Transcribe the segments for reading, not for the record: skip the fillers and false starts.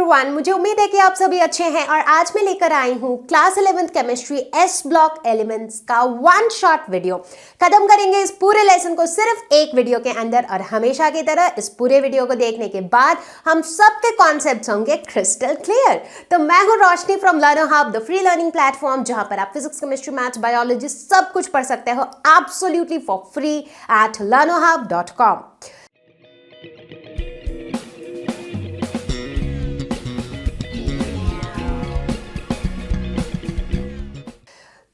Everyone, मुझे उम्मीद है कि आप सभी अच्छे हैं और आज मैं लेकर आई हूँ class 11th chemistry S block elements का वन शॉट वीडियो। खत्म करेंगे इस पूरे लेसन को सिर्फ एक वीडियो के अंदर और हमेशा की तरह इस पूरे वीडियो को देखने के बाद हम सबके कॉन्सेप्ट्स होंगे क्रिस्टल क्लियर। तो मैं हूँ Roshni from learner hub, the free learning platform, जहां पर आप फिजिक्स, केमिस्ट्री, मैथ्स, बायोलॉजी सब कुछ पढ़ सकते हो absolutely for free at learnerhub.com।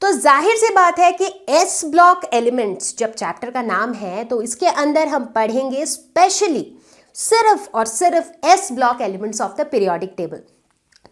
तो जाहिर सी बात है कि एस ब्लॉक एलिमेंट्स जब चैप्टर का नाम है तो इसके अंदर हम पढ़ेंगे स्पेशली सिर्फ और सिर्फ S block elements of the periodic table.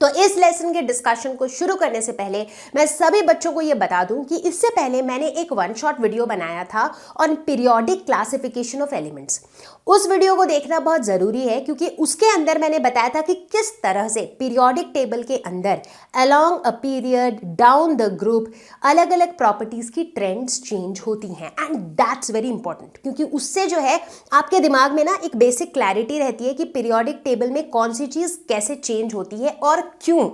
तो इस लेसन के डिस्कशन को शुरू करने से पहले मैं सभी बच्चों को यह बता दूं कि इससे पहले मैंने एक वन शॉट वीडियो बनाया था on periodic classification of elements. उस वीडियो को देखना बहुत ज़रूरी है क्योंकि उसके अंदर मैंने बताया था कि किस तरह से पीरियोडिक टेबल के अंदर along a period down the group अलग अलग प्रॉपर्टीज़ की ट्रेंड्स चेंज होती हैं एंड दैट्स वेरी इंपॉर्टेंट क्योंकि उससे जो है आपके दिमाग में ना एक बेसिक क्लैरिटी रहती है कि पीरियोडिक टेबल में कौन सी चीज़ कैसे चेंज होती है और क्यों।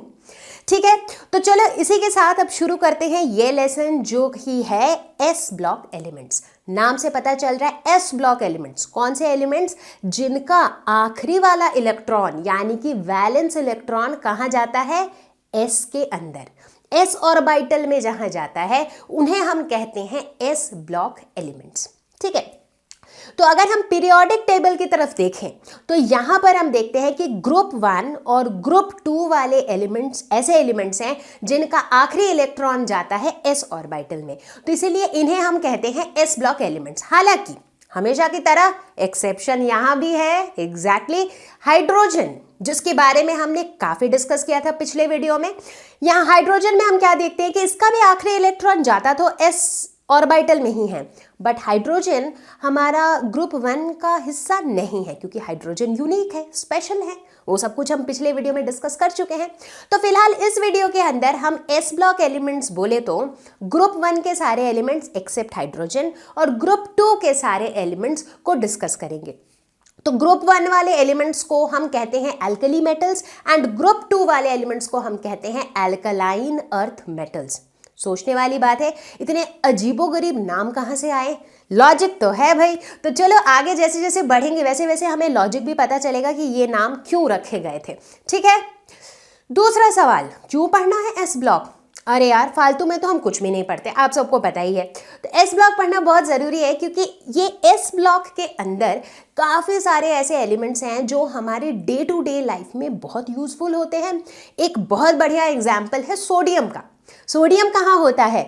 ठीक है, तो चलो इसी के साथ अब शुरू करते हैं ये लेसन जो कि है एस ब्लॉक एलिमेंट्स। नाम से पता चल रहा है एस ब्लॉक एलिमेंट्स कौन से एलिमेंट्स जिनका आखिरी वाला इलेक्ट्रॉन यानी कि वैलेंस इलेक्ट्रॉन कहाँ जाता है, एस के अंदर, एस ऑर्बिटल में जहां जाता है उन्हें हम कहते हैं एस ब्लॉक एलिमेंट्स। ठीक है, तो अगर हम पीरियोडिक टेबल की तरफ देखें तो यहां पर हम देखते हैं कि ग्रुप 1 और ग्रुप 2 वाले एलिमेंट्स ऐसे एलिमेंट्स हैं जिनका आखिरी इलेक्ट्रॉन जाता है एस ऑर्बिटल में, तो इसीलिए इन्हें हम कहते हैं एस ब्लॉक एलिमेंट्स। हालांकि हमेशा की तरह एक्सेप्शन यहां भी है, एग्जैक्टली हाइड्रोजन, जिसके बारे में हमने काफी डिस्कस किया था पिछले वीडियो में। यहां हाइड्रोजन में हम क्या देखते हैं कि इसका भी आखिरी इलेक्ट्रॉन जाता तो एस ऑर्बिटल में ही है, बट हाइड्रोजन हमारा ग्रुप 1 का हिस्सा नहीं है क्योंकि हाइड्रोजन यूनिक है, स्पेशल है। वो सब कुछ हम पिछले वीडियो में डिस्कस कर चुके हैं। तो फिलहाल इस वीडियो के अंदर हम एस ब्लॉक एलिमेंट्स बोले तो ग्रुप 1 के सारे एलिमेंट्स एक्सेप्ट हाइड्रोजन और ग्रुप 2 के सारे एलिमेंट्स को डिस्कस करेंगे। तो ग्रुप 1 वाले एलिमेंट्स को हम कहते हैं एल्कली मेटल्स एंड ग्रुप 2 वाले एलिमेंट्स को हम कहते हैं एल्कलाइन अर्थ मेटल्स। सोचने वाली बात है, इतने अजीबोगरीब नाम कहाँ से आए? लॉजिक तो है भाई। तो चलो आगे जैसे जैसे बढ़ेंगे वैसे वैसे हमें लॉजिक भी पता चलेगा कि ये नाम क्यों रखे गए थे। ठीक है, दूसरा सवाल, क्यों पढ़ना है एस ब्लॉक? अरे यार, फालतू में तो हम कुछ भी नहीं पढ़ते, आप सबको पता ही है। तो एस ब्लॉक पढ़ना बहुत ज़रूरी है क्योंकि ये एस ब्लॉक के अंदर काफ़ी सारे ऐसे एलिमेंट्स हैं जो हमारे डे टू डे लाइफ में बहुत यूज़फुल होते हैं। एक बहुत बढ़िया एग्जाम्पल है सोडियम का। सोडियम कहाँ होता है?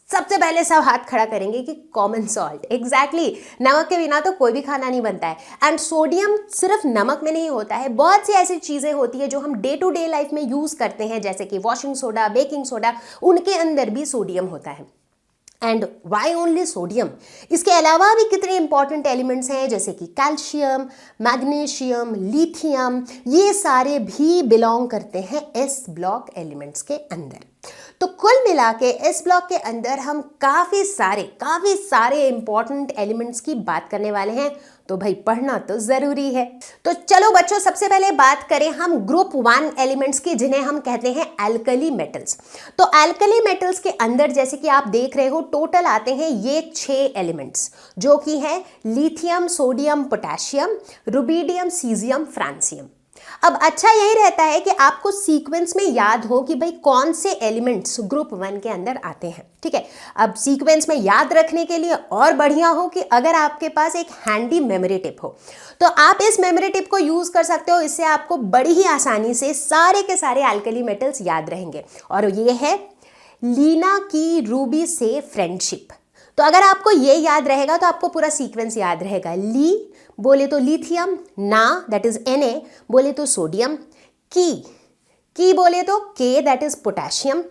सबसे पहले सब हाथ खड़ा करेंगे कि कॉमन सॉल्ट, एग्जैक्टली। नमक के बिना तो कोई भी खाना नहीं बनता है। एंड सोडियम सिर्फ नमक में नहीं होता है, बहुत सी ऐसी चीज़ें होती है जो हम डे टू डे लाइफ में यूज़ करते हैं जैसे कि वॉशिंग सोडा, बेकिंग सोडा, उनके अंदर भी सोडियम होता है। And why only sodium? इसके अलावा भी कितने इंपॉर्टेंट एलिमेंट्स हैं जैसे कि कैल्शियम, मैग्नीशियम, लिथियम, ये सारे भी बिलोंग करते हैं एस ब्लॉक एलिमेंट्स के अंदर। तो कुल मिला के एस ब्लॉक के अंदर हम काफ़ी सारे इंपॉर्टेंट एलिमेंट्स की बात करने वाले हैं, तो भाई पढ़ना तो ज़रूरी है। तो चलो बच्चों, सबसे पहले बात करें हम ग्रुप 1 एलिमेंट्स की जिन्हें हम कहते हैं एल्कली मेटल्स। तो एल्कली मेटल्स के अंदर जैसे कि आप देख रहे हो टोटल आते हैं ये 6 एलिमेंट्स जो कि हैं lithium, sodium, potassium, rubidium, caesium, francium. अब अच्छा यही रहता है कि आपको सीक्वेंस में याद हो कि भाई कौन से एलिमेंट्स ग्रुप 1 के अंदर आते हैं। ठीक है, अब सीक्वेंस में याद रखने के लिए और बढ़िया हो कि अगर आपके पास एक हैंडी मेमोरी टिप हो तो आप इस मेमोरी टिप को यूज़ कर सकते हो। इससे आपको बड़ी ही आसानी से सारे के सारे एल्कली मेटल्स याद रहेंगे। और ये है लीना की रूबी से फ्रेंडशिप। तो अगर आपको ये याद रहेगा तो आपको पूरा सीक्वेंस याद रहेगा। ली बोले तो लिथियम, ना दैट इज Na बोले तो सोडियम, की बोले तो K that is potassium,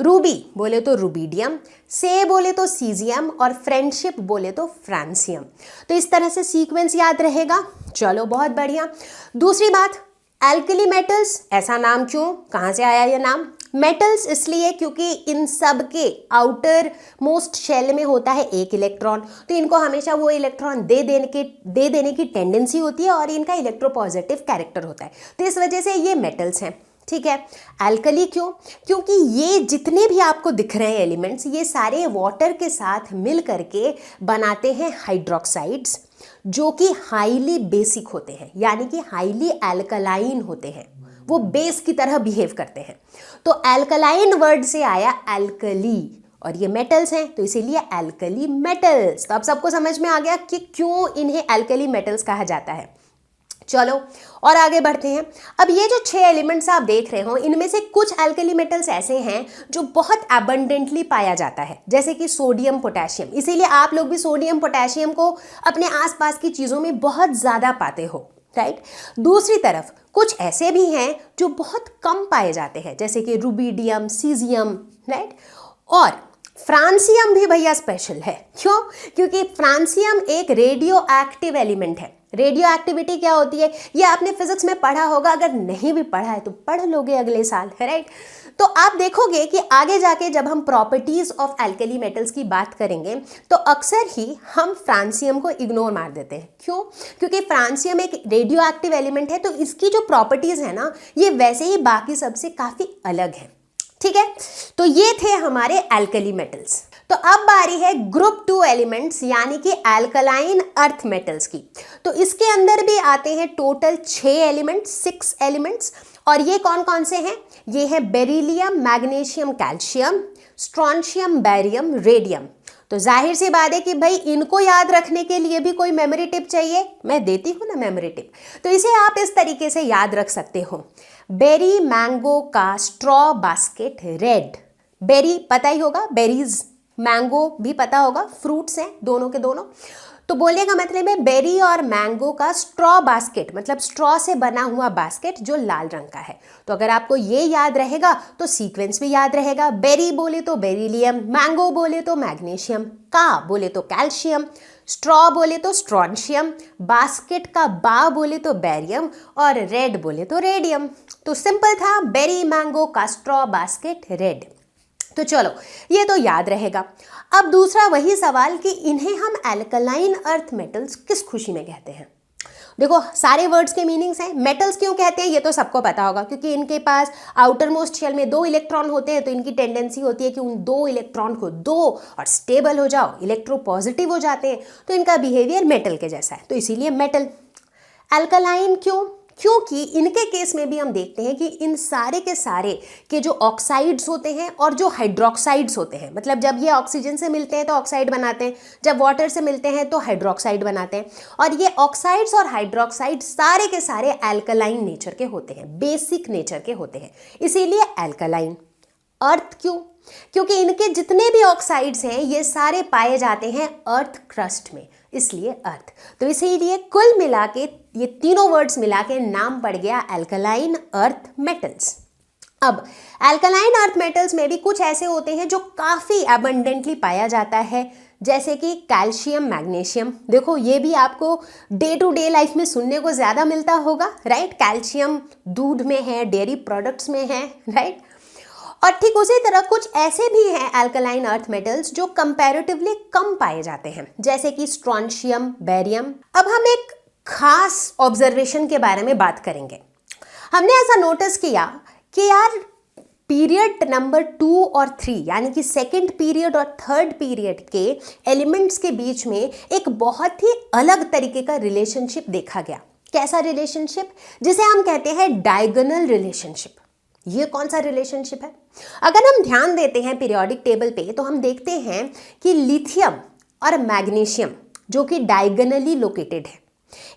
Ruby बोले तो रुबिडियम, से बोले तो सीजियम और फ्रेंडशिप बोले तो फ्रांसियम। तो इस तरह से सीक्वेंस याद रहेगा। चलो बहुत बढ़िया। दूसरी बात, एल्कली मेटल्स, ऐसा नाम क्यों, कहाँ से आया ये नाम? मेटल्स इसलिए क्योंकि इन सब के आउटर मोस्ट शेल में होता है एक इलेक्ट्रॉन, तो इनको हमेशा वो इलेक्ट्रॉन दे देने की टेंडेंसी होती है और इनका इलेक्ट्रोपॉजिटिव कैरेक्टर होता है, तो इस वजह से ये मेटल्स हैं। ठीक है। एल्कली क्यों? क्योंकि ये जितने भी आपको दिख रहे हैं एलिमेंट्स, ये सारे वाटर के साथ मिल करके बनाते हैं हाइड्रोक्साइड्स, जो कि हाईली बेसिक होते हैं, यानी कि हाईली एल्कलाइन होते हैं, वो बेस की तरह बिहेव करते हैं। तो एल्कलाइन वर्ड से आया एल्कली, और ये मेटल्स हैं तो इसीलिए एल्कली मेटल्स। तो अब सबको समझ में आ गया कि क्यों इन्हें एल्कली मेटल्स कहा जाता है। चलो और आगे बढ़ते हैं। अब ये जो 6 एलिमेंट्स आप देख रहे हो, इनमें से कुछ एल्कली मेटल्स ऐसे हैं जो बहुत एबंडेंटली पाया जाता है, जैसे कि सोडियम पोटेशियम। इसीलिए आप लोग भी सोडियम पोटेशियम को अपने आसपास की चीज़ों में बहुत ज़्यादा पाते हो, राइट। दूसरी तरफ कुछ ऐसे भी हैं जो बहुत कम पाए जाते हैं, जैसे कि रुबिडियम, सीजियम, राइट। और फ्रांसियम भी भैया स्पेशल है। क्यों? क्योंकि फ्रांसियम एक रेडियो एक्टिव एलिमेंट है। रेडियो एक्टिविटी क्या होती है ये आपने फिजिक्स में पढ़ा होगा, अगर नहीं भी पढ़ा है तो पढ़ लोगे अगले साल, राइट। तो आप देखोगे कि आगे जाके जब हम प्रॉपर्टीज ऑफ एल्कली मेटल्स की बात करेंगे तो अक्सर ही हम फ्रांसियम को इग्नोर मार देते हैं। क्यों? क्योंकि फ्रांसियम एक रेडियो एक्टिव एलिमेंट है, तो इसकी जो प्रॉपर्टीज है ना, ये वैसे ही बाकी सबसे काफी अलग है। ठीक है, तो ये थे हमारे एल्कली मेटल्स। तो अब बारी है ग्रुप 2 एलिमेंट्स यानी कि एल्कलाइन अर्थ मेटल्स की। तो इसके अंदर भी आते हैं टोटल 6 एलिमेंट्स, 6 एलिमेंट्स। और ये कौन कौन से हैं? ये है beryllium, magnesium, calcium, strontium, barium, radium. तो जाहिर सी बात है कि भाई इनको याद रखने के लिए भी कोई मेमोरी टिप चाहिए, मैं देती हूँ ना मेमोरी टिप। तो इसे आप इस तरीके से याद रख सकते हो। बेरी मैंगो का स्ट्रॉ बास्केट रेड। बेरी पता ही होगा, बेरीज, मैंगो भी पता होगा, फ्रूट्स हैं दोनों के दोनों। तो बोलने का मतलब है बेरी और मैंगो का स्ट्रॉ बास्केट, मतलब स्ट्रॉ से बना हुआ बास्केट जो लाल रंग का है। तो अगर आपको ये याद रहेगा तो सीक्वेंस भी याद रहेगा। बेरी बोले तो बेरिलियम, मैंगो बोले तो मैग्नीशियम, का बोले तो कैल्शियम, स्ट्रॉ बोले तो स्ट्रोंशियम, बास्केट का बा बोले तो बैरियम और रेड बोले तो रेडियम। तो सिंपल था, बेरी मैंगो का स्ट्रॉ बास्केट रेड। तो चलो ये तो याद रहेगा। अब दूसरा वही सवाल कि इन्हें हम एल्कलाइन अर्थ मेटल्स किस खुशी में कहते हैं। देखो सारे वर्ड्स के मीनिंग्स हैं। मेटल्स क्यों कहते हैं ये तो सबको पता होगा, क्योंकि इनके पास आउटर मोस्ट शेल में 2 इलेक्ट्रॉन होते हैं, तो इनकी टेंडेंसी होती है कि उन 2 इलेक्ट्रॉन को दो और स्टेबल हो जाओ, इलेक्ट्रोपॉजिटिव हो जाते हैं, तो इनका बिहेवियर मेटल के जैसा है, तो इसीलिए मेटल। एल्कलाइन क्यों? क्योंकि इनके केस में भी हम देखते हैं कि इन सारे के सारे के जो ऑक्साइड्स होते हैं और जो हाइड्रोक्साइड्स होते हैं, मतलब जब ये ऑक्सीजन से मिलते हैं तो ऑक्साइड बनाते हैं, जब वाटर से मिलते हैं तो हाइड्रोक्साइड बनाते हैं, और ये ऑक्साइड्स और हाइड्रोक्साइड सारे के सारे एल्कलाइन नेचर के होते हैं, बेसिक नेचर के होते हैं, इसीलिए एल्कलाइन। अर्थ क्यों? क्योंकि इनके जितने भी ऑक्साइड्स हैं ये सारे पाए जाते हैं अर्थ क्रस्ट में, इसलिए अर्थ। तो इसीलिए कुल मिला के ये तीनों वर्ड्स मिला के नाम पड़ गया एल्कलाइन अर्थ मेटल्स। अब एल्कलाइन अर्थ मेटल्स में भी कुछ ऐसे होते हैं जो काफ़ी एबंडेंटली पाया जाता है, जैसे कि कैल्शियम, मैग्नीशियम। देखो ये भी आपको डे टू डे लाइफ में सुनने को ज़्यादा मिलता होगा, राइट। कैल्शियम दूध में है, डेयरी प्रोडक्ट्स में है, राइट। और ठीक उसी तरह कुछ ऐसे भी हैं एल्कलाइन अर्थ मेटल्स जो कंपैरेटिवली कम पाए जाते हैं, जैसे कि स्ट्रोंशियम, बैरियम। अब हम एक खास ऑब्जर्वेशन के बारे में बात करेंगे। हमने ऐसा नोटिस किया कि यार पीरियड नंबर 2 और 3 यानी कि सेकंड पीरियड और थर्ड पीरियड के एलिमेंट्स के बीच में एक बहुत ही अलग तरीके का रिलेशनशिप देखा गया। कैसा रिलेशनशिप? जिसे हम कहते हैं डायगोनल रिलेशनशिप। ये कौन सा रिलेशनशिप है? अगर हम ध्यान देते हैं पीरियोडिक टेबल पे तो हम देखते हैं कि लिथियम और मैग्नीशियम जो कि डायगोनली लोकेटेड है,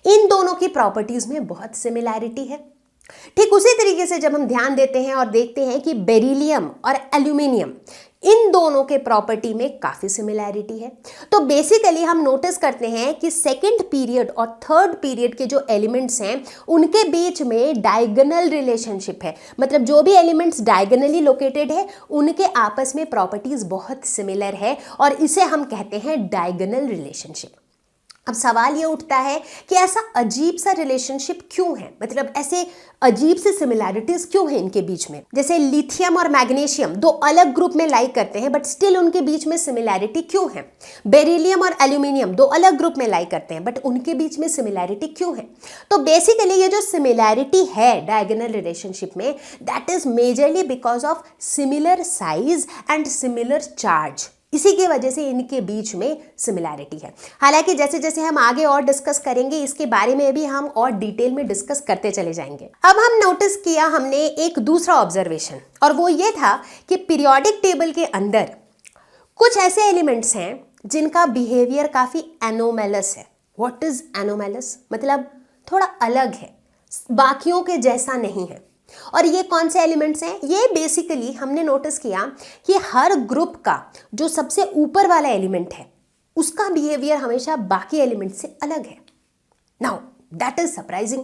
इन दोनों की प्रॉपर्टीज में बहुत सिमिलैरिटी है। ठीक उसी तरीके से जब हम ध्यान देते हैं और देखते हैं कि बेरिलियम और एल्यूमिनियम, इन दोनों के प्रॉपर्टी में काफ़ी सिमिलैरिटी है। तो बेसिकली हम नोटिस करते हैं कि सेकंड पीरियड और थर्ड पीरियड के जो एलिमेंट्स हैं उनके बीच में डायगोनल रिलेशनशिप है, मतलब जो भी एलिमेंट्स डायगोनली लोकेटेड है उनके आपस में प्रॉपर्टीज बहुत सिमिलर है, और इसे हम कहते हैं डायगोनल रिलेशनशिप। अब सवाल ये उठता है कि ऐसा अजीब सा रिलेशनशिप क्यों है, मतलब ऐसे अजीब सी सिमिलैरिटीज क्यों है इनके बीच में। जैसे लिथियम और मैग्नीशियम दो अलग ग्रुप में लाई करते हैं बट स्टिल उनके बीच में सिमिलैरिटी क्यों है। बेरिलियम और एल्यूमिनियम दो अलग ग्रुप में लाई करते हैं बट उनके बीच में सिमिलैरिटी क्यों है। तो बेसिकली ये जो सिमिलैरिटी है डायगोनल रिलेशनशिप में, that is majorly because of similar size and similar charge. इसी की वजह से इनके बीच में सिमिलैरिटी है। हालांकि जैसे जैसे हम आगे और डिस्कस करेंगे इसके बारे में भी हम और डिटेल में डिस्कस करते चले जाएंगे। अब हम नोटिस किया हमने एक दूसरा ऑब्जर्वेशन, और वो ये था कि पीरियोडिक टेबल के अंदर कुछ ऐसे एलिमेंट्स हैं जिनका बिहेवियर काफी एनोमैलस है। व्हाट इज एनोमैलस, मतलब थोड़ा अलग है, बाकियों के जैसा नहीं है। और ये कौन से एलिमेंट्स हैं, ये बेसिकली हमने नोटिस किया कि हर ग्रुप का जो सबसे ऊपर वाला एलिमेंट है उसका बिहेवियर हमेशा बाकी एलिमेंट से अलग है। Now that is surprising.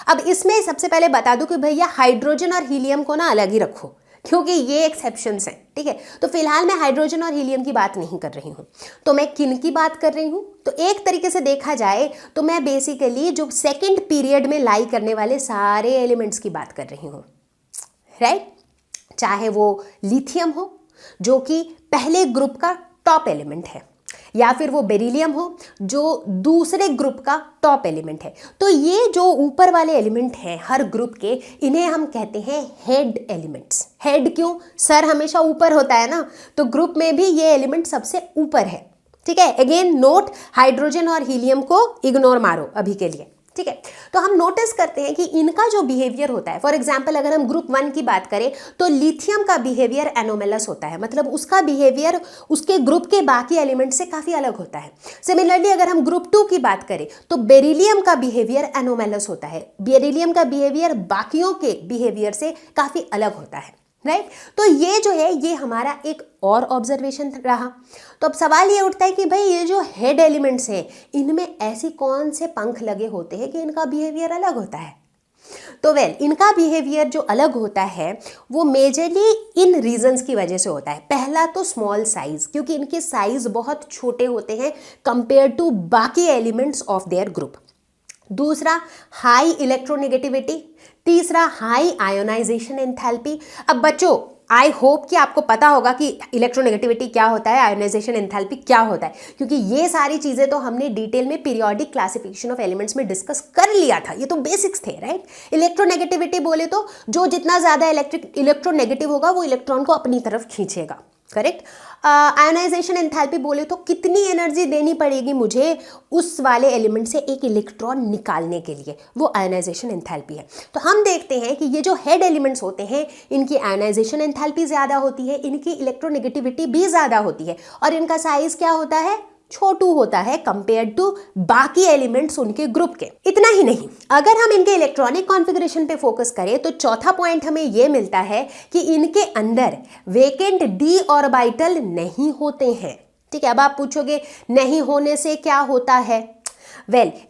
अब इसमें सबसे पहले बता दूं कि भैया हाइड्रोजन और हीलियम को ना अलग ही रखो, क्योंकि ये एक्सेप्शंस हैं, ठीक है। तो फिलहाल मैं हाइड्रोजन और हीलियम की बात नहीं कर रही हूँ। तो मैं किन की बात कर रही हूँ, तो एक तरीके से देखा जाए तो मैं बेसिकली जो सेकंड पीरियड में लाई करने वाले सारे एलिमेंट्स की बात कर रही हूँ, राइट। चाहे वो लिथियम हो जो कि पहले ग्रुप का टॉप एलिमेंट है, या फिर वो बेरिलियम हो जो दूसरे ग्रुप का टॉप एलिमेंट है। तो ये जो ऊपर वाले एलिमेंट हैं हर ग्रुप के, इन्हें हम कहते हैं हेड एलिमेंट्स। हेड क्यों, सर हमेशा ऊपर होता है ना, तो ग्रुप में भी ये एलिमेंट सबसे ऊपर है, ठीक है। अगेन नोट, हाइड्रोजन और हीलियम को इग्नोर मारो अभी के लिए, ठीक है। तो हम नोटिस करते हैं कि इनका जो बिहेवियर होता है, फॉर एग्जाम्पल अगर हम ग्रुप 1 की बात करें तो लिथियम का बिहेवियर एनोमैलस होता है, मतलब उसका बिहेवियर उसके ग्रुप के बाकी एलिमेंट से काफी अलग होता है। सिमिलरली अगर हम ग्रुप 2 की बात करें तो बेरिलियम का बिहेवियर एनोमैलस होता है, बेरिलियम का बिहेवियर बाकियों के बिहेवियर से काफी अलग होता है, राइट। तो ये जो है ये हमारा एक और ऑब्जर्वेशन रहा। तो अब सवाल ये उठता है कि भाई ये जो हेड एलिमेंट्स हैं इनमें ऐसी कौन से पंख लगे होते हैं कि इनका बिहेवियर अलग होता है। तो इनका बिहेवियर जो अलग होता है वो मेजरली इन रीजंस की वजह से होता है। पहला तो स्मॉल साइज, क्योंकि इनके साइज बहुत छोटे होते हैं कंपेयर टू बाकी एलिमेंट्स ऑफ देयर ग्रुप। दूसरा हाई इलेक्ट्रोनेगेटिविटी, तीसरा हाई आयोनाइजेशन एंथैल्पी। अब बच्चों आई होप कि आपको पता होगा कि इलेक्ट्रोनेगेटिविटी क्या होता है, आयोनाइजेशन एंथैल्पी क्या होता है, क्योंकि ये सारी चीजें तो हमने डिटेल में पीरियोडिक क्लासिफिकेशन ऑफ एलिमेंट्स में डिस्कस कर लिया था, ये तो बेसिक्स थे, राइट। इलेक्ट्रोनेगेटिविटी बोले तो जो जितना ज्यादा इलेक्ट्रोनेगेटिव होगा वो इलेक्ट्रॉन को अपनी तरफ खींचेगा, करेक्ट। आयोनाइजेशन एंथैल्पी बोले तो कितनी एनर्जी देनी पड़ेगी मुझे उस वाले एलिमेंट से एक इलेक्ट्रॉन निकालने के लिए, वो आयोनाइजेशन एंथैल्पी है। तो हम देखते हैं कि ये जो हेड एलिमेंट्स होते हैं इनकी आयोनाइजेशन एंथैल्पी ज़्यादा होती है, इनकी इलेक्ट्रोनेगेटिविटी भी ज़्यादा होती है, और इनका साइज क्या होता है, छोटू होता है कंपेयर टू बाकी एलिमेंट्स उनके ग्रुप के। इतना ही नहीं, अगर हम इनके इलेक्ट्रॉनिक कॉन्फ़िगरेशन पे फोकस करें तो चौथा पॉइंट हमें यह मिलता है कि इनके अंदर वेकेंट डी ऑर्बिटल नहीं होते हैं, ठीक है। अब आप पूछोगे नहीं होने से क्या होता है,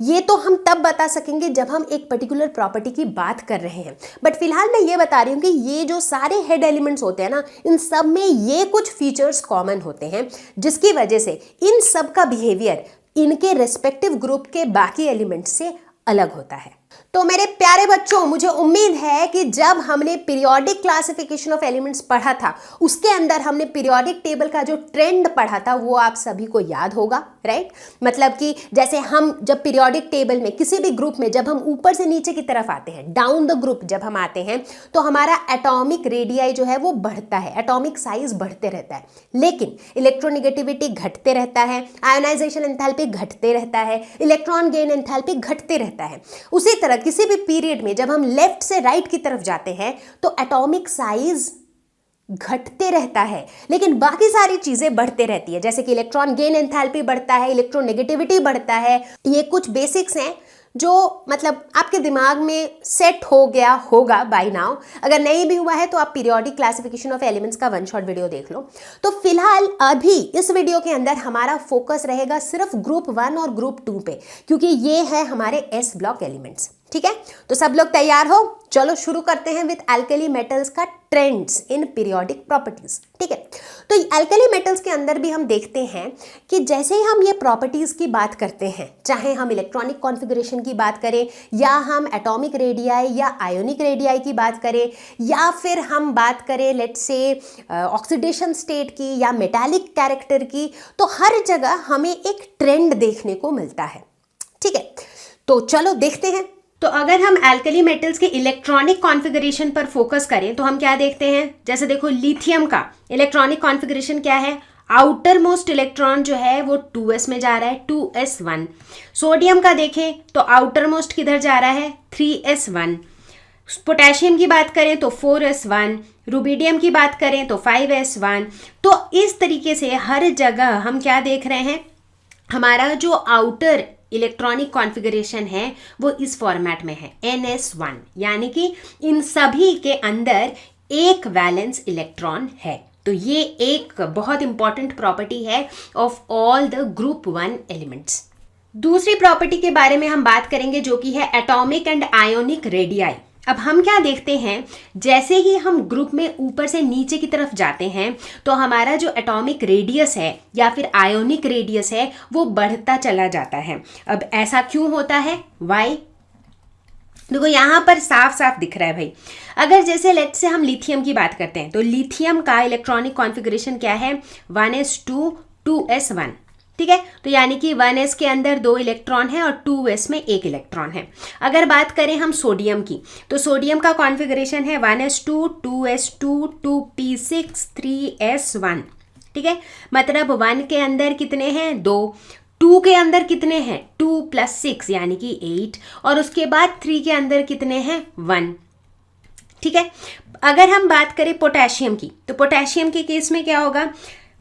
ये तो हम तब बता सकेंगे जब हम एक पर्टिकुलर प्रॉपर्टी की बात कर रहे हैं, बट फिलहाल मैं ये बता रही हूँ कि ये जो सारे हेड एलिमेंट्स होते हैं ना, इन सब में ये कुछ फीचर्स कॉमन होते हैं जिसकी वजह से इन सब का बिहेवियर इनके रेस्पेक्टिव ग्रुप के बाकी एलिमेंट्स से अलग होता है। तो मेरे प्यारे बच्चों, मुझे उम्मीद है कि जब हमने पीरियोडिक क्लासिफिकेशन ऑफ एलिमेंट्स पढ़ा था उसके अंदर हमने पीरियोडिक टेबल का जो ट्रेंड पढ़ा था वो आप सभी को याद होगा, राइट। मतलब कि जैसे हम जब पीरियोडिक टेबल में किसी भी ग्रुप में जब हम ऊपर से नीचे की तरफ आते हैं, डाउन द ग्रुप जब हम आते हैं, तो हमारा एटॉमिक रेडियाई जो है वो बढ़ता है, एटॉमिक साइज बढ़ते रहता है, लेकिन इलेक्ट्रोनेगेटिविटी घटते रहता है, आयोनाइजेशन एंथैल्पी घटते रहता है, इलेक्ट्रॉन गेन एंथैल्पी घटते रहता है। उसी तरह किसी भी पीरियड में जब हम लेफ्ट से राइट की तरफ जाते हैं तो एटॉमिक साइज घटते रहता है, लेकिन बाकी सारी चीजें बढ़ते रहती है, जैसे कि इलेक्ट्रॉन गेन एंथैल्पी बढ़ता है, इलेक्ट्रोनेगेटिविटी बढ़ता है। ये कुछ बेसिक्स हैं जो मतलब आपके दिमाग में सेट हो गया होगा बाय नाउ। अगर नहीं भी हुआ है तो आप पीरियोडिक क्लासिफिकेशन ऑफ एलिमेंट्स का वन शॉट वीडियो देख लो। तो फिलहाल अभी इस वीडियो के अंदर हमारा फोकस रहेगा सिर्फ ग्रुप 1 और ग्रुप 2 पे, क्योंकि ये है हमारे S ब्लॉक एलिमेंट्स, ठीक है। तो सब लोग तैयार हो, चलो शुरू करते हैं विद एल्कली मेटल्स का ट्रेंड्स इन पीरियोडिक प्रॉपर्टीज। ठीक है, तो एल्कली मेटल्स के अंदर भी हम देखते हैं कि जैसे ही हम ये प्रॉपर्टीज की बात करते हैं, चाहे हम इलेक्ट्रॉनिक कॉन्फ़िगरेशन की बात करें या हम एटॉमिक रेडियाई या आयोनिक रेडियाई की बात करें या फिर हम बात करें लेट्स से ऑक्सीडेशन स्टेट की या मेटालिक कैरेक्टर की, तो हर जगह हमें एक ट्रेंड देखने को मिलता है। ठीक है, तो चलो देखते हैं। तो अगर हम एल्कली मेटल्स के इलेक्ट्रॉनिक कॉन्फ़िगरेशन पर फोकस करें तो हम क्या देखते हैं, जैसे देखो लिथियम का इलेक्ट्रॉनिक कॉन्फ़िगरेशन क्या है, आउटर मोस्ट इलेक्ट्रॉन जो है वो 2s में जा रहा है, 2s1। सोडियम का देखें तो आउटर मोस्ट किधर जा रहा है, 3s1। पोटेशियम की बात करें तो 4s1, रुबिडियम की बात करें तो 5s1। तो इस तरीके से हर जगह हम क्या देख रहे हैं, हमारा जो आउटर इलेक्ट्रॉनिक कॉन्फ़िगरेशन है वो इस फॉर्मेट में है ns1, यानी कि इन सभी के अंदर एक वैलेंस इलेक्ट्रॉन है। तो ये एक बहुत इंपॉर्टेंट प्रॉपर्टी है of all the group 1 elements. दूसरी प्रॉपर्टी के बारे में हम बात करेंगे जो कि है एटॉमिक एंड आयोनिक रेडियाई। अब हम क्या देखते हैं, जैसे ही हम ग्रुप में ऊपर से नीचे की तरफ जाते हैं तो हमारा जो एटॉमिक रेडियस है या फिर आयोनिक रेडियस है वो बढ़ता चला जाता है। अब ऐसा क्यों होता है, वाई? देखो यहाँ पर साफ साफ दिख रहा है भाई। अगर जैसे लेट्स से हम लिथियम की बात करते हैं तो लिथियम का इलेक्ट्रॉनिक कॉन्फ़िगरेशन क्या है, 1s2 2s1। ठीक है, तो यानी कि 1s के अंदर 2 इलेक्ट्रॉन है और 2s में 1 इलेक्ट्रॉन है। अगर बात करें हम सोडियम की तो सोडियम का कॉन्फ़िगरेशन है 1s2 2s2 2p6 3s1। ठीक है, मतलब 1 के अंदर कितने हैं, 2, 2 के अंदर कितने हैं, 2 + 6 यानी कि 8, और उसके बाद 3 के अंदर कितने हैं, 1। ठीक है, अगर हम बात करें पोटेशियम की तो पोटेशियम के केस में क्या होगा,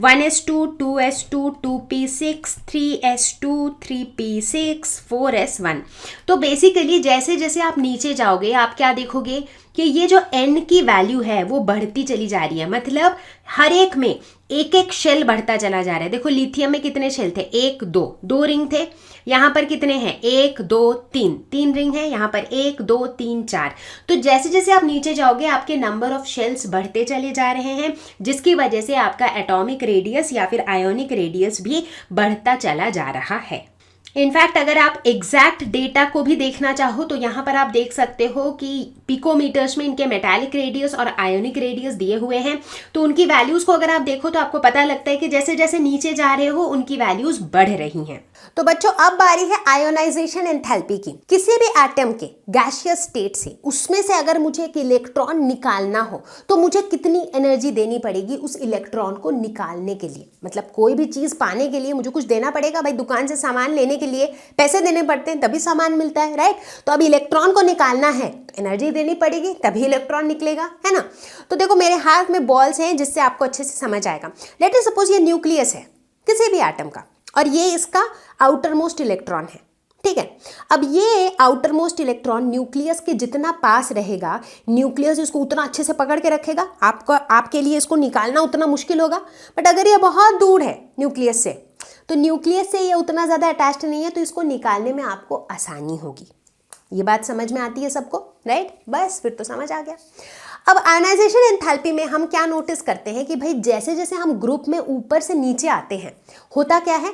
1s2 2s2 2p6 3s2 3p6 4s1। तो बेसिकली जैसे जैसे आप नीचे जाओगे आप क्या देखोगे कि ये जो n की वैल्यू है वो बढ़ती चली जा रही है, मतलब हर एक में एक एक शेल बढ़ता चला जा रहा है। देखो लिथियम में कितने शेल थे, 1 2 2 रिंग थे, यहाँ पर कितने हैं, 1 2 3 3 रिंग है, यहाँ पर 1 2 3 4। तो जैसे जैसे आप नीचे जाओगे आपके नंबर ऑफ शेल्स बढ़ते चले जा रहे हैं, जिसकी वजह से आपका एटॉमिक रेडियस या फिर आयोनिक रेडियस भी बढ़ता चला जा रहा है। इनफैक्ट अगर आप एग्जैक्ट डेटा को भी देखना चाहो तो यहाँ पर आप देख सकते हो कि पिकोमीटर्स में इनके मेटालिक रेडियस और आयोनिक रेडियस दिए हुए हैं। तो उनकी वैल्यूज़ को अगर आप देखो तो आपको पता लगता है कि जैसे जैसे नीचे जा रहे हो उनकी वैल्यूज़ बढ़ रही हैं। तो बच्चों अब बारी है आयोनाइजेशन एंथैल्पी की। किसी भी एटम के गैसियस स्टेट से उसमें से अगर मुझे एक इलेक्ट्रॉन निकालना हो तो मुझे कितनी एनर्जी देनी पड़ेगी उस इलेक्ट्रॉन को निकालने के लिए। मतलब कोई भी चीज़ पाने के लिए मुझे कुछ देना पड़ेगा भाई, दुकान से सामान लेने के लिए पैसे देने पड़ते हैं तभी सामान मिलता है, राइट? तो अब इलेक्ट्रॉन को निकालना है तो एनर्जी देनी पड़ेगी तभी इलेक्ट्रॉन निकलेगा, है ना? तो देखो मेरे हाथ में बॉल्स हैं जिससे आपको अच्छे से समझ आएगा। लेट अस सपोज ये न्यूक्लियस है किसी भी एटम का और ये इसका आउटर मोस्ट इलेक्ट्रॉन है। ठीक है, अब ये आउटर मोस्ट इलेक्ट्रॉन न्यूक्लियस के जितना पास रहेगा न्यूक्लियस इसको उतना अच्छे से पकड़ के रखेगा, आपके लिए इसको निकालना उतना मुश्किल होगा। बट अगर ये बहुत दूर है न्यूक्लियस से तो न्यूक्लियस से ये उतना ज़्यादा अटैच्ड नहीं है तो इसको निकालने में आपको आसानी होगी। ये बात समझ में आती है सबको, राइट? बस फिर तो समझ आ गया। अब आयोनाइजेशन एंथैल्पी में हम क्या नोटिस करते हैं कि भाई जैसे जैसे हम ग्रुप में ऊपर से नीचे आते हैं होता क्या है,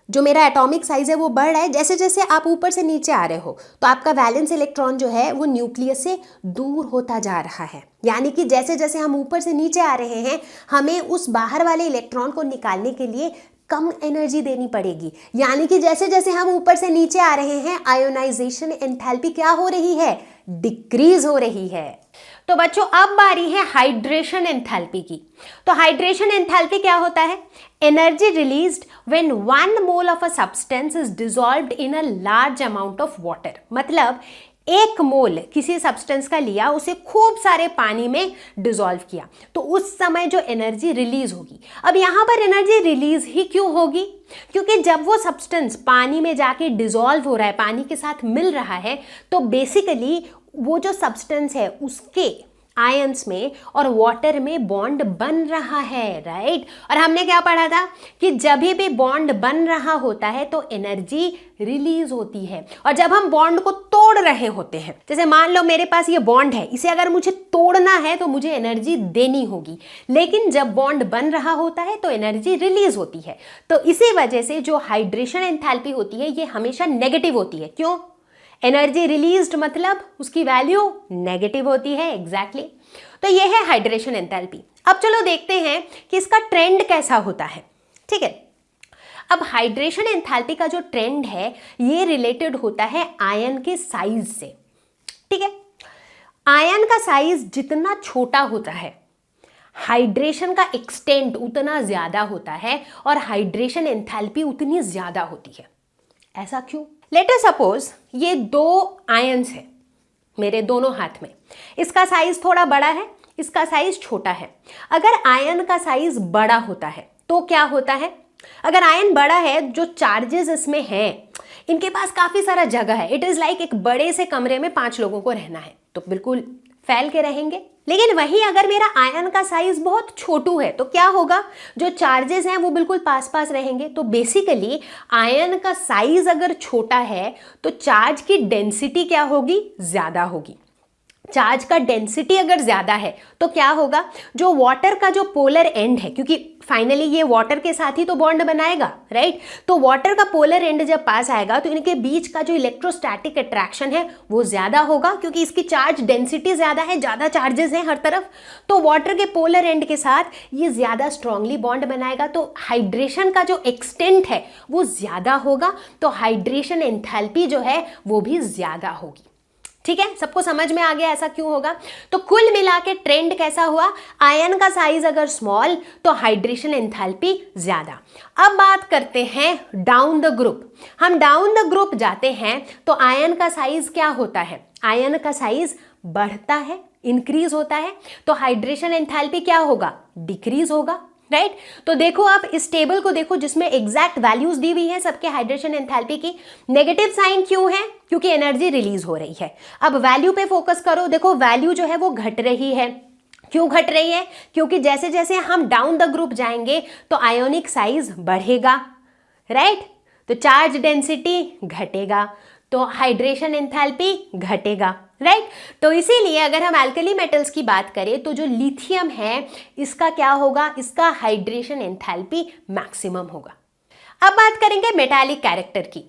जो मेरा एटॉमिक साइज है वो बढ़ रहा है। जैसे जैसे आप ऊपर से नीचे आ रहे हो तो आपका वैलेंस इलेक्ट्रॉन जो है वो न्यूक्लियस से दूर होता जा रहा है। यानी कि जैसे जैसे हम ऊपर से नीचे आ रहे हैं हमें उस बाहर वाले इलेक्ट्रॉन को निकालने के लिए कम एनर्जी देनी पड़ेगी। यानी कि जैसे जैसे हम ऊपर से नीचे आ रहे हैं आयोनाइजेशन एंथैल्पी क्या हो रही है, डिक्रीज हो रही है। तो बच्चों अब बारी है हाइड्रेशन एंथैल्पी की। तो हाइड्रेशन एंथैल्पी क्या होता है, energy released when 1 mole of a substance is dissolved in a large amount of water. मतलब 1 मोल किसी सब्सटेंस का लिया, उसे खूब सारे पानी में डिसॉल्व किया तो उस समय जो एनर्जी रिलीज होगी। अब यहाँ पर एनर्जी रिलीज ही क्यों होगी, क्योंकि जब वो सब्सटेंस पानी में जाके डिसॉल्व हो रहा है, पानी के साथ मिल रहा है, तो बेसिकली वो जो सब्सटेंस है उसके आयंस में और वाटर में बॉन्ड बन रहा है, राइट। और हमने क्या पढ़ा था कि जब भी बॉन्ड बन रहा होता है तो एनर्जी रिलीज होती है, और जब हम बॉन्ड को तोड़ रहे होते हैं, जैसे मान लो मेरे पास ये बॉन्ड है, इसे अगर मुझे तोड़ना है तो मुझे एनर्जी देनी होगी, लेकिन जब बॉन्ड बन रहा होता है तो एनर्जी रिलीज होती है। तो इसी वजह से जो हाइड्रेशन एंथैल्पी होती है ये हमेशा नेगेटिव होती है। क्यों? एनर्जी रिलीज्ड मतलब उसकी वैल्यू नेगेटिव होती है, एग्जैक्टली। तो ये है हाइड्रेशन एंथैल्पी। अब चलो देखते हैं कि इसका ट्रेंड कैसा होता है, ठीक है। अब हाइड्रेशन एंथैल्पी का जो ट्रेंड है ये रिलेटेड होता है आयन के साइज से, ठीक है। आयन का साइज जितना छोटा होता है हाइड्रेशन का एक्सटेंट उतना ज्यादा होता है और हाइड्रेशन एंथैल्पी उतनी ज्यादा होती है। ऐसा क्यों? लेट अस सपोज ये दो आयन्स है मेरे दोनों हाथ में, इसका साइज थोड़ा बड़ा है, इसका साइज छोटा है। अगर आयन का साइज बड़ा होता है तो क्या होता है, अगर आयन बड़ा है, जो चार्जेस इसमें हैं इनके पास काफी सारा जगह है, इट इज लाइक एक बड़े से कमरे में 5 लोगों को रहना है तो बिल्कुल फैल के रहेंगे। लेकिन वहीं अगर मेरा आयन का साइज बहुत छोटू है तो क्या होगा, जो चार्जेस हैं वो बिल्कुल पास पास रहेंगे। तो बेसिकली आयन का साइज अगर छोटा है तो चार्ज की डेंसिटी क्या होगी, ज्यादा होगी। चार्ज का डेंसिटी अगर ज्यादा है तो क्या होगा, जो वाटर का जो पोलर एंड है, क्योंकि फाइनली ये वाटर के साथ ही तो बॉन्ड बनाएगा, राइट। तो वाटर का पोलर एंड जब पास आएगा तो इनके बीच का जो इलेक्ट्रोस्टैटिक अट्रैक्शन है वो ज्यादा होगा, क्योंकि इसकी चार्ज डेंसिटी ज्यादा है, ज्यादा चार्जेस हैं हर तरफ। तो वाटर के पोलर एंड के साथ ये ज्यादा स्ट्रांगली बॉन्ड बनाएगा, तो हाइड्रेशन का जो एक्सटेंट है वो ज्यादा होगा, तो हाइड्रेशन एंथैल्पी जो है वो भी ज्यादा होगी। ठीक है, सबको समझ में आ गया ऐसा क्यों होगा। तो कुल मिला के ट्रेंड कैसा हुआ, आयन का साइज अगर स्मॉल तो हाइड्रेशन एंथैल्पी ज्यादा। अब बात करते हैं डाउन द ग्रुप। हम डाउन द ग्रुप जाते हैं तो आयन का साइज क्या होता है, आयन का साइज बढ़ता है, इंक्रीज होता है, तो हाइड्रेशन एंथैल्पी क्या होगा, डिक्रीज होगा, राइट। तो देखो आप इस टेबल को देखो जिसमें एग्जैक्ट वैल्यूज दी हुई है सबके हाइड्रेशन एंथैल्पी की। नेगेटिव साइन क्यों है, क्योंकि एनर्जी रिलीज हो रही है। अब वैल्यू पे फोकस करो, देखो वैल्यू जो है वो घट रही है। क्यों घट रही है, क्योंकि जैसे जैसे हम डाउन द ग्रुप जाएंगे तो आयोनिक साइज बढ़ेगा, राइट। तो चार्ज डेंसिटी घटेगा तो हाइड्रेशन एंथैल्पी घटेगा, राइट। तो इसीलिए अगर हम एल्कली मेटल्स की बात करें तो जो लिथियम है इसका क्या होगा, इसका हाइड्रेशन एंथैल्पी मैक्सिमम होगा। अब बात करेंगे मेटालिक कैरेक्टर की।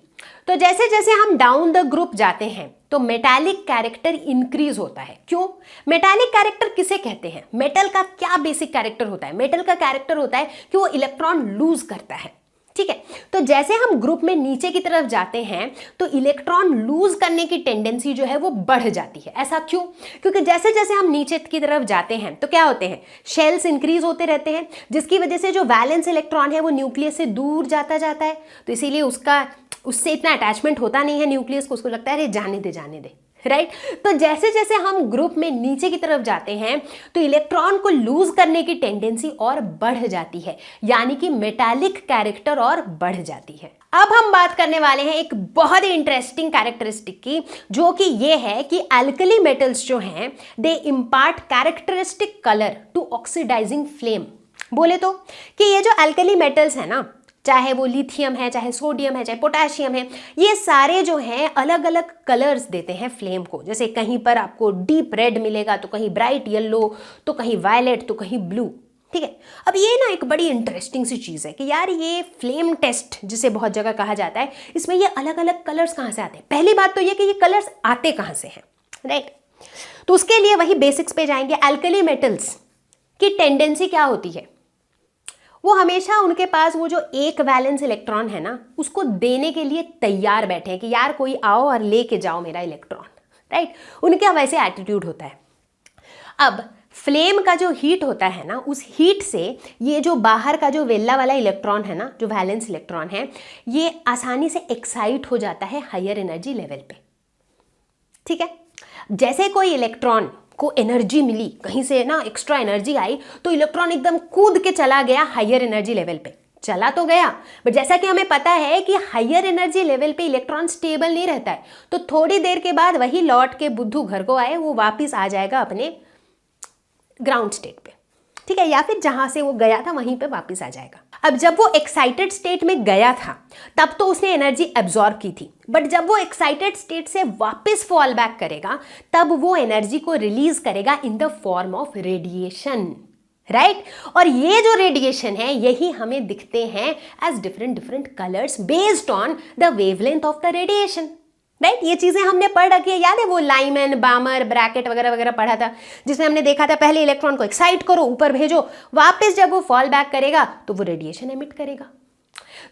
तो जैसे जैसे हम डाउन द ग्रुप जाते हैं तो मेटालिक कैरेक्टर इंक्रीज होता है। क्यों? मेटालिक कैरेक्टर किसे कहते हैं, मेटल का क्या बेसिक कैरेक्टर होता है, मेटल का कैरेक्टर होता है कि वो इलेक्ट्रॉन लूज करता है, ठीक है। तो जैसे हम ग्रुप में नीचे की तरफ जाते हैं तो इलेक्ट्रॉन लूज करने की टेंडेंसी जो है वो बढ़ जाती है। ऐसा क्यों? क्योंकि जैसे जैसे हम नीचे की तरफ जाते हैं तो क्या होते हैं, शेल्स इंक्रीज होते रहते हैं, जिसकी वजह से जो वैलेंस इलेक्ट्रॉन है वो न्यूक्लियस से दूर जाता है। तो इसीलिए उससे इतना अटैचमेंट होता नहीं है न्यूक्लियस को, उसको लगता है अरे जाने दे, राइट। तो जैसे जैसे हम ग्रुप में नीचे की तरफ जाते हैं तो इलेक्ट्रॉन को लूज करने की टेंडेंसी और बढ़ जाती है, यानी कि मेटालिक कैरेक्टर और बढ़ जाती है। अब हम बात करने वाले हैं एक बहुत ही इंटरेस्टिंग कैरेक्टरिस्टिक की, जो कि ये है कि अल्कली मेटल्स जो हैं they impart characteristic colour to oxidising flame. बोले तो कि ये जो अल्कली मेटल्स है ना, चाहे वो लिथियम है, चाहे सोडियम है, चाहे पोटेशियम है, ये सारे जो हैं अलग अलग कलर्स देते हैं फ्लेम को। जैसे कहीं पर आपको डीप रेड मिलेगा तो कहीं ब्राइट येलो, तो कहीं वायलेट, तो कहीं ब्लू, ठीक है। अब ये ना एक बड़ी इंटरेस्टिंग सी चीज़ है कि यार ये फ्लेम टेस्ट जिसे बहुत जगह कहा जाता है, इसमें ये अलग अलग कलर्स कहाँ से आते हैं। पहली बात तो ये कि ये कलर्स आते कहाँ से हैं, राइट। तो उसके लिए वही बेसिक्स पे जाएंगे। अल्कली मेटल्स की टेंडेंसी क्या होती है, वो हमेशा उनके पास वो जो एक वैलेंस इलेक्ट्रॉन है ना उसको देने के लिए तैयार बैठे हैं कि यार कोई आओ और लेके जाओ मेरा इलेक्ट्रॉन, राइट। उनका वैसे एटीट्यूड होता है। अब फ्लेम का जो हीट होता है ना, उस हीट से ये जो बाहर का जो वेला वाला इलेक्ट्रॉन है ना, जो वैलेंस इलेक्ट्रॉन है, ये आसानी से एक्साइट हो जाता है हायर एनर्जी लेवल पे, ठीक है। जैसे कोई इलेक्ट्रॉन को एनर्जी मिली, कहीं से ना एक्स्ट्रा एनर्जी आई, तो इलेक्ट्रॉन एकदम कूद के चला गया हायर एनर्जी लेवल पे। चला तो गया, बट जैसा कि हमें पता है कि हायर एनर्जी लेवल पे इलेक्ट्रॉन स्टेबल नहीं रहता है, तो थोड़ी देर के बाद वही लौट के बुद्धू घर को आए, वो वापस आ जाएगा अपने ग्राउंड स्टेट पे, ठीक है, या फिर जहां से वो गया था वहीं पे वापस आ जाएगा। अब जब वो एक्साइटेड स्टेट में गया था तब तो उसने एनर्जी एब्जॉर्ब की थी, बट जब वो एक्साइटेड स्टेट से वापस फॉल बैक करेगा तब वो एनर्जी को रिलीज करेगा in the form of radiation, right. और ये जो रेडिएशन है यही हमें दिखते हैं as different different colours based on the wavelength of the radiation, right. ये चीजें हमने पढ़ रखी है, याद है वो लाइमन, बामर, ब्रैकेट वगैरह वगैरह पढ़ा था, जिसमें हमने देखा था पहले इलेक्ट्रॉन को एक्साइट करो, ऊपर भेजो, वापस जब वो फॉल बैक करेगा तो वो रेडिएशन एमिट करेगा।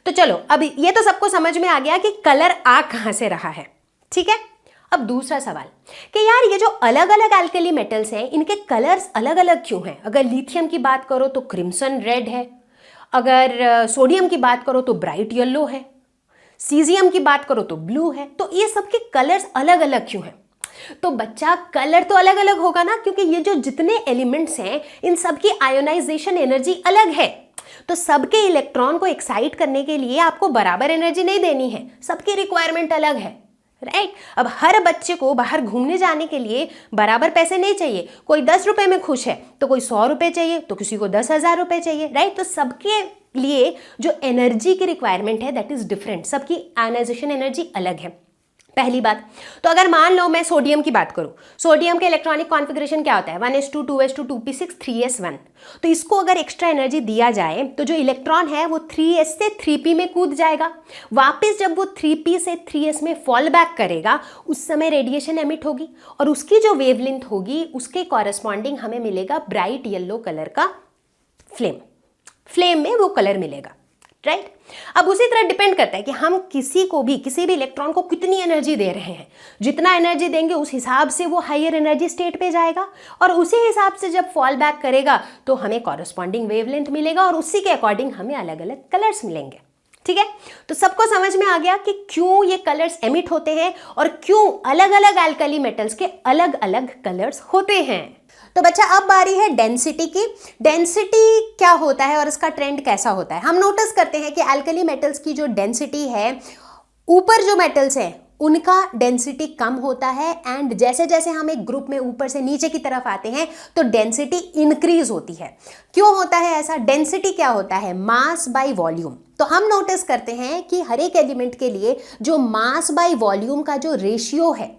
तो चलो अब ये तो सबको समझ में आ गया कि कलर आ कहां से रहा है, ठीक है। अब दूसरा सवाल कि यार ये जो अलग अलग एल्कली मेटल्स हैं इनके कलर्स अलग अलग क्यों हैं? अगर लिथियम की बात करो तो क्रिम्सन रेड है, अगर सोडियम की बात करो तो ब्राइट येलो है, सीजियम की बात करो तो ब्लू है, तो ये सबके कलर्स अलग अलग क्यों हैं? तो बच्चा कलर तो अलग अलग होगा ना, क्योंकि ये जो जितने एलिमेंट्स हैं इन सबकी आयोनाइजेशन एनर्जी अलग है, तो सबके इलेक्ट्रॉन को एक्साइट करने के लिए आपको बराबर एनर्जी नहीं देनी है, सबकी रिक्वायरमेंट अलग है, राइट। अब हर बच्चे को बाहर घूमने जाने के लिए बराबर पैसे नहीं चाहिए, कोई 10 रुपए में खुश है तो कोई 100 रुपए चाहिए तो किसी को 10,000 रुपए चाहिए, राइट। तो सबके लिए जो एनर्जी की रिक्वायरमेंट है दैट इज डिफरेंट, सबकी आयनाइजेशन एनर्जी अलग है, पहली बात। तो अगर मान लो मैं सोडियम की बात करूं, सोडियम के इलेक्ट्रॉनिक कॉन्फ़िगरेशन क्या होता है 1s2 2s2 2p6 3s1। तो इसको अगर एक्स्ट्रा एनर्जी दिया जाए तो जो इलेक्ट्रॉन है वो 3s से 3p में कूद जाएगा, वापस जब वो 3p से 3s में फॉल बैक करेगा उस समय रेडिएशन एमिट होगी और उसकी जो वेवलेंथ होगी उसके कॉरेस्पॉन्डिंग हमें मिलेगा ब्राइट येलो कलर का फ्लेम में वो कलर मिलेगा, राइट। अब उसी तरह डिपेंड करता है कि हम किसी भी इलेक्ट्रॉन को कितनी एनर्जी दे रहे हैं, जितना एनर्जी देंगे उस हिसाब से वो हायर एनर्जी स्टेट पे जाएगा और उसी हिसाब से जब फॉल बैक करेगा तो हमें कॉरेस्पॉन्डिंग वेवलेंथ मिलेगा और उसी के अकॉर्डिंग हमें अलग अलग कलर्स मिलेंगे, ठीक है। तो सबको समझ में आ गया कि क्यों ये कलर्स एमिट होते हैं और क्यों अलग अलग एल्कली मेटल्स के अलग अलग कलर्स होते हैं। तो बच्चा अब बारी है डेंसिटी की। डेंसिटी क्या होता है और इसका ट्रेंड कैसा होता है? हम नोटिस करते हैं कि एल्कली मेटल्स की जो डेंसिटी है, ऊपर जो मेटल्स हैं उनका डेंसिटी कम होता है एंड जैसे जैसे हम एक ग्रुप में ऊपर से नीचे की तरफ आते हैं तो डेंसिटी इंक्रीज होती है। क्यों होता है ऐसा? डेंसिटी क्या होता है? मास बाय वॉल्यूम। तो हम नोटिस करते हैं कि हर एक एलिमेंट के लिए जो मास बाय वॉल्यूम का जो रेशियो है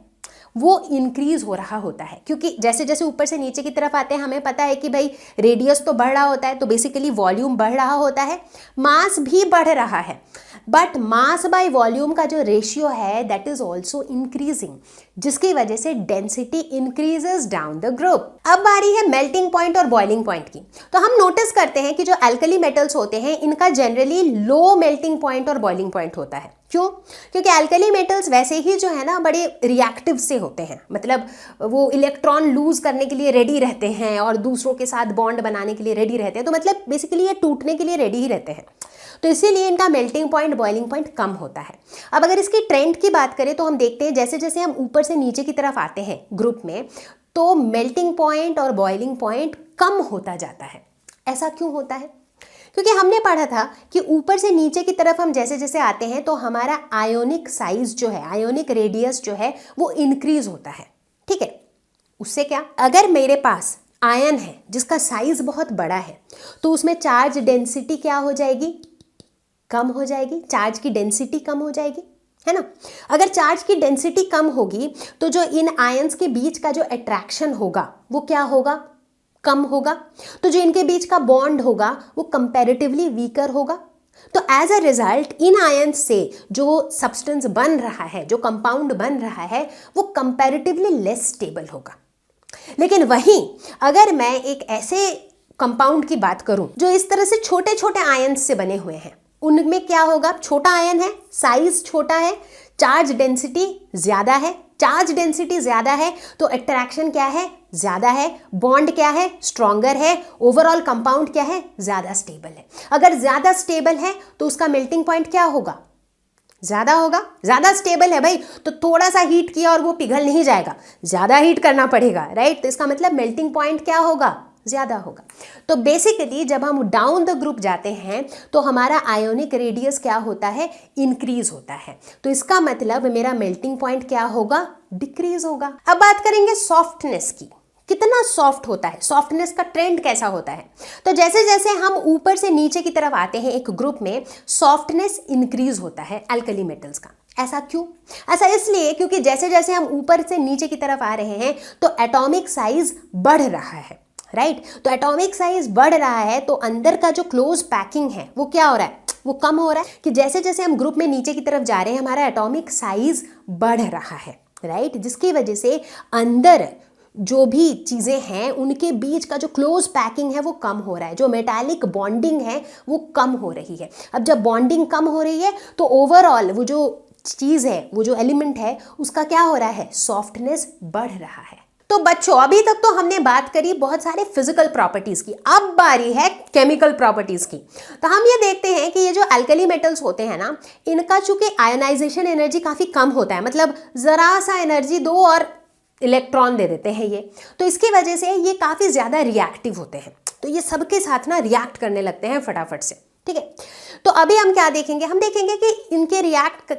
वो इंक्रीज हो रहा होता है, क्योंकि जैसे जैसे ऊपर से नीचे की तरफ आते हैं हमें पता है कि भाई रेडियस तो बढ़ रहा होता है, तो बेसिकली वॉल्यूम बढ़ रहा होता है, मास भी बढ़ रहा है, बट मास बाय वॉल्यूम का जो रेशियो है दैट इज ऑल्सो इंक्रीजिंग, जिसकी वजह से density increases down the group. अब बारी है मेल्टिंग पॉइंट और बॉइलिंग पॉइंट की। तो हम नोटिस करते हैं कि जो एल्कली मेटल्स होते हैं इनका जनरली लो मेल्टिंग पॉइंट और बॉइलिंग पॉइंट होता है। क्यों? क्योंकि एल्कली मेटल्स वैसे ही जो है ना बड़े रिएक्टिव से होते हैं, मतलब वो इलेक्ट्रॉन लूज करने के लिए रेडी रहते हैं और दूसरों के साथ बॉन्ड बनाने के लिए रेडी रहते हैं, तो मतलब बेसिकली ये टूटने के लिए रेडी ही रहते हैं, तो इसीलिए इनका मेल्टिंग पॉइंट बॉइलिंग पॉइंट कम होता है। अब अगर इसकी ट्रेंड की बात करें तो हम देखते हैं जैसे जैसे हम ऊपर से नीचे की तरफ आते हैं ग्रुप में तो मेल्टिंग पॉइंट और बॉइलिंग पॉइंट कम होता जाता है। ऐसा क्यों होता है? क्योंकि हमने पढ़ा था कि ऊपर से नीचे की तरफ हम जैसे जैसे आते हैं तो हमारा आयोनिक साइज जो है, आयोनिक रेडियस जो है वो इंक्रीज होता है, ठीक है। उससे क्या, अगर मेरे पास आयन है जिसका साइज बहुत बड़ा है तो उसमें चार्ज डेंसिटी क्या हो जाएगी? कम हो जाएगी, चार्ज की डेंसिटी कम हो जाएगी, है ना। अगर चार्ज की डेंसिटी कम होगी तो जो इन आयंस के बीच का जो अट्रैक्शन होगा वो क्या होगा? कम होगा। तो जो इनके बीच का बॉन्ड होगा वो कंपैरेटिवली वीकर होगा। तो as a result in ions से जो सब्सटेंस बन रहा है, जो कंपाउंड बन रहा है वो कंपैरेटिवली लेस स्टेबल होगा। लेकिन वहीं अगर मैं एक ऐसे कंपाउंड की बात करूं जो इस तरह से छोटे छोटे आयंस से बने हुए हैं, उनमें क्या होगा? छोटा आयन है, साइज छोटा है, चार्ज डेंसिटी ज्यादा है, चार्ज डेंसिटी ज्यादा है तो अट्रैक्शन क्या है? ज्यादा है, बॉन्ड क्या है? स्ट्रॉन्गर है, ओवरऑल कंपाउंड क्या है? ज्यादा स्टेबल है। अगर ज्यादा स्टेबल है तो उसका मेल्टिंग पॉइंट क्या होगा? ज्यादा होगा। ज्यादा स्टेबल है भाई तो थोड़ा सा हीट किया और वो पिघल नहीं जाएगा, ज्यादा हीट करना पड़ेगा, राइट। तो इसका मतलब मेल्टिंग पॉइंट क्या होगा? ज्यादा होगा। तो बेसिकली जब हम डाउन द ग्रुप जाते हैं तो हमारा आयोनिक रेडियस क्या होता है? इंक्रीज होता है। तो इसका मतलब मेरा मेल्टिंग पॉइंट क्या होगा? डिक्रीज होगा। अब बात करेंगे सॉफ्टनेस की कितना सॉफ्ट होता है, सॉफ्टनेस का ट्रेंड कैसा होता है। तो जैसे जैसे हम ऊपर से नीचे की तरफ आते हैं एक ग्रुप में, सॉफ्टनेस इंक्रीज होता है अल्कली मेटल्स का। ऐसा क्यों? ऐसा इसलिए क्योंकि जैसे जैसे हम ऊपर से नीचे की तरफ आ रहे हैं तो एटॉमिक साइज बढ़ रहा है, राइट। तो एटॉमिक साइज बढ़ रहा है तो अंदर का जो क्लोज पैकिंग है वो क्या हो रहा है, वो कम हो रहा है। कि जैसे जैसे हम ग्रुप में नीचे की तरफ जा रहे हैं हमारा एटॉमिक साइज बढ़ रहा है, राइट, जिसकी वजह से अंदर जो भी चीज़ें हैं उनके बीच का जो क्लोज पैकिंग है वो कम हो रहा है, जो मेटालिक बॉन्डिंग है वो कम हो रही है। अब जब बॉन्डिंग कम हो रही है तो ओवरऑल वो जो चीज़ है, वो जो एलिमेंट है, उसका क्या हो रहा है, सॉफ्टनेस बढ़ रहा है। तो बच्चों अभी तक तो हमने बात करी बहुत सारे फिजिकल प्रॉपर्टीज की, अब बारी है केमिकल प्रॉपर्टीज की। तो हम ये देखते हैं कि ये जो अल्कली मेटल्स होते हैं ना, इनका चूंकि आयोनाइजेशन एनर्जी काफ़ी कम होता है, मतलब ज़रा सा एनर्जी दो और इलेक्ट्रॉन दे देते हैं ये, तो इसकी वजह से ये काफ़ी ज़्यादा रिएक्टिव होते हैं। तो ये सबके साथ ना रिएक्ट करने लगते हैं फटाफट से, ठीक है। तो अभी हम क्या देखेंगे, हम देखेंगे कि इनके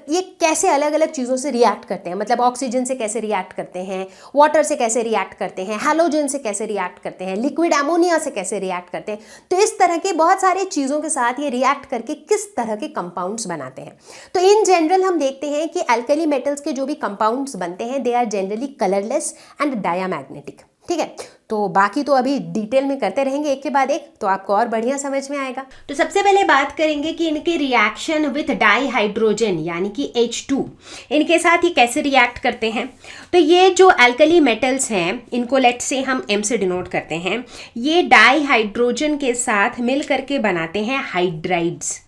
ये कैसे अलग अलग चीज़ों से रिएक्ट करते हैं, मतलब ऑक्सीजन से कैसे रिएक्ट करते हैं, वाटर से कैसे रिएक्ट करते हैं, हैलोजन से कैसे रिएक्ट करते हैं, लिक्विड अमोनिया से कैसे रिएक्ट करते हैं। तो इस तरह के बहुत सारे चीज़ों के साथ ये रिएक्ट करके किस तरह के कंपाउंड्स बनाते हैं। तो इन जनरल हम देखते हैं कि अल्कली मेटल्स के जो भी कंपाउंड्स बनते हैं they are generally colourless and diamagnetic, ठीक है। तो बाकी तो अभी डिटेल में करते रहेंगे एक के बाद एक, तो आपको और बढ़िया समझ में आएगा। तो सबसे पहले बात करेंगे कि इनके रिएक्शन विथ डाई हाइड्रोजन यानी कि H2, इनके साथ ये कैसे रिएक्ट करते हैं। तो ये जो अल्कली मेटल्स हैं इनको लेट से हम M से डिनोट करते हैं, ये डाई हाइड्रोजन के साथ मिल करके बनाते हैं हाइड्राइड्स,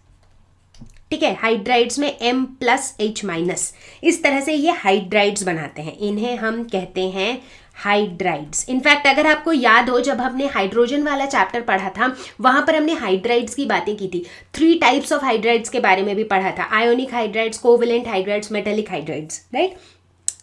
ठीक है। हाइड्राइड्स में M+H-, इस तरह से ये हाइड्राइड्स बनाते हैं, इन्हें हम कहते हैं हाइड्राइड्स। इनफैक्ट अगर आपको याद हो जब हमने हाइड्रोजन वाला चैप्टर पढ़ा था वहां पर हमने हाइड्राइड्स की बातें की थी, 3 टाइप्स ऑफ हाइड्राइड्स के बारे में भी पढ़ा था, ionic hydrides, covalent hydrides, metallic hydrides, right.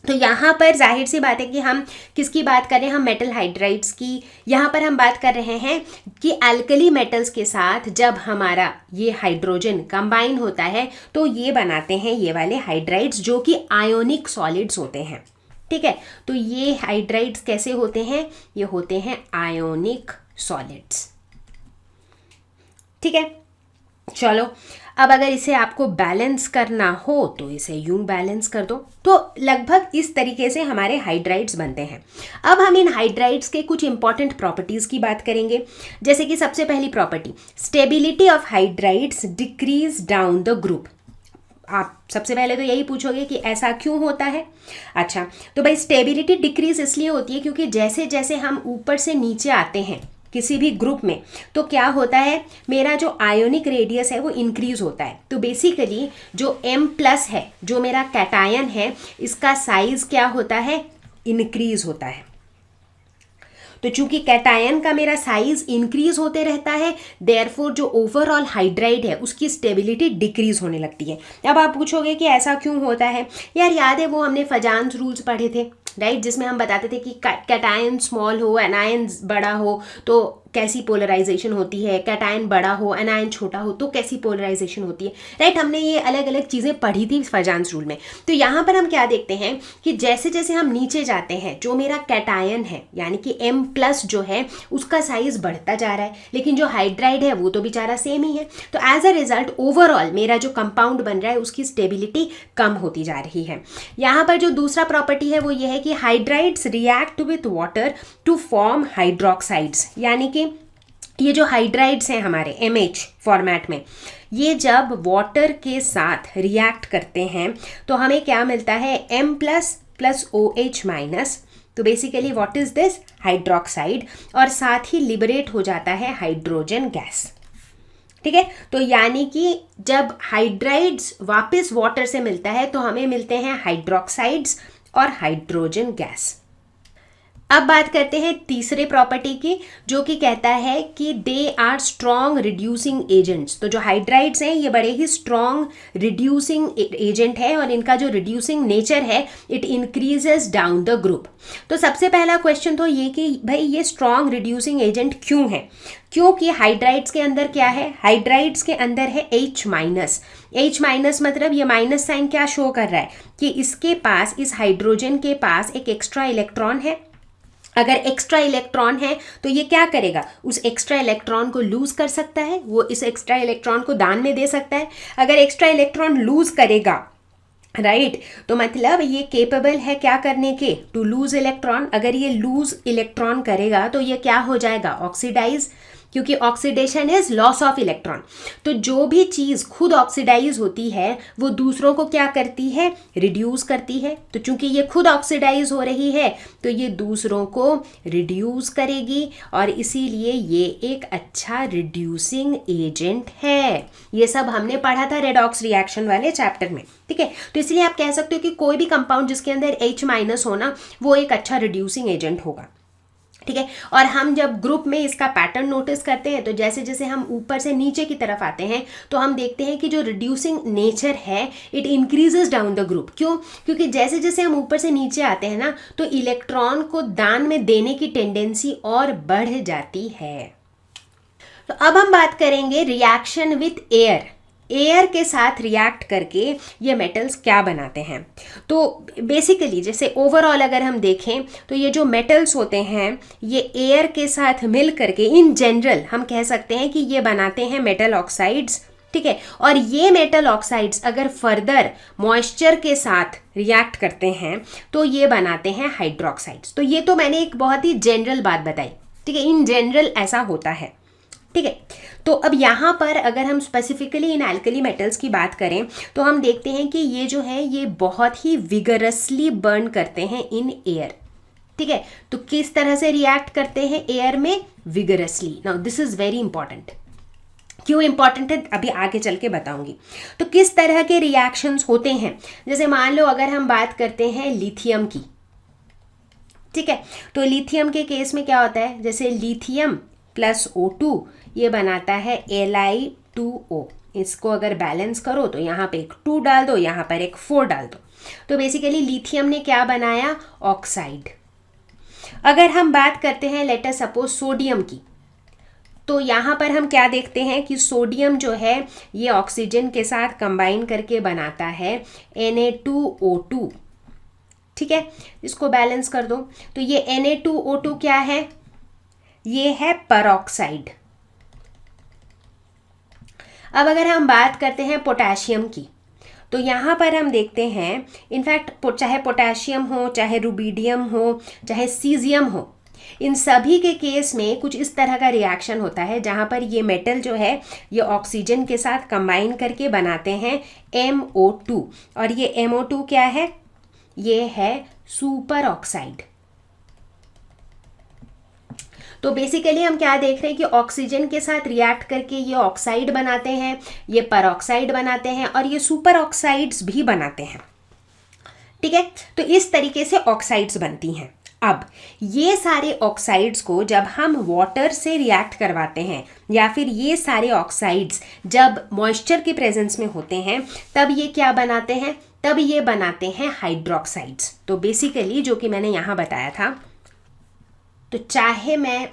तो यहाँ पर जाहिर सी बात है कि हम किसकी बात कर रहे हैं, हम मेटल हाइड्राइड्स की। यहाँ पर हम बात कर रहे हैं कि अल्कली मेटल्स के साथ जब हमारा ये हाइड्रोजन कंबाइन होता है तो ये बनाते हैं ये वाले हाइड्राइड्स जो कि आयोनिक सॉलिड्स होते हैं, ठीक है। तो ये हाइड्राइड्स कैसे होते हैं, ये होते हैं आयोनिक सॉलिड्स, ठीक है। चलो अब अगर इसे आपको बैलेंस करना हो तो इसे यूं बैलेंस कर दो। तो लगभग इस तरीके से हमारे हाइड्राइड्स बनते हैं। अब हम इन हाइड्राइड्स के कुछ इंपॉर्टेंट प्रॉपर्टीज़ की बात करेंगे, जैसे कि सबसे पहली property, stability of hydrides decrease down the group. आप सबसे पहले तो यही पूछोगे कि ऐसा क्यों होता है। अच्छा, तो भाई स्टेबिलिटी डिक्रीज इसलिए होती है क्योंकि जैसे जैसे हम ऊपर से नीचे आते हैं किसी भी ग्रुप में तो क्या होता है, मेरा जो आयोनिक रेडियस है वो इंक्रीज होता है। तो बेसिकली जो M+ है, जो मेरा कैटायन है, इसका साइज क्या होता है, इंक्रीज होता है। तो चूंकि कैटायन का मेरा साइज इंक्रीज होते रहता है, देयरफॉर जो ओवरऑल हाइड्राइड है उसकी स्टेबिलिटी डिक्रीज होने लगती है। अब आप पूछोगे कि ऐसा क्यों होता है। यार याद है वो हमने फजान्स रूल्स पढ़े थे, राइट, जिसमें हम बताते थे कि कैटायन स्मॉल हो, एनायन बड़ा हो तो कैसी पोलराइजेशन होती है, कैटायन बड़ा हो, एनायन छोटा हो तो कैसी पोलराइजेशन होती है, राइट। हमने ये अलग अलग चीज़ें पढ़ी थी फजान्स रूल में। तो यहाँ पर हम क्या देखते हैं कि जैसे जैसे हम नीचे जाते हैं जो मेरा कैटायन है यानी कि M+ जो है उसका साइज बढ़ता जा रहा है, लेकिन जो हाइड्राइड है वो तो बेचारा सेम ही है। तो एज अ रिजल्ट ओवरऑल मेरा जो कंपाउंड बन रहा है उसकी स्टेबिलिटी कम होती जा रही है। यहाँ पर जो दूसरा प्रॉपर्टी है वो ये है कि hydrides react with water to form hydroxides, यानी कि ये जो हाइड्राइड्स हैं हमारे MH फॉर्मेट में, ये जब वाटर के साथ रिएक्ट करते हैं तो हमें क्या मिलता है, M+ OH-। तो basically what is this, hydroxide, और साथ ही लिबरेट हो जाता है हाइड्रोजन गैस, ठीक है। तो यानी कि जब हाइड्राइड्स वापस वाटर से मिलता है तो हमें मिलते हैं हाइड्रोक्साइड्स और हाइड्रोजन गैस। अब बात करते हैं तीसरे प्रॉपर्टी की, जो कि कहता है कि they are strong reducing agents. तो जो हाइड्राइड्स हैं ये बड़े ही स्ट्रॉन्ग रिड्यूसिंग एजेंट है और इनका जो रिड्यूसिंग नेचर है it increases down the group. तो सबसे पहला क्वेश्चन तो ये कि भाई ये स्ट्रॉन्ग रिड्यूसिंग एजेंट क्यों है, क्योंकि हाइड्राइड्स के अंदर क्या है, हाइड्राइड्स के अंदर है H-। H- मतलब ये माइनस साइन क्या शो कर रहा है कि इसके पास, इस हाइड्रोजन के पास एक एक्स्ट्रा इलेक्ट्रॉन है। अगर एक्स्ट्रा इलेक्ट्रॉन है तो ये क्या करेगा, उस एक्स्ट्रा इलेक्ट्रॉन को लूज कर सकता है, वो इस एक्स्ट्रा इलेक्ट्रॉन को दान में दे सकता है। अगर एक्स्ट्रा इलेक्ट्रॉन लूज करेगा, राइट, तो मतलब ये केपेबल है क्या करने के, टू लूज इलेक्ट्रॉन। अगर ये लूज इलेक्ट्रॉन करेगा तो ये क्या हो जाएगा, ऑक्सीडाइज, क्योंकि oxidation is loss of electron. तो जो भी चीज़ खुद ऑक्सीडाइज होती है वो दूसरों को क्या करती है, रिड्यूस करती है। तो चूंकि ये खुद ऑक्सीडाइज हो रही है तो ये दूसरों को रिड्यूस करेगी, और इसीलिए ये एक अच्छा रिड्यूसिंग एजेंट है। ये सब हमने पढ़ा था रेडॉक्स रिएक्शन वाले चैप्टर में, ठीक है। तो इसलिए आप कह सकते हो कि कोई भी कंपाउंड जिसके अंदर H- होना वो एक अच्छा रिड्यूसिंग एजेंट होगा, ठीक है। और हम जब ग्रुप में इसका पैटर्न नोटिस करते हैं तो जैसे जैसे हम ऊपर से नीचे की तरफ आते हैं तो हम देखते हैं कि जो रिड्यूसिंग नेचर है it increases down the group. क्यों, क्योंकि जैसे जैसे हम ऊपर से नीचे आते हैं ना तो इलेक्ट्रॉन को दान में देने की टेंडेंसी और बढ़ जाती है। तो अब हम बात करेंगे रिएक्शन विथ एयर। एयर के साथ रिएक्ट करके ये मेटल्स क्या बनाते हैं। तो बेसिकली जैसे ओवरऑल अगर हम देखें तो ये जो मेटल्स होते हैं ये एयर के साथ मिल करके इन जनरल हम कह सकते हैं कि ये बनाते हैं मेटल ऑक्साइड्स, ठीक है। और ये मेटल ऑक्साइड्स अगर फर्दर मॉइस्चर के साथ रिएक्ट करते हैं तो ये बनाते हैं हाइड्रोक्साइड्स। तो ये तो मैंने एक बहुत ही जनरल बात बताई, ठीक है, इन जनरल ऐसा होता है, ठीक है। तो अब यहाँ पर अगर हम स्पेसिफिकली इन एल्कली मेटल्स की बात करें तो हम देखते हैं कि ये जो है ये बहुत ही विगरसली बर्न करते हैं इन एयर, ठीक है। तो किस तरह से रिएक्ट करते हैं एयर में, vigorously. Now this is very important. क्यों इंपॉर्टेंट है अभी आगे चल के बताऊंगी। तो किस तरह के रिएक्शंस होते हैं, जैसे मान लो अगर हम बात करते हैं लिथियम की, ठीक है। तो लिथियम के केस में क्या होता है, जैसे लिथियम प्लस O2 ये बनाता है Li2O। इसको अगर बैलेंस करो तो यहाँ पे एक 2 डाल दो, यहाँ पर एक 4 डाल दो। तो बेसिकली लिथियम ने क्या बनाया, ऑक्साइड। अगर हम बात करते हैं लेट अस सपोज सोडियम की, तो यहाँ पर हम क्या देखते हैं कि सोडियम जो है ये ऑक्सीजन के साथ कंबाइन करके बनाता है Na2O2, ठीक है। इसको बैलेंस कर दो तो ये Na2O2 क्या है, ये है परऑक्साइड। अब अगर हम बात करते हैं पोटेशियम की तो यहाँ पर हम देखते हैं इनफैक्ट चाहे पोटेशियम हो, चाहे रुबीडियम हो, चाहे सीजियम हो, इन सभी के केस में कुछ इस तरह का रिएक्शन होता है जहाँ पर ये मेटल जो है ये ऑक्सीजन के साथ कंबाइन करके बनाते हैं MO2। और ये MO2 क्या है, ये है सुपर ऑक्साइड। तो बेसिकली हम क्या देख रहे हैं कि ऑक्सीजन के साथ रिएक्ट करके ये ऑक्साइड बनाते हैं, ये परऑक्साइड बनाते हैं और ये सुपर ऑक्साइड्स भी बनाते हैं, ठीक है। तो इस तरीके से ऑक्साइड्स बनती हैं। अब ये सारे ऑक्साइड्स को जब हम वाटर से रिएक्ट करवाते हैं या फिर ये सारे ऑक्साइड्स जब मॉइस्चर की प्रेजेंस में होते हैं तब ये क्या बनाते हैं, तब ये बनाते हैं हाइड्रोक्साइड्स। तो बेसिकली जो कि मैंने यहाँ बताया था, तो चाहे मैं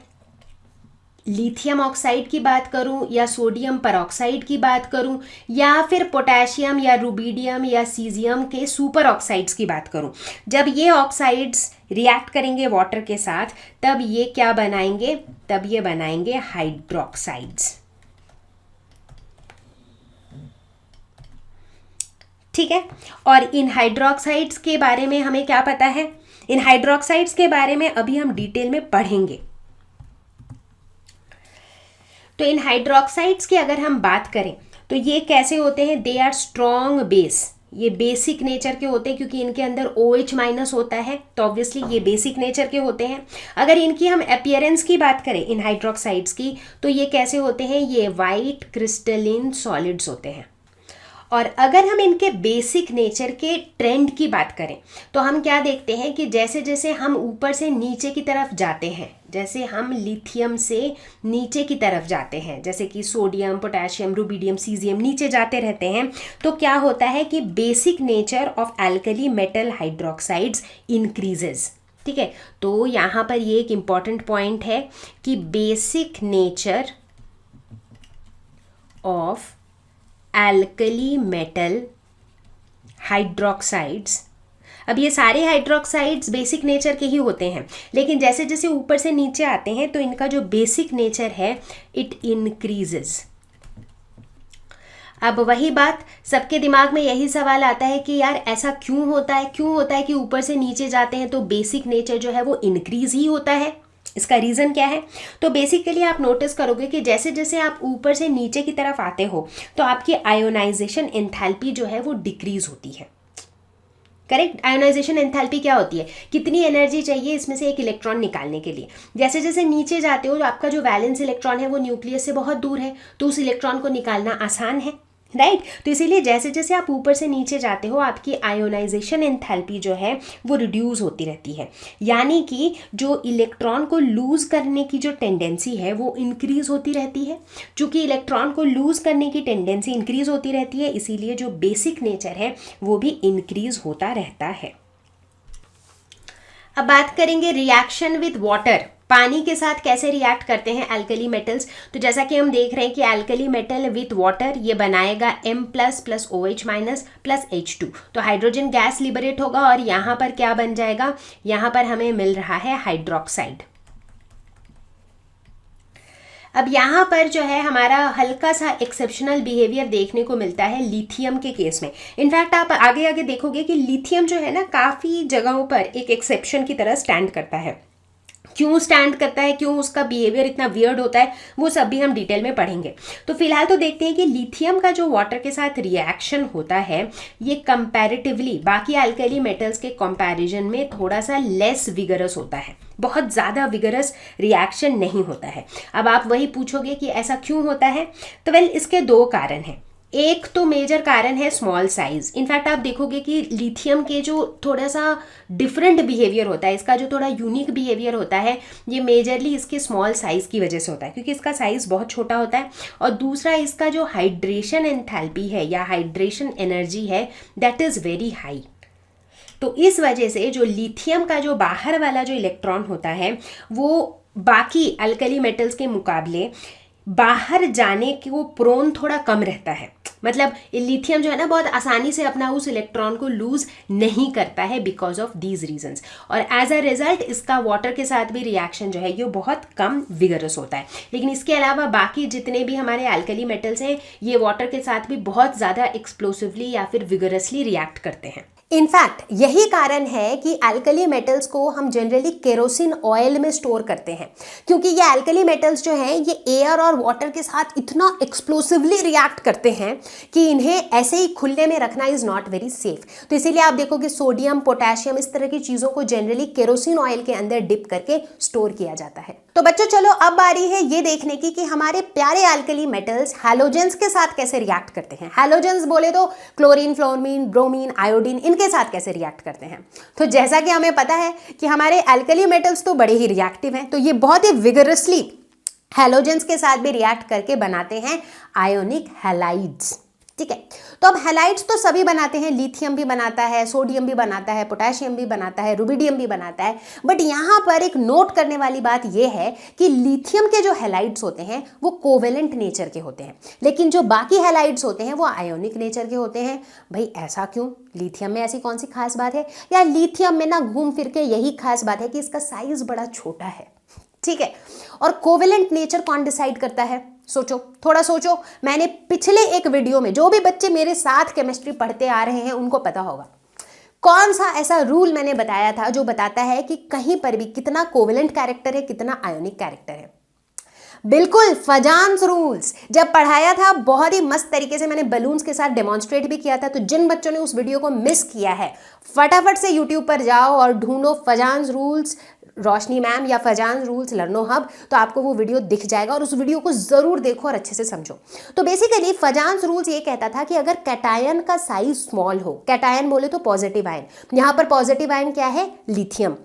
लिथियम ऑक्साइड की बात करूं या सोडियम परऑक्साइड की बात करूं या फिर पोटेशियम या रुबीडियम या सीजियम के सुपर ऑक्साइड्स की बात करूं, जब ये ऑक्साइड्स रिएक्ट करेंगे वाटर के साथ तब ये क्या बनाएंगे, तब ये बनाएंगे हाइड्रोक्साइड्स, ठीक है। और इन हाइड्रोक्साइड्स के बारे में हमें क्या पता है, इन हाइड्रोक्साइड्स के बारे में अभी हम डिटेल में पढ़ेंगे। तो इन हाइड्रोक्साइड्स की अगर हम बात करें तो ये कैसे होते हैं, दे आर स्ट्रॉन्ग बेस। ये बेसिक नेचर के होते हैं क्योंकि इनके अंदर OH- होता है, तो ऑब्वियसली ये बेसिक नेचर के होते हैं। अगर इनकी हम अपीयरेंस की बात करें इन हाइड्रोक्साइड्स की तो ये कैसे होते हैं, ये वाइट क्रिस्टलिन सॉलिड्स होते हैं। और अगर हम इनके बेसिक नेचर के ट्रेंड की बात करें तो हम क्या देखते हैं कि जैसे जैसे हम ऊपर से नीचे की तरफ जाते हैं, जैसे हम लिथियम से नीचे की तरफ जाते हैं, जैसे कि सोडियम, पोटेशियम, रुबीडियम, सीजियम नीचे जाते रहते हैं, तो क्या होता है कि basic nature of alkali metal hydroxides increases, ठीक है। तो यहाँ पर ये एक इम्पॉर्टेंट पॉइंट है कि basic nature of alkali metal hydroxides, अब ये सारे हाइड्रोक्साइड्स बेसिक नेचर के ही होते हैं, लेकिन जैसे जैसे ऊपर से नीचे आते हैं तो इनका जो बेसिक नेचर है इट इंक्रीजेस। अब वही बात, सबके दिमाग में यही सवाल आता है कि यार ऐसा क्यों होता है, क्यों होता है कि ऊपर से नीचे जाते हैं तो बेसिक नेचर जो है वो इंक्रीज ही होता है, इसका रीज़न क्या है? तो बेसिकली आप नोटिस करोगे कि जैसे जैसे आप ऊपर से नीचे की तरफ आते हो तो आपकी आयोनाइजेशन एंथैल्पी जो है वो डिक्रीज होती है। करेक्ट? आयोनाइजेशन एंथैल्पी क्या होती है? कितनी एनर्जी चाहिए इसमें से एक इलेक्ट्रॉन निकालने के लिए। जैसे जैसे नीचे जाते हो तो आपका जो वैलेंस इलेक्ट्रॉन है वो न्यूक्लियस से बहुत दूर है, तो उस इलेक्ट्रॉन को निकालना आसान है, राइट? तो इसीलिए जैसे जैसे आप ऊपर से नीचे जाते हो आपकी आयोनाइजेशन एंथैल्पी जो है वो रिड्यूस होती रहती है, यानी कि जो इलेक्ट्रॉन को लूज करने की जो टेंडेंसी है वो इंक्रीज होती रहती है। चूंकि इलेक्ट्रॉन को लूज करने की टेंडेंसी इंक्रीज होती रहती है, इसीलिए जो बेसिक नेचर है वो भी इंक्रीज होता रहता है। अब बात करेंगे रिएक्शन विद वाटर, पानी के साथ कैसे रिएक्ट करते हैं एल्कली मेटल्स। तो जैसा कि हम देख रहे हैं कि एल्कली मेटल विथ वाटर ये बनाएगा M plus OH minus plus H2, तो हाइड्रोजन गैस लिबरेट होगा और यहाँ पर क्या बन जाएगा, यहाँ पर हमें मिल रहा है हाइड्रोक्साइड। अब यहाँ पर जो है हमारा हल्का सा एक्सेप्शनल बिहेवियर देखने को मिलता है लिथियम के केस में। इनफैक्ट आप आगे आगे देखोगे कि लिथियम जो है ना काफ़ी जगहों पर एक एक्सेप्शन की तरह स्टैंड करता है। क्यों स्टैंड करता है, क्यों उसका बिहेवियर इतना वियर्ड होता है, वो सब भी हम डिटेल में पढ़ेंगे। तो फिलहाल तो देखते हैं कि लिथियम का जो वाटर के साथ रिएक्शन होता है ये कंपैरेटिवली बाकी अल्कली मेटल्स के कंपैरिजन में थोड़ा सा लेस विगरस होता है, बहुत ज़्यादा विगरस रिएक्शन नहीं होता है। अब आप वही पूछोगे कि ऐसा क्यों होता है, तो वेल इसके दो कारण हैं। एक तो मेजर कारण है स्मॉल साइज। इनफैक्ट आप देखोगे कि लिथियम के जो थोड़ा सा डिफरेंट बिहेवियर होता है, इसका जो थोड़ा यूनिक बिहेवियर होता है, ये मेजरली इसके स्मॉल साइज की वजह से होता है, क्योंकि इसका साइज बहुत छोटा होता है। और दूसरा इसका जो हाइड्रेशन एंथैल्पी है या हाइड्रेशन एनर्जी है दैट इज़ वेरी हाई। तो इस वजह से जो लिथियम का जो बाहर वाला जो इलेक्ट्रॉन होता है वो बाकी अल्कली मेटल्स के मुकाबले बाहर जाने की वो प्रोन थोड़ा कम रहता है। मतलब लिथियम जो है ना बहुत आसानी से अपना उस इलेक्ट्रॉन को लूज नहीं करता है बिकॉज ऑफ दीज रीजंस, और एज अ रिजल्ट इसका वाटर के साथ भी रिएक्शन जो है ये बहुत कम विगरस होता है। लेकिन इसके अलावा बाकी जितने भी हमारे अल्कली मेटल्स हैं ये वाटर के साथ भी बहुत ज़्यादा एक्सप्लोसिवली या फिर विगरसली रिएक्ट करते हैं। इनफैक्ट यही कारण है कि अल्कली मेटल्स को हम जनरली केरोसिन ऑयल में स्टोर करते हैं, क्योंकि ये अल्कली मेटल्स जो हैं ये एयर और वाटर के साथ इतना एक्सप्लोसिवली रिएक्ट करते हैं कि इन्हें ऐसे ही खुले में रखना इज़ नॉट वेरी सेफ। तो इसीलिए आप देखोगे सोडियम, पोटेशियम, इस तरह की चीज़ों को जनरली केरोसिन ऑयल के अंदर डिप करके स्टोर किया जाता है। तो बच्चों चलो अब बारी है ये देखने की कि हमारे प्यारे अल्कली मेटल्स हैलोजेंस के साथ कैसे रिएक्ट करते हैं। हैलोजेंस बोले तो क्लोरीन, फ्लोरीन, ब्रोमीन, आयोडीन, इनके साथ कैसे रिएक्ट करते हैं। तो जैसा कि हमें पता है कि हमारे अल्कली मेटल्स तो बड़े ही रिएक्टिव हैं, तो ये बहुत ही विगरसली हैलोजेंस के साथ भी रिएक्ट करके बनाते हैं आयोनिक हैलाइड्स। ठीक है, तो अब हैलाइड्स तो सभी बनाते हैं, लिथियम भी बनाता है, सोडियम भी बनाता है, पोटेशियम भी बनाता है, रुबिडियम भी बनाता है। बट यहाँ पर एक नोट करने वाली बात यह है कि लिथियम के जो हैलाइड्स होते हैं वो कोवेलेंट नेचर के होते हैं, लेकिन जो बाकी हैलाइड्स होते हैं वो आयोनिक नेचर के होते हैं। भाई ऐसा क्यों? लिथियम में ऐसी कौन सी खास बात है? या लिथियम में ना घूम फिर के यही खास बात है कि इसका साइज बड़ा छोटा है। ठीक है, और कोवेलेंट नेचर कौन डिसाइड करता है? सोचो, थोड़ा सोचो। मैंने पिछले एक वीडियो में, जो भी बच्चे मेरे साथ केमिस्ट्री पढ़ते आ रहे हैं उनको पता होगा, कौन सा ऐसा रूल मैंने बताया था जो बताता है कि कहीं पर भी कितना कोवेलेंट कैरेक्टर है, कितना आयोनिक कैरेक्टर है। बिल्कुल फजान्स रूल्स। जब पढ़ाया था बहुत ही मस्त तरीके से मैंने बलून्स के साथ डेमोन्स्ट्रेट भी किया था। तो जिन बच्चों ने उस वीडियो को मिस किया है फटाफट से यूट्यूब पर जाओ और ढूंढो फजान्स रूल्स रोशनी मैम या फजान्स रूल्स लर्नो हब, तो आपको वो वीडियो दिख जाएगा और उस वीडियो को ज़रूर देखो और अच्छे से समझो। तो बेसिकली फजान्स रूल्स ये कहता था कि अगर कैटायन का साइज स्मॉल हो, कैटायन बोले तो पॉजिटिव आयन, यहाँ पर पॉजिटिव आयन क्या है? लिथियम।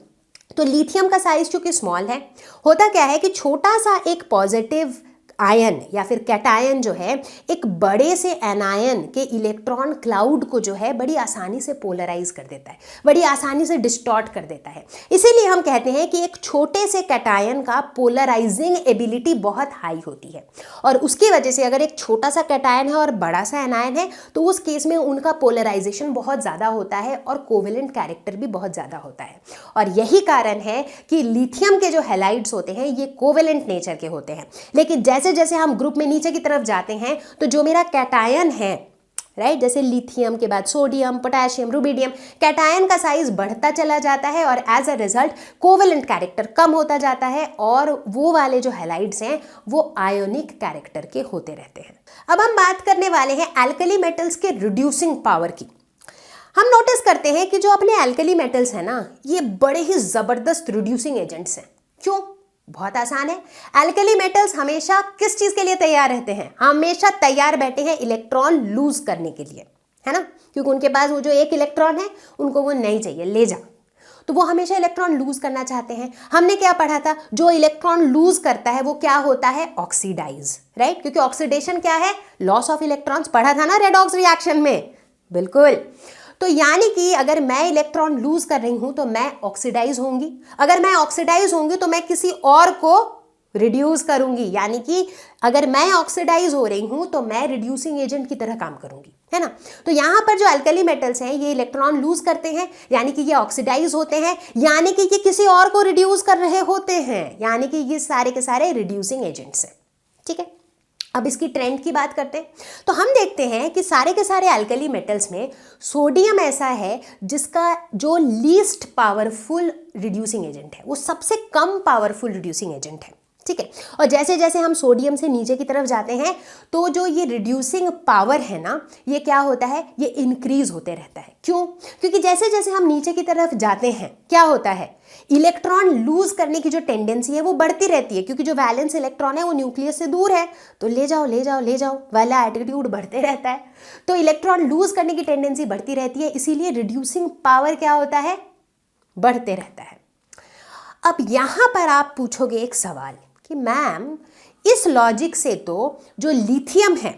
तो लिथियम का साइज चूंकि स्मॉल है, होता क्या है कि छोटा सा एक पॉजिटिव आयन या फिर कैटायन जो है एक बड़े से एनायन के इलेक्ट्रॉन क्लाउड को जो है बड़ी आसानी से पोलराइज कर देता है, बड़ी आसानी से डिस्टॉर्ट कर देता है। इसीलिए हम कहते हैं कि एक छोटे से कैटायन का पोलराइजिंग एबिलिटी बहुत हाई होती है, और उसकी वजह से अगर एक छोटा सा कैटायन है और बड़ा सा एनायन है तो उस केस में उनका पोलराइजेशन बहुत ज़्यादा होता है और कोवेलेंट कैरेक्टर भी बहुत ज़्यादा होता है। और यही कारण है कि लिथियम के जो हैलाइड्स होते हैं ये कोवेलेंट नेचर के होते हैं। लेकिन जैसे जैसे हम ग्रुप में नीचे की तरफ जाते हैं तो जो मेरा कैटायन है, राइट, जैसे लिथियम के बाद सोडियम, पोटेशियम, रुबिडियम, कैटायन का साइज बढ़ता चला जाता है और as a result covalent character कम होता जाता है और वो वाले जो हैलाइड्स हैं वो आयोनिक कैरेक्टर के होते रहते हैं। अब हम बात करने वाले हैं एल्कली मेटल्स के रिड्यूसिंग पावर की। हम नोटिस करते हैं कि जो अपने एल्कली मेटल्स हैं ना, ये बड़े ही ज़बरदस्त रिड्यूसिंग एजेंट्स हैं। क्यों? बहुत आसान है। एल्कली मेटल्स हमेशा किस चीज़ के लिए तैयार रहते हैं? हमेशा तैयार बैठे हैं इलेक्ट्रॉन लूज करने के लिए, है ना, क्योंकि उनके पास वो जो एक इलेक्ट्रॉन है उनको वो नहीं चाहिए, ले जा, तो वो हमेशा इलेक्ट्रॉन लूज करना चाहते हैं। हमने क्या पढ़ा था? जो इलेक्ट्रॉन लूज करता है वो क्या होता है? ऑक्सीडाइज, राइट, क्योंकि ऑक्सीडेशन क्या है? Loss of electrons. पढ़ा था ना रेडॉक्स रिएक्शन में, बिल्कुल। तो यानी कि अगर मैं इलेक्ट्रॉन लूज कर रही हूं तो मैं ऑक्सीडाइज होंगी, अगर मैं ऑक्सीडाइज होंगी तो मैं किसी और को रिड्यूस करूंगी, यानी कि अगर मैं ऑक्सीडाइज हो रही हूं तो मैं रिड्यूसिंग एजेंट की तरह काम करूंगी, है ना। तो यहां पर जो अल्कली मेटल्स हैं ये इलेक्ट्रॉन लूज करते हैं, यानी कि ये ऑक्सीडाइज होते हैं, यानी कि ये किसी और को रिड्यूस कर रहे होते हैं, यानी कि ये सारे के सारे रिड्यूसिंग एजेंट्स हैं। ठीक है, अब इसकी ट्रेंड की बात करते हैं तो हम देखते हैं कि सारे के सारे अल्कली मेटल्स में सोडियम ऐसा है जिसका जो लीस्ट पावरफुल रिड्यूसिंग एजेंट है, वो सबसे कम पावरफुल रिड्यूसिंग एजेंट है। ठीक है, और जैसे जैसे हम सोडियम से नीचे की तरफ जाते हैं तो जो ये रिड्यूसिंग पावर है ना, ये क्या होता है? ये इंक्रीज होते रहता है। क्यों? क्योंकि जैसे जैसे हम नीचे की तरफ जाते हैं क्या होता है? इलेक्ट्रॉन लूज करने की जो टेंडेंसी है वो बढ़ती रहती है, क्योंकि जो वैलेंस इलेक्ट्रॉन है वो न्यूक्लियस से दूर है, तो ले जाओ ले जाओ ले जाओ वाला एटीट्यूड बढ़ते रहता है। तो इलेक्ट्रॉन लूज करने की टेंडेंसी बढ़ती रहती है, इसीलिए रिड्यूसिंग पावर क्या होता है? बढ़ते रहता है। अब यहां पर आप पूछोगे एक सवाल कि मैम इस लॉजिक से तो जो लिथियम है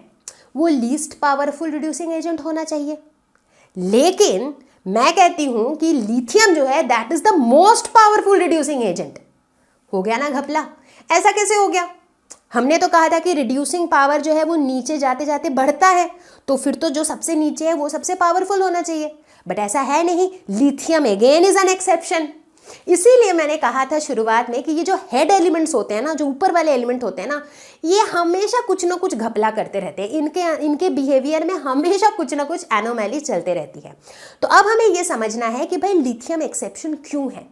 वो लीस्ट पावरफुल रिड्यूसिंग एजेंट होना चाहिए, लेकिन मैं कहती हूं कि लिथियम जो है that is the most powerful reducing agent. हो गया ना घपला? ऐसा कैसे हो गया? हमने तो कहा था कि रिड्यूसिंग पावर जो है वो नीचे जाते जाते बढ़ता है, तो फिर तो जो सबसे नीचे है वो सबसे पावरफुल होना चाहिए, बट ऐसा है नहीं। Lithium again is an exception. इसीलिए मैंने कहा था शुरुआत में कि ये जो हेड एलिमेंट्स होते हैं ना, जो ऊपर वाले एलिमेंट होते हैं ना, ये हमेशा कुछ ना कुछ घपला करते रहते हैं। इनके बिहेवियर में हमेशा कुछ ना कुछ एनोमैली चलते रहती है। तो अब हमें ये समझना है कि भाई लिथियम एक्सेप्शन क्यों है,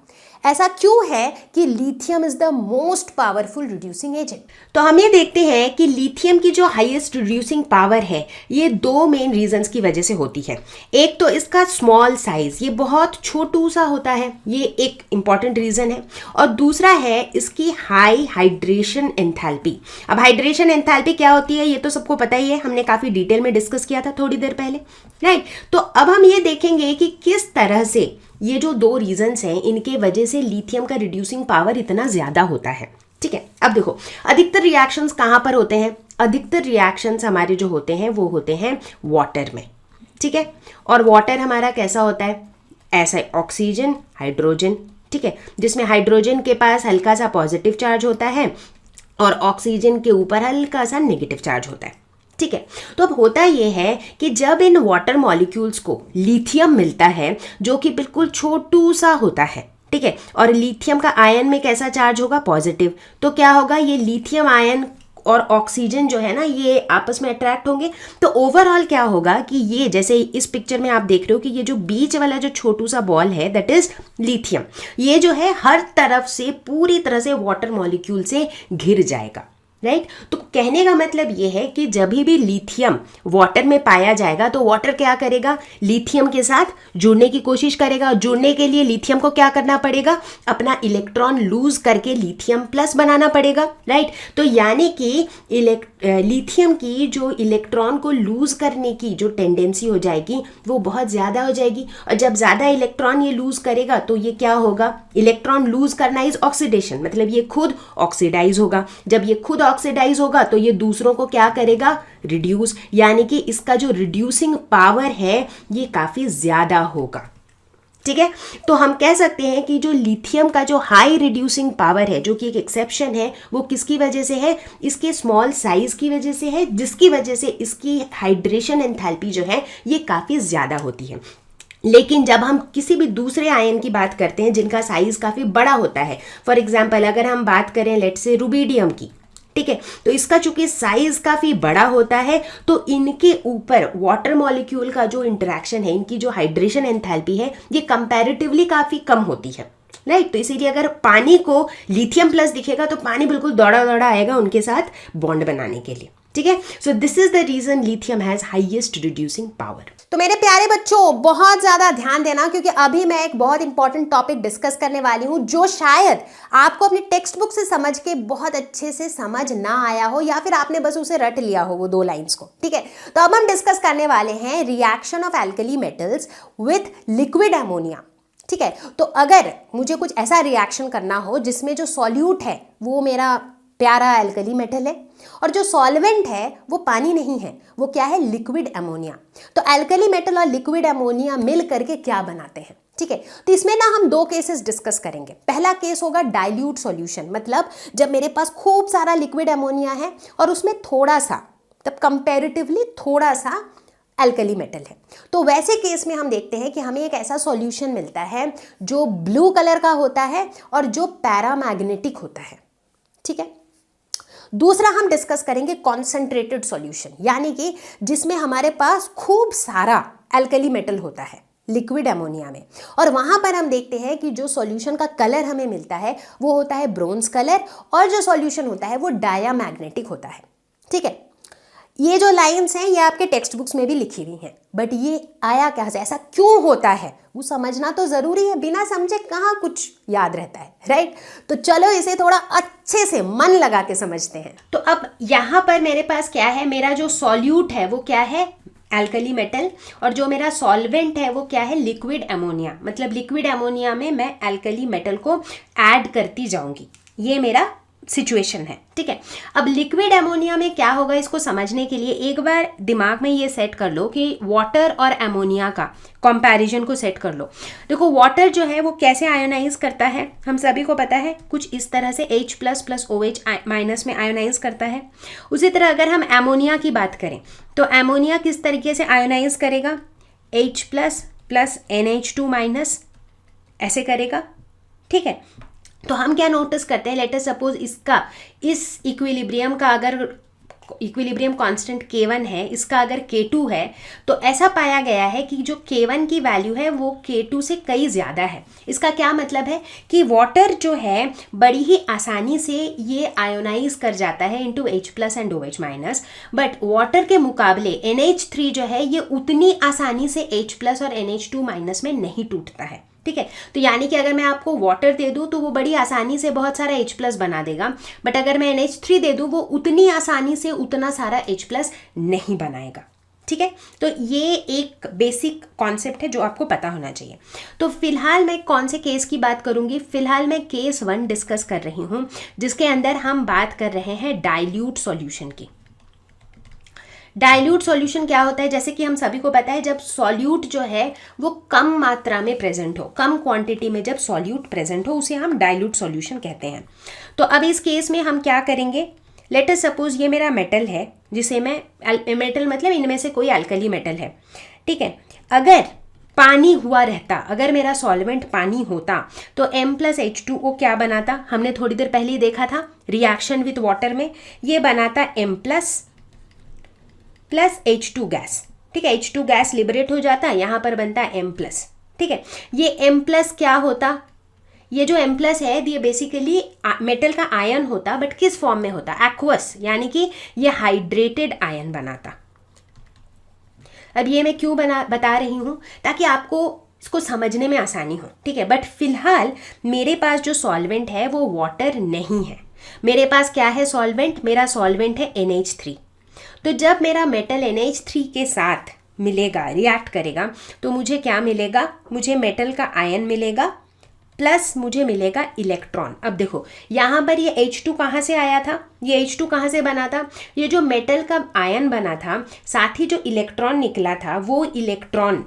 ऐसा क्यों है कि lithium is the most powerful reducing agent. तो हम ये देखते हैं कि लिथियम की जो हाईएस्ट रिड्यूसिंग पावर है ये दो मेन रीजंस की वजह से होती है। एक तो इसका स्मॉल साइज, ये बहुत छोटू सा होता है, ये एक इंपॉर्टेंट रीजन है, और दूसरा है इसकी हाई हाइड्रेशन एंथैल्पी। अब हाइड्रेशन एंथैल्पी क्या होती है ये तो सबको पता ही है, हमने काफी डिटेल में डिस्कस किया था थोड़ी देर पहले, राइट। तो अब हम ये देखेंगे कि किस तरह से ये जो दो रीजंस हैं इनके वजह से लिथियम का रिड्यूसिंग पावर इतना ज्यादा होता है। ठीक है, अब देखो अधिकतर रिएक्शंस कहाँ पर होते हैं? अधिकतर रिएक्शंस हमारे जो होते हैं वो होते हैं वाटर में। ठीक है, और वाटर हमारा कैसा होता है? ऐसा ऑक्सीजन हाइड्रोजन, ठीक है, जिसमें हाइड्रोजन के पास हल्का सा पॉजिटिव चार्ज होता है और ऑक्सीजन के ऊपर हल्का सा नेगेटिव चार्ज होता है। ठीक है, तो अब होता यह है कि जब इन वाटर मॉलिक्यूल्स को लिथियम मिलता है जो कि बिल्कुल छोटू सा होता है, ठीक है, और लिथियम का आयन में कैसा चार्ज होगा? पॉजिटिव, तो क्या होगा? ये लिथियम आयन और ऑक्सीजन जो है ना ये आपस में अट्रैक्ट होंगे, तो ओवरऑल क्या होगा कि ये जैसे इस पिक्चर में आप देख रहे हो कि ये जो बीच वाला जो छोटू सा बॉल है दैट इज लिथियम, ये जो है हर तरफ से पूरी तरह से वाटर मॉलिक्यूल से घिर जाएगा, राइट। तो कहने का मतलब ये है कि जब भी लिथियम वाटर में पाया जाएगा तो वाटर क्या करेगा? लिथियम के साथ जुड़ने की कोशिश करेगा। जुड़ने के लिए लिथियम को क्या करना पड़ेगा? अपना इलेक्ट्रॉन लूज करके लिथियम प्लस बनाना पड़ेगा, राइट। तो यानी कि लिथियम की जो इलेक्ट्रॉन को लूज करने की जो टेंडेंसी हो जाएगी वो बहुत ज़्यादा हो जाएगी, और जब ज़्यादा इलेक्ट्रॉन ये लूज करेगा तो ये क्या होगा? इलेक्ट्रॉन लूज करना इज ऑक्सीडेशन, मतलब ये खुद ऑक्सीडाइज होगा। जब ये खुद ऑक्सीडाइज होगा तो ये दूसरों को क्या करेगा, रिड्यूस, यानी कि इसका जो रिड्यूसिंग पावर है ये काफी ज्यादा होगा। ठीक है, तो हम कह सकते हैं कि जो लिथियम का जो हाई रिड्यूसिंग पावर है, जो कि एक एक्सेप्शन है, वो किसकी वजह से है, इसके स्मॉल साइज की वजह से है, जिसकी वजह से इसकी हाइड्रेशन एंथैल्पी जो है ये काफ़ी ज़्यादा होती है। लेकिन जब हम किसी भी दूसरे आयन की बात करते हैं जिनका साइज काफ़ी बड़ा होता है, फॉर एग्जाम्पल अगर हम बात करें लेट्स से रुबिडियम की, ठीक है, तो इसका चूंकि साइज काफी बड़ा होता है तो इनके ऊपर वाटर मॉलिक्यूल का जो इंटरेक्शन है, इनकी जो हाइड्रेशन एंथैल्पी है ये कंपैरेटिवली काफी कम होती है, राइट। तो इसीलिए अगर पानी को लिथियम प्लस दिखेगा तो पानी बिल्कुल दौड़ा दौड़ा आएगा उनके साथ बॉन्ड बनाने के लिए, ठीक है। So this is the reason lithium has highest reducing power. तो मेरे प्यारे बच्चों बहुत ज्यादा ध्यान देना, क्योंकि अभी मैं एक बहुत इंपॉर्टेंट टॉपिक डिस्कस करने वाली हूं जो शायद आपको अपनी टेक्स्ट बुक से समझ के बहुत अच्छे से समझ ना आया हो, या फिर आपने बस उसे रट लिया हो वो 2 लाइंस को, ठीक है। तो अब हम डिस्कस करने वाले हैं reaction of alkali metals with liquid ammonia, ठीक है। तो अगर मुझे कुछ ऐसा रिएक्शन करना हो जिसमें जो सॉल्यूट है वो मेरा प्यारा एल्कली मेटल है और जो सॉल्वेंट है वो पानी नहीं है, वो क्या है, लिक्विड अमोनिया। तो एल्कली मेटल और लिक्विड अमोनिया मिल करके क्या बनाते हैं, ठीक है। तो इसमें ना हम 2 केसेस डिस्कस करेंगे। पहला केस होगा डाइल्यूट सॉल्यूशन, मतलब जब मेरे पास खूब सारा लिक्विड अमोनिया है और उसमें थोड़ा सा, तब कंपैरेटिवली थोड़ा सा एल्कली मेटल है। तो वैसे केस में हम देखते हैं कि हमें एक ऐसा सॉल्यूशन मिलता है जो ब्लू कलर का होता है और जो पैरामैग्नेटिक होता है, ठीक है। दूसरा हम डिस्कस करेंगे कॉन्सेंट्रेटेड सॉल्यूशन, यानी कि जिसमें हमारे पास खूब सारा एल्कली मेटल होता है लिक्विड अमोनिया में, और वहां पर हम देखते हैं कि जो सॉल्यूशन का कलर हमें मिलता है वो होता है ब्रोंज कलर, और जो सॉल्यूशन होता है वो डायामैग्नेटिक होता है, ठीक है। ये जो लाइंस हैं ये आपके टेक्स्ट बुक्स में भी लिखी हुई हैं, बट ये आया कहाँ से, ऐसा क्यों होता है वो समझना तो जरूरी है, बिना समझे कहाँ कुछ याद रहता है, राइट। तो चलो इसे थोड़ा अच्छे से मन लगा के समझते हैं। तो अब यहाँ पर मेरे पास क्या है, मेरा जो सॉल्यूट है वो क्या है, एल्कली मेटल, और जो मेरा सॉल्वेंट है वो क्या है, लिक्विड अमोनिया। मतलब लिक्विड अमोनिया में मैं एल्कली मेटल को ऐड करती जाऊंगी, ये मेरा सिचुएशन है, ठीक है। अब लिक्विड अमोनिया में क्या होगा, इसको समझने के लिए एक बार दिमाग में ये सेट कर लो कि वाटर और अमोनिया का कंपैरिजन को सेट कर लो। देखो वाटर जो है वो कैसे आयोनाइज करता है, हम सभी को पता है, कुछ इस तरह से H प्लस OH माइनस में आयोनाइज करता है। उसी तरह अगर हम अमोनिया की बात करें तो अमोनिया किस तरीके से आयोनाइज करेगा, H प्लस NH2 माइनस ऐसे करेगा, ठीक है। तो हम क्या नोटिस करते हैं, लेट अस सपोज इसका, इस इक्विलिब्रियम का अगर इक्विलिब्रियम कांस्टेंट K1 है, इसका अगर K2 है, तो ऐसा पाया गया है कि जो K1 की वैल्यू है वो K2 से कई ज़्यादा है। इसका क्या मतलब है कि वाटर जो है बड़ी ही आसानी से ये आयोनाइज कर जाता है into H plus and OH minus, but water के मुकाबले NH3 जो है ये उतनी आसानी से H प्लस और NH2 माइनस में नहीं टूटता है, ठीक है। तो यानी कि अगर मैं आपको वाटर दे दूं तो वो बड़ी आसानी से बहुत सारा H प्लस बना देगा, बट अगर मैं NH3 दे दूं वो उतनी आसानी से उतना सारा H प्लस नहीं बनाएगा, ठीक है। तो ये एक बेसिक कॉन्सेप्ट है जो आपको पता होना चाहिए। तो फिलहाल मैं कौन से केस की बात करूंगी, फिलहाल मैं केस 1 डिस्कस कर रही हूं जिसके अंदर हम बात कर रहे हैं डाइल्यूट सॉल्यूशन की। डाइल्यूट सॉल्यूशन क्या होता है, जैसे कि हम सभी को पता है जब सॉल्यूट जो है वो कम मात्रा में प्रेजेंट हो, कम क्वांटिटी में जब सॉल्यूट प्रेजेंट हो उसे हम डाइल्यूट सॉल्यूशन कहते हैं। तो अब इस केस में हम क्या करेंगे, लेट अस सपोज ये मेरा मेटल है जिसे मैं, मेटल मतलब इनमें से कोई एल्कली मेटल है, ठीक है। अगर पानी हुआ रहता, अगर मेरा सॉल्वेंट पानी होता तो M प्लस H2O क्या बनाता, हमने थोड़ी देर पहले ही देखा था रिएक्शन विथ वाटर में, ये बनाता M प्लस H2 गैस, ठीक है। H2 गैस लिबरेट हो जाता है, यहाँ पर बनता है M प्लस, ठीक है। ये M प्लस क्या होता, ये जो M प्लस है ये बेसिकली मेटल का आयन होता, बट किस फॉर्म में होता, एक्वस, यानी कि ये हाइड्रेटेड आयन बनाता। अब ये मैं क्यों बता रही हूँ, ताकि आपको इसको समझने में आसानी हो, ठीक है। बट फिलहाल मेरे पास जो सॉल्वेंट है वो वाटर नहीं है, मेरे पास क्या है सॉल्वेंट, मेरा सॉल्वेंट है NH3। तो जब मेरा मेटल NH3 के साथ मिलेगा, रिएक्ट करेगा, तो मुझे क्या मिलेगा, मुझे मेटल का आयन मिलेगा प्लस मुझे मिलेगा इलेक्ट्रॉन। अब देखो यहाँ पर ये H2 कहाँ से आया था, ये H2 कहाँ से बना था, ये जो मेटल का आयन बना था, साथ ही जो इलेक्ट्रॉन निकला था, वो इलेक्ट्रॉन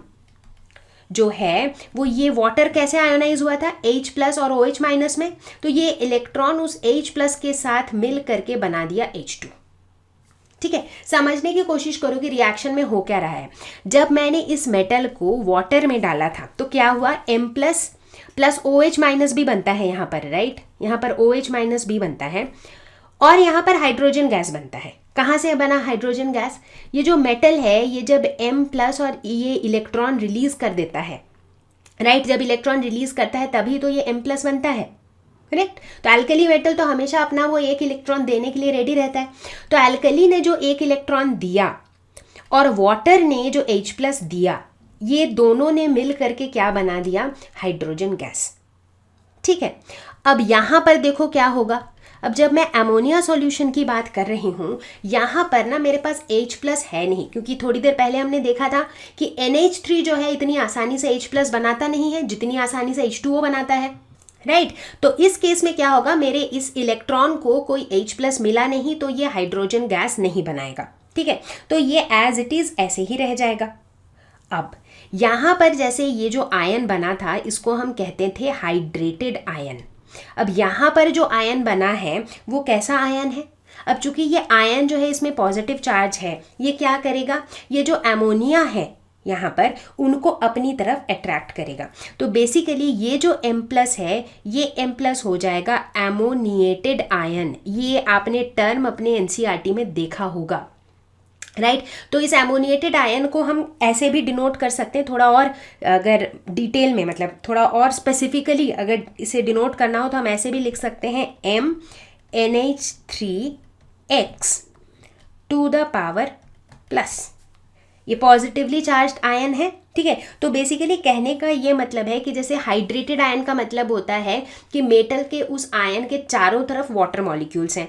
जो है वो ये वाटर कैसे आयोनाइज हुआ था, H प्लस और OH माइनस में, तो ये इलेक्ट्रॉन उस H प्लस के साथ मिल करके बना दिया H2। ठीक है, समझने की कोशिश करो कि रिएक्शन में हो क्या रहा है। जब मैंने इस मेटल को वाटर में डाला था तो क्या हुआ, M plus plus OH minus भी बनता है यहाँ पर, राइट, यहाँ पर OH माइनस भी बनता है और यहाँ पर हाइड्रोजन गैस बनता है। कहाँ से बना हाइड्रोजन गैस, ये जो मेटल है ये जब M प्लस और ये इलेक्ट्रॉन रिलीज कर देता है, राइट, जब इलेक्ट्रॉन रिलीज करता है तभी तो ये M प्लस बनता है, करेक्ट। तो एल्कली मेटल तो हमेशा अपना वो एक इलेक्ट्रॉन देने के लिए रेडी रहता है। तो एल्कली ने जो एक इलेक्ट्रॉन दिया और वाटर ने जो H प्लस दिया, ये दोनों ने मिल करके क्या बना दिया, हाइड्रोजन गैस। ठीक है, अब यहाँ पर देखो क्या होगा, अब जब मैं अमोनिया सॉल्यूशन की बात कर रही हूँ, यहाँ पर ना मेरे पास H प्लस है नहीं, क्योंकि थोड़ी देर पहले हमने देखा था कि NH3 जो है इतनी आसानी से H प्लस बनाता नहीं है जितनी आसानी से H2O बनाता है, राइट। तो इस केस में क्या होगा, मेरे इस इलेक्ट्रॉन को कोई H प्लस मिला नहीं तो ये हाइड्रोजन गैस नहीं बनाएगा। ठीक है, तो ये एज इट इज ऐसे ही रह जाएगा। अब यहाँ पर जैसे ये जो आयन बना था इसको हम कहते थे हाइड्रेटेड आयन। अब यहाँ पर जो आयन बना है वो कैसा आयन है, अब चूंकि ये आयन जो है इसमें पॉजिटिव चार्ज है, ये क्या करेगा, ये जो अमोनिया है यहाँ पर उनको अपनी तरफ अट्रैक्ट करेगा। तो बेसिकली ये जो M प्लस है ये M प्लस हो जाएगा एमोनिएटेड आयन। ये आपने टर्म अपने NCERT में देखा होगा, राइट। तो इस एमोनिएटेड आयन को हम ऐसे भी डिनोट कर सकते हैं, थोड़ा और अगर डिटेल में, मतलब थोड़ा और स्पेसिफिकली अगर इसे डिनोट करना हो तो हम ऐसे भी लिख सकते हैं MnH3x to the power plus. ये पॉजिटिवली चार्ज्ड आयन है। ठीक है, तो बेसिकली कहने का ये मतलब है कि जैसे हाइड्रेटेड आयन का मतलब होता है कि मेटल के उस आयन के चारों तरफ वाटर मॉलिक्यूल्स हैं,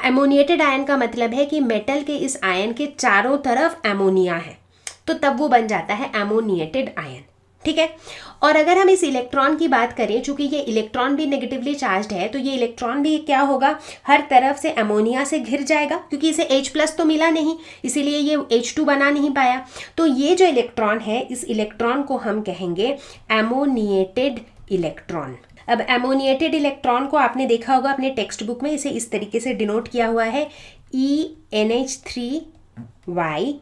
एमोनिएटेड आयन का मतलब है कि मेटल के इस आयन के चारों तरफ एमोनिया है, तो तब वो बन जाता है एमोनिएटेड आयन। ठीक है, और अगर हम इस इलेक्ट्रॉन की बात करें, चूंकि ये इलेक्ट्रॉन भी नेगेटिवली चार्ज्ड है तो ये इलेक्ट्रॉन भी क्या होगा, हर तरफ से अमोनिया से घिर जाएगा, क्योंकि इसे H प्लस तो मिला नहीं इसीलिए ये H2 बना नहीं पाया। तो ये जो इलेक्ट्रॉन है इस इलेक्ट्रॉन को हम कहेंगे एमोनिएटेड इलेक्ट्रॉन। अब एमोनिएटेड इलेक्ट्रॉन को आपने देखा होगा अपने टेक्स्ट बुक में, इसे इस तरीके से डिनोट किया हुआ है ENH3Y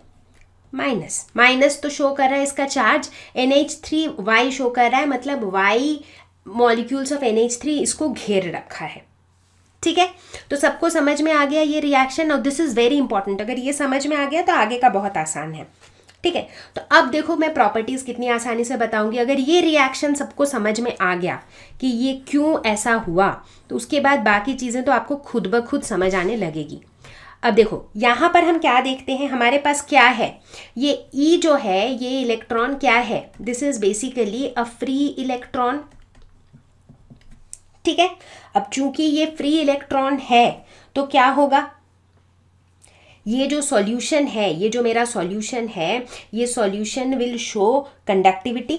माइनस। माइनस तो शो कर रहा है इसका चार्ज, NH3Y शो कर रहा है, मतलब Y मॉलिक्यूल्स ऑफ NH3 इसको घेर रखा है। ठीक है, तो सबको समझ में आ गया ये रिएक्शन। और दिस इज वेरी इंपॉर्टेंट, अगर ये समझ में आ गया तो आगे का बहुत आसान है। ठीक है, तो अब देखो मैं प्रॉपर्टीज कितनी आसानी से बताऊंगी। अगर ये रिएक्शन सबको समझ में आ गया कि ये क्यों ऐसा हुआ, तो उसके बाद बाकी चीजें तो आपको खुद ब खुद समझ आने लगेगी। अब देखो यहाँ पर हम क्या देखते हैं, हमारे पास क्या है, ये E जो है ये इलेक्ट्रॉन क्या है, this is basically a free electron. ठीक है, अब चूंकि ये फ्री इलेक्ट्रॉन है तो क्या होगा, ये जो सॉल्यूशन है, ये जो मेरा सॉल्यूशन है, ये solution will show conductivity.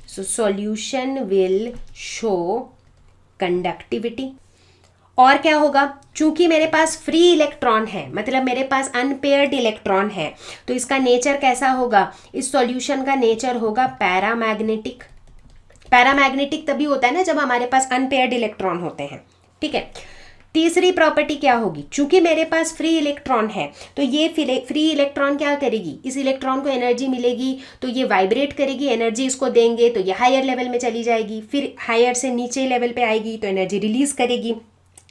So solution will show conductivity. और क्या होगा, चूंकि मेरे पास फ्री इलेक्ट्रॉन है, मतलब मेरे पास अनपेयर्ड इलेक्ट्रॉन है, तो इसका नेचर कैसा होगा, इस सॉल्यूशन का नेचर होगा पैरामैग्नेटिक। पैरामैग्नेटिक तभी होता है ना जब हमारे पास अनपेयर्ड इलेक्ट्रॉन होते हैं। ठीक है, तीसरी प्रॉपर्टी क्या होगी, चूंकि मेरे पास फ्री इलेक्ट्रॉन है तो ये फ्री इलेक्ट्रॉन क्या करेगी, इस इलेक्ट्रॉन को एनर्जी मिलेगी तो ये वाइब्रेट करेगी, एनर्जी इसको देंगे तो ये हायर लेवल में चली जाएगी, फिर हायर से नीचे लेवल पे आएगी तो एनर्जी रिलीज करेगी।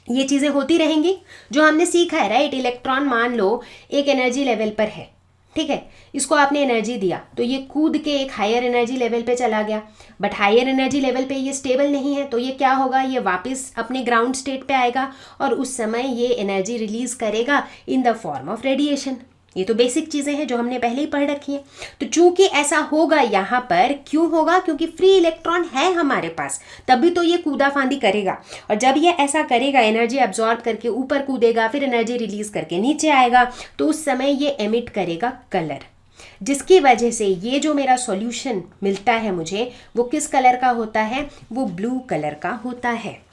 ये चीज़ें होती रहेंगी जो हमने सीखा है, राइट। इलेक्ट्रॉन मान लो एक एनर्जी लेवल पर है, ठीक है, इसको आपने एनर्जी दिया तो ये कूद के एक हायर एनर्जी लेवल पे चला गया, बट हायर एनर्जी लेवल पे ये स्टेबल नहीं है, तो ये क्या होगा, ये वापस अपने ग्राउंड स्टेट पे आएगा और उस समय ये एनर्जी रिलीज करेगा in the form of radiation. ये तो बेसिक चीज़ें हैं जो हमने पहले ही पढ़ रखी हैं। तो चूंकि ऐसा होगा यहाँ पर, क्यों होगा, क्योंकि फ्री इलेक्ट्रॉन है हमारे पास, तभी तो ये कूदा फांदी करेगा। और जब ये ऐसा करेगा, एनर्जी एब्जॉर्ब करके ऊपर कूदेगा, फिर एनर्जी रिलीज करके नीचे आएगा, तो उस समय ये एमिट करेगा कलर। जिसकी वजह से ये जो मेरा सॉल्यूशन मिलता है मुझे, वो किस कलर का होता है, वो ब्लू कलर का होता है।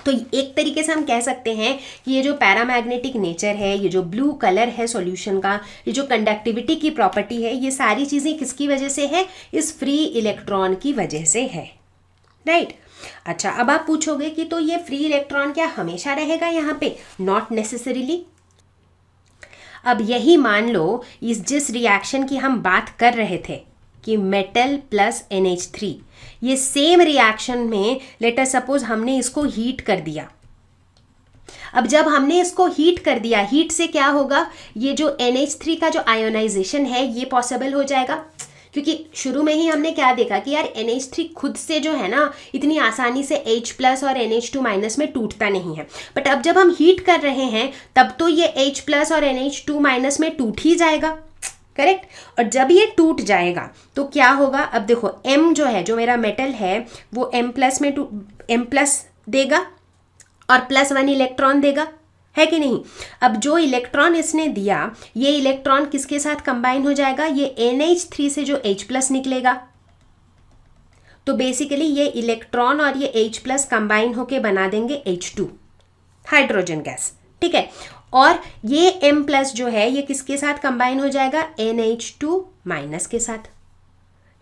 तो एक तरीके से हम कह सकते हैं कि ये जो पैरामैग्नेटिक नेचर है, ये जो ब्लू कलर है सॉल्यूशन का, ये जो कंडक्टिविटी की प्रॉपर्टी है, ये सारी चीज़ें किसकी वजह से है, इस फ्री इलेक्ट्रॉन की वजह से है, राइट। अच्छा, अब आप पूछोगे कि तो ये फ्री इलेक्ट्रॉन क्या हमेशा रहेगा यहाँ पे? Not necessarily. अब यही मान लो इस जिस रिएक्शन की हम बात कर रहे थे कि मेटल प्लस NH3, ये सेम रिएक्शन में लेट अस सपोज हमने इसको हीट कर दिया। अब जब हमने इसको हीट कर दिया, हीट से क्या होगा, ये जो NH3 का जो आयोनाइजेशन है ये पॉसिबल हो जाएगा, क्योंकि शुरू में ही हमने क्या देखा कि यार NH3 खुद से जो है ना इतनी आसानी से H प्लस और NH2 माइनस में टूटता नहीं है, बट अब जब हम हीट कर रहे हैं तब तो ये H प्लस और NH2 माइनस में टूट ही जाएगा, करेक्ट। और जब ये टूट जाएगा तो क्या होगा, अब देखो M जो है, जो मेरा मेटल है, वो M प्लस में M प्लस देगा और +1 इलेक्ट्रॉन देगा, है कि नहीं। अब जो इलेक्ट्रॉन इसने दिया, ये इलेक्ट्रॉन किसके साथ कंबाइन हो जाएगा, ये NH3 से जो H प्लस निकलेगा। तो बेसिकली ये इलेक्ट्रॉन और ये H प्लस कंबाइन होके बना देंगे H2, हाइड्रोजन गैस, ठीक है। और ये M प्लस जो है ये किसके साथ कंबाइन हो जाएगा, NH2 माइनस के साथ,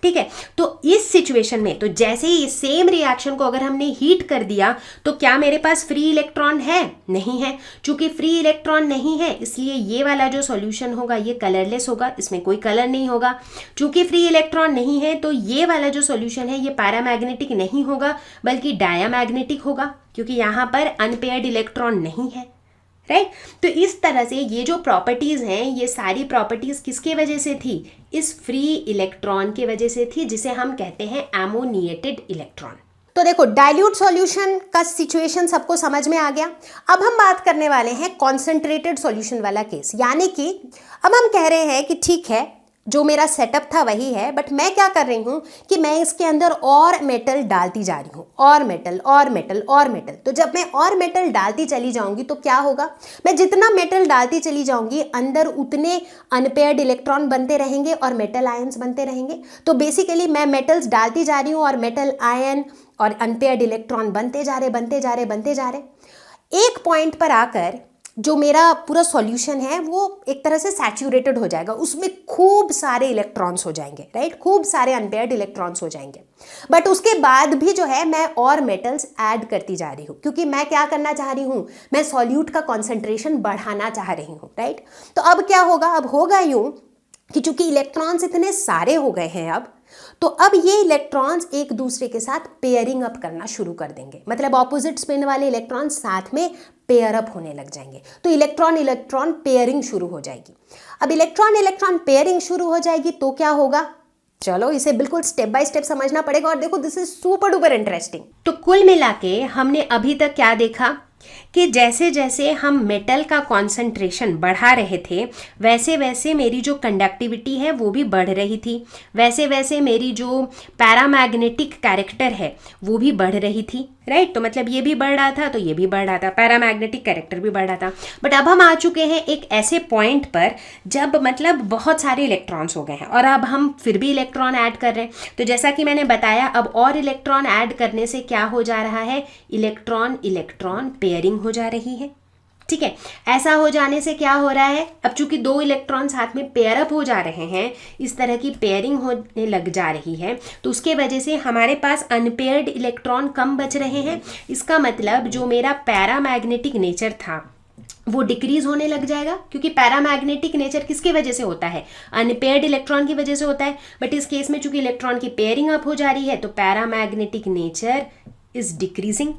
ठीक है। तो इस सिचुएशन में तो जैसे ही सेम रिएक्शन को अगर हमने हीट कर दिया तो क्या मेरे पास फ्री इलेक्ट्रॉन है? नहीं है। चूंकि फ्री इलेक्ट्रॉन नहीं है इसलिए ये वाला जो सॉल्यूशन होगा ये कलरलेस होगा, इसमें कोई कलर नहीं होगा। चूंकि फ्री इलेक्ट्रॉन नहीं है तो ये वाला जो सॉल्यूशन है ये पैरामैग्नेटिक नहीं होगा बल्कि डायामैग्नेटिक होगा, क्योंकि यहाँ पर अनपेयर्ड इलेक्ट्रॉन नहीं है, राइट। तो इस तरह से ये जो प्रॉपर्टीज हैं ये सारी प्रॉपर्टीज किसके वजह से थी, इस फ्री इलेक्ट्रॉन के वजह से थी, जिसे हम कहते हैं एमोनिएटेड इलेक्ट्रॉन। तो देखो डाइल्यूट सॉल्यूशन का सिचुएशन सबको समझ में आ गया। अब हम बात करने वाले हैं कॉन्सेंट्रेटेड सॉल्यूशन वाला केस, यानी कि अब हम कह रहे हैं कि ठीक है जो मेरा सेटअप था वही है, बट मैं क्या कर रही हूँ कि मैं इसके अंदर और मेटल डालती जा रही हूँ, और मेटल और मेटल और मेटल। तो जब मैं और मेटल डालती चली जाऊंगी तो क्या होगा, मैं जितना मेटल डालती चली जाऊंगी अंदर उतने अनपेयर्ड इलेक्ट्रॉन बनते रहेंगे और मेटल आयंस बनते रहेंगे। तो बेसिकली मैं मेटल्स डालती जा रही हूँ और मेटल आयन और अनपेयर्ड इलेक्ट्रॉन बनते जा रहे। एक पॉइंट पर आकर जो मेरा पूरा सॉल्यूशन है वो एक तरह से सैचुरेटेड हो जाएगा, उसमें खूब सारे इलेक्ट्रॉन्स हो जाएंगे, राइट, खूब सारे अनपेयर्ड इलेक्ट्रॉन्स हो जाएंगे। बट उसके बाद भी जो है मैं और मेटल्स ऐड करती जा रही हूँ, क्योंकि मैं क्या करना चाह रही हूँ, मैं सॉल्यूट का कॉन्सेंट्रेशन बढ़ाना चाह रही हूँ, राइट। तो अब क्या होगा, अब होगा यूँ कि चूंकि इलेक्ट्रॉन्स इतने सारे हो गए हैं अब, तो अब ये इलेक्ट्रॉन्स एक दूसरे के साथ पेयरिंग अप करना शुरू कर देंगे, मतलब ऑपोजिट स्पिन वाले इलेक्ट्रॉन साथ में पेयर अप होने लग जाएंगे। तो इलेक्ट्रॉन पेयरिंग शुरू हो जाएगी। अब इलेक्ट्रॉन पेयरिंग शुरू हो जाएगी तो क्या होगा, चलो इसे बिल्कुल स्टेप बाय स्टेप समझना पड़ेगा। और देखो this is super duper interesting. तो कुल मिला के हमने अभी तक क्या देखा कि जैसे जैसे हम मेटल का कॉन्सेंट्रेशन बढ़ा रहे थे वैसे वैसे मेरी जो कंडक्टिविटी है वो भी बढ़ रही थी, वैसे वैसे मेरी जो पैरामैग्नेटिक कैरेक्टर है वो भी बढ़ रही थी, राइट। तो मतलब ये भी बढ़ रहा था तो ये भी बढ़ रहा था, पैरामैग्नेटिक कैरेक्टर भी बढ़ रहा था। बट अब हम आ चुके हैं एक ऐसे पॉइंट पर जब मतलब बहुत सारे इलेक्ट्रॉन्स हो गए हैं और अब हम फिर भी इलेक्ट्रॉन ऐड कर रहे हैं। तो जैसा कि मैंने बताया अब और इलेक्ट्रॉन ऐड करने से क्या हो जा रहा है, इलेक्ट्रॉन पेयरिंग हो जा रही है, ठीक है। ऐसा हो जाने से क्या हो रहा है, अब चूंकि दो इलेक्ट्रॉन साथ में पेयर अप हो जा रहे हैं, इस तरह की पेयरिंग होने लग जा रही है, तो उसके वजह से हमारे पास अनपेयर्ड इलेक्ट्रॉन कम बच रहे हैं। इसका मतलब जो मेरा पैरामैग्नेटिक नेचर था वो डिक्रीज होने लग जाएगा, क्योंकि पैरामैग्नेटिक नेचर किसकी वजह से होता है, अनपेयर्ड इलेक्ट्रॉन की वजह से होता है। बट इस केस में चूंकि इलेक्ट्रॉन की पेयरिंग अप हो जा रही है तो पैरामैग्नेटिक नेचर इज डिक्रीजिंग।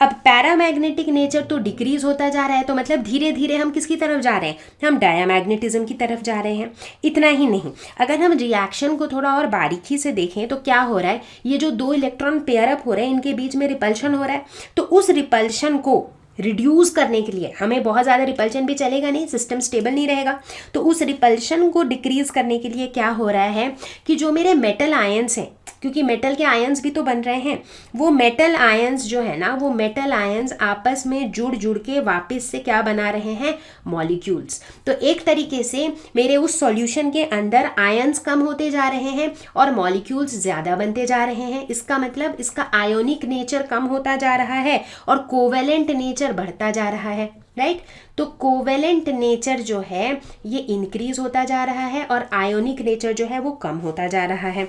अब पैरामैग्नेटिक नेचर तो डिक्रीज होता जा रहा है, तो मतलब धीरे धीरे हम किसकी तरफ जा रहे हैं, हम डायामैग्नेटिज्म की तरफ जा रहे हैं। इतना ही नहीं, अगर हम रिएक्शन को थोड़ा और बारीकी से देखें तो क्या हो रहा है, ये जो दो इलेक्ट्रॉन पेयर अप हो रहे हैं इनके बीच में रिपल्शन हो रहा है। तो उस रिपल्शन को रिड्यूस करने के लिए, हमें बहुत ज़्यादा रिपल्शन भी चलेगा नहीं, सिस्टम स्टेबल नहीं रहेगा, तो उस रिपल्शन को डिक्रीज करने के लिए क्या हो रहा है कि जो मेरे मेटल आयंस हैं क्योंकि मेटल के आयंस भी तो बन रहे हैं। वो मेटल आयंस जो है ना, वो मेटल आयंस आपस में जुड़ जुड़ के वापस से क्या बना रहे हैं, मॉलिक्यूल्स। तो एक तरीके से मेरे उस सॉल्यूशन के अंदर आयंस कम होते जा रहे हैं और मॉलिक्यूल्स ज़्यादा बनते जा रहे हैं। इसका मतलब इसका आयोनिक नेचर कम होता जा रहा है और कोवेलेंट नेचर बढ़ता जा रहा है, राइट। तो कोवेलेंट नेचर जो है ये इंक्रीज होता जा रहा है और आयोनिक नेचर जो है वो कम होता जा रहा है,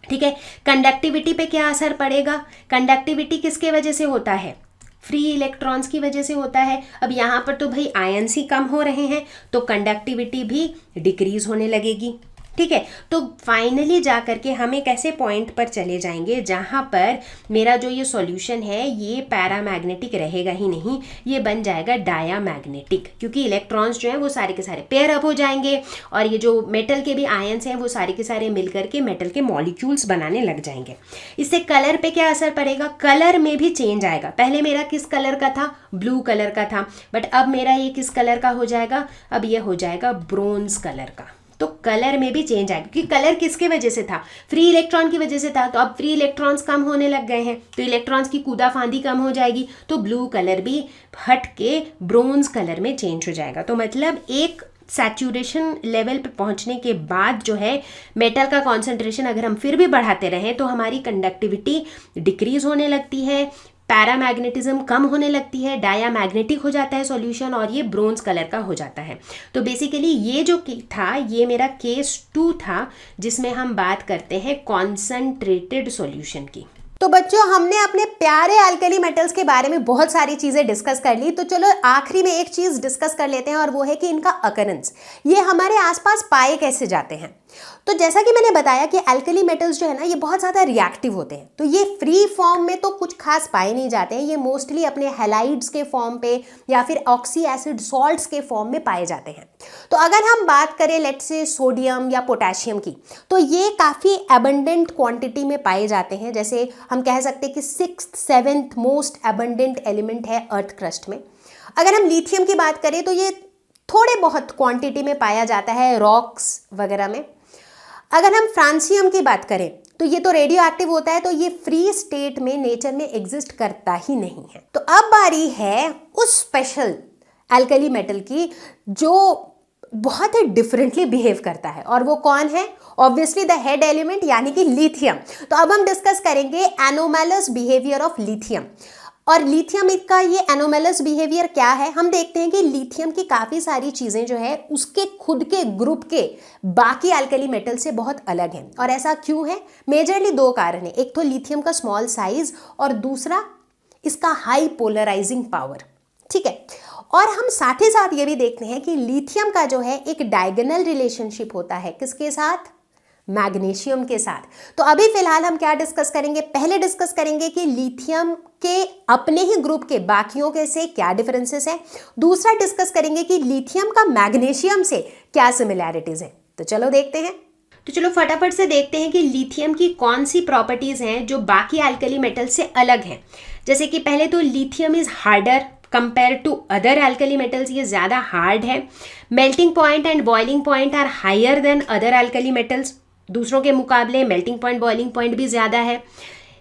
ठीक है। कंडक्टिविटी पे क्या असर पड़ेगा? कंडक्टिविटी किसके वजह से होता है? फ्री इलेक्ट्रॉन्स की वजह से होता है। अब यहाँ पर तो भाई आयंस ही कम हो रहे हैं तो कंडक्टिविटी भी डिक्रीज होने लगेगी, ठीक है। तो फाइनली जा करके हम एक ऐसे पॉइंट पर चले जाएंगे जहाँ पर मेरा जो ये सॉल्यूशन है ये पैरामैग्नेटिक रहेगा ही नहीं, ये बन जाएगा डायामैग्नेटिक, क्योंकि इलेक्ट्रॉन्स जो है वो सारे के सारे पेयर अप हो जाएंगे और ये जो मेटल के भी आयंस हैं वो सारे के सारे मिल करके मेटल के मॉलिक्यूल्स बनाने लग जाएंगे। इससे कलर पे क्या असर पड़ेगा? कलर में भी चेंज आएगा। पहले मेरा किस कलर का था? ब्लू कलर का था, बट अब मेरा ये किस कलर का हो जाएगा? अब ये हो जाएगा ब्रोंज कलर का। तो कलर में भी चेंज आएगा, क्योंकि कलर किसके वजह से था? फ्री इलेक्ट्रॉन की वजह से था। तो अब फ्री इलेक्ट्रॉन्स कम होने लग गए हैं तो इलेक्ट्रॉन्स की कूदा फांदी कम हो जाएगी, तो ब्लू कलर भी हट के ब्रोंज कलर में चेंज हो जाएगा। तो मतलब एक सैचुरेशन लेवल पे पहुंचने के बाद जो है मेटल का कॉन्सेंट्रेशन अगर हम फिर भी बढ़ाते रहें तो हमारी कंडक्टिविटी डिक्रीज होने लगती है, पैरामैग्नेटिज्म कम होने लगती है, डायामैग्नेटिक हो जाता है सॉल्यूशन और ये ब्रोंज कलर का हो जाता है। तो बेसिकली ये जो था ये मेरा केस 2 था जिसमें हम बात करते हैं कॉन्सेंट्रेटेड सॉल्यूशन की। तो बच्चों हमने अपने प्यारे अल्कली मेटल्स के बारे में बहुत सारी चीज़ें डिस्कस कर ली, तो चलो आखिरी में एक चीज़ डिस्कस कर लेते हैं और वो है कि इनका अकरेंस, ये हमारे आसपास पाए कैसे जाते हैं। तो जैसा कि मैंने बताया कि अल्कली मेटल्स जो है ना ये बहुत ज़्यादा रिएक्टिव होते हैं, तो ये फ्री फॉर्म में तो कुछ खास पाए नहीं जाते हैं, ये मोस्टली अपने हैलाइड्स के फॉर्म पे या फिर ऑक्सी एसिड सॉल्ट्स के फॉर्म में पाए जाते हैं। तो अगर हम बात करें लेट्स से सोडियम या पोटेशियम की, तो ये काफ़ी एबंडेंट क्वांटिटी में पाए जाते हैं। जैसे हम कह सकते हैं कि 6th 7th most abundant element है अर्थ क्रस्ट में। अगर हम लिथियम की बात करें तो ये थोड़े बहुत क्वांटिटी में पाया जाता है रॉक्स वगैरह में। अगर हम फ्रांसियम की बात करें तो ये तो रेडियो एक्टिव होता है, तो ये फ्री स्टेट में नेचर में एग्जिस्ट करता ही नहीं है। तो अब बारी है उस स्पेशल अल्कली मेटल की जो बहुत ही डिफरेंटली बिहेव करता है, और वो कौन है? ऑब्वियसली द हेड एलिमेंट यानी कि लिथियम। तो अब हम डिस्कस करेंगे एनोमैलस बिहेवियर ऑफ लिथियम। और लिथियम का ये एनोमैलस बिहेवियर क्या है? हम देखते हैं कि लिथियम की काफ़ी सारी चीज़ें जो है उसके खुद के ग्रुप के बाकी अल्कली मेटल से बहुत अलग हैं। और ऐसा क्यों है? मेजरली 2 कारण हैं। एक तो लिथियम का स्मॉल साइज और दूसरा इसका हाई पोलराइजिंग पावर, ठीक है। और हम साथ ही साथ ये भी देखते हैं कि लिथियम का जो है एक डायगोनल रिलेशनशिप होता है किसके साथ? मैग्नीशियम के साथ। तो अभी फिलहाल हम क्या डिस्कस करेंगे? पहले डिस्कस करेंगे कि लिथियम के अपने ही ग्रुप के बाकियों के से क्या डिफरेंसेस हैं। दूसरा डिस्कस करेंगे कि लिथियम का मैग्नीशियम से क्या सिमिलैरिटीज हैं। तो चलो देखते हैं। तो चलो फटाफट से देखते हैं कि लिथियम की कौन सी प्रॉपर्टीज हैं जो बाकी अल्कली मेटल से अलग हैं। जैसे कि पहले तो lithium is harder compare to other alkali metals, ये ज़्यादा हार्ड है। Melting point and boiling point are higher than other alkali metals, दूसरों के मुकाबले मेल्टिंग पॉइंट बॉइलिंग पॉइंट भी ज़्यादा है।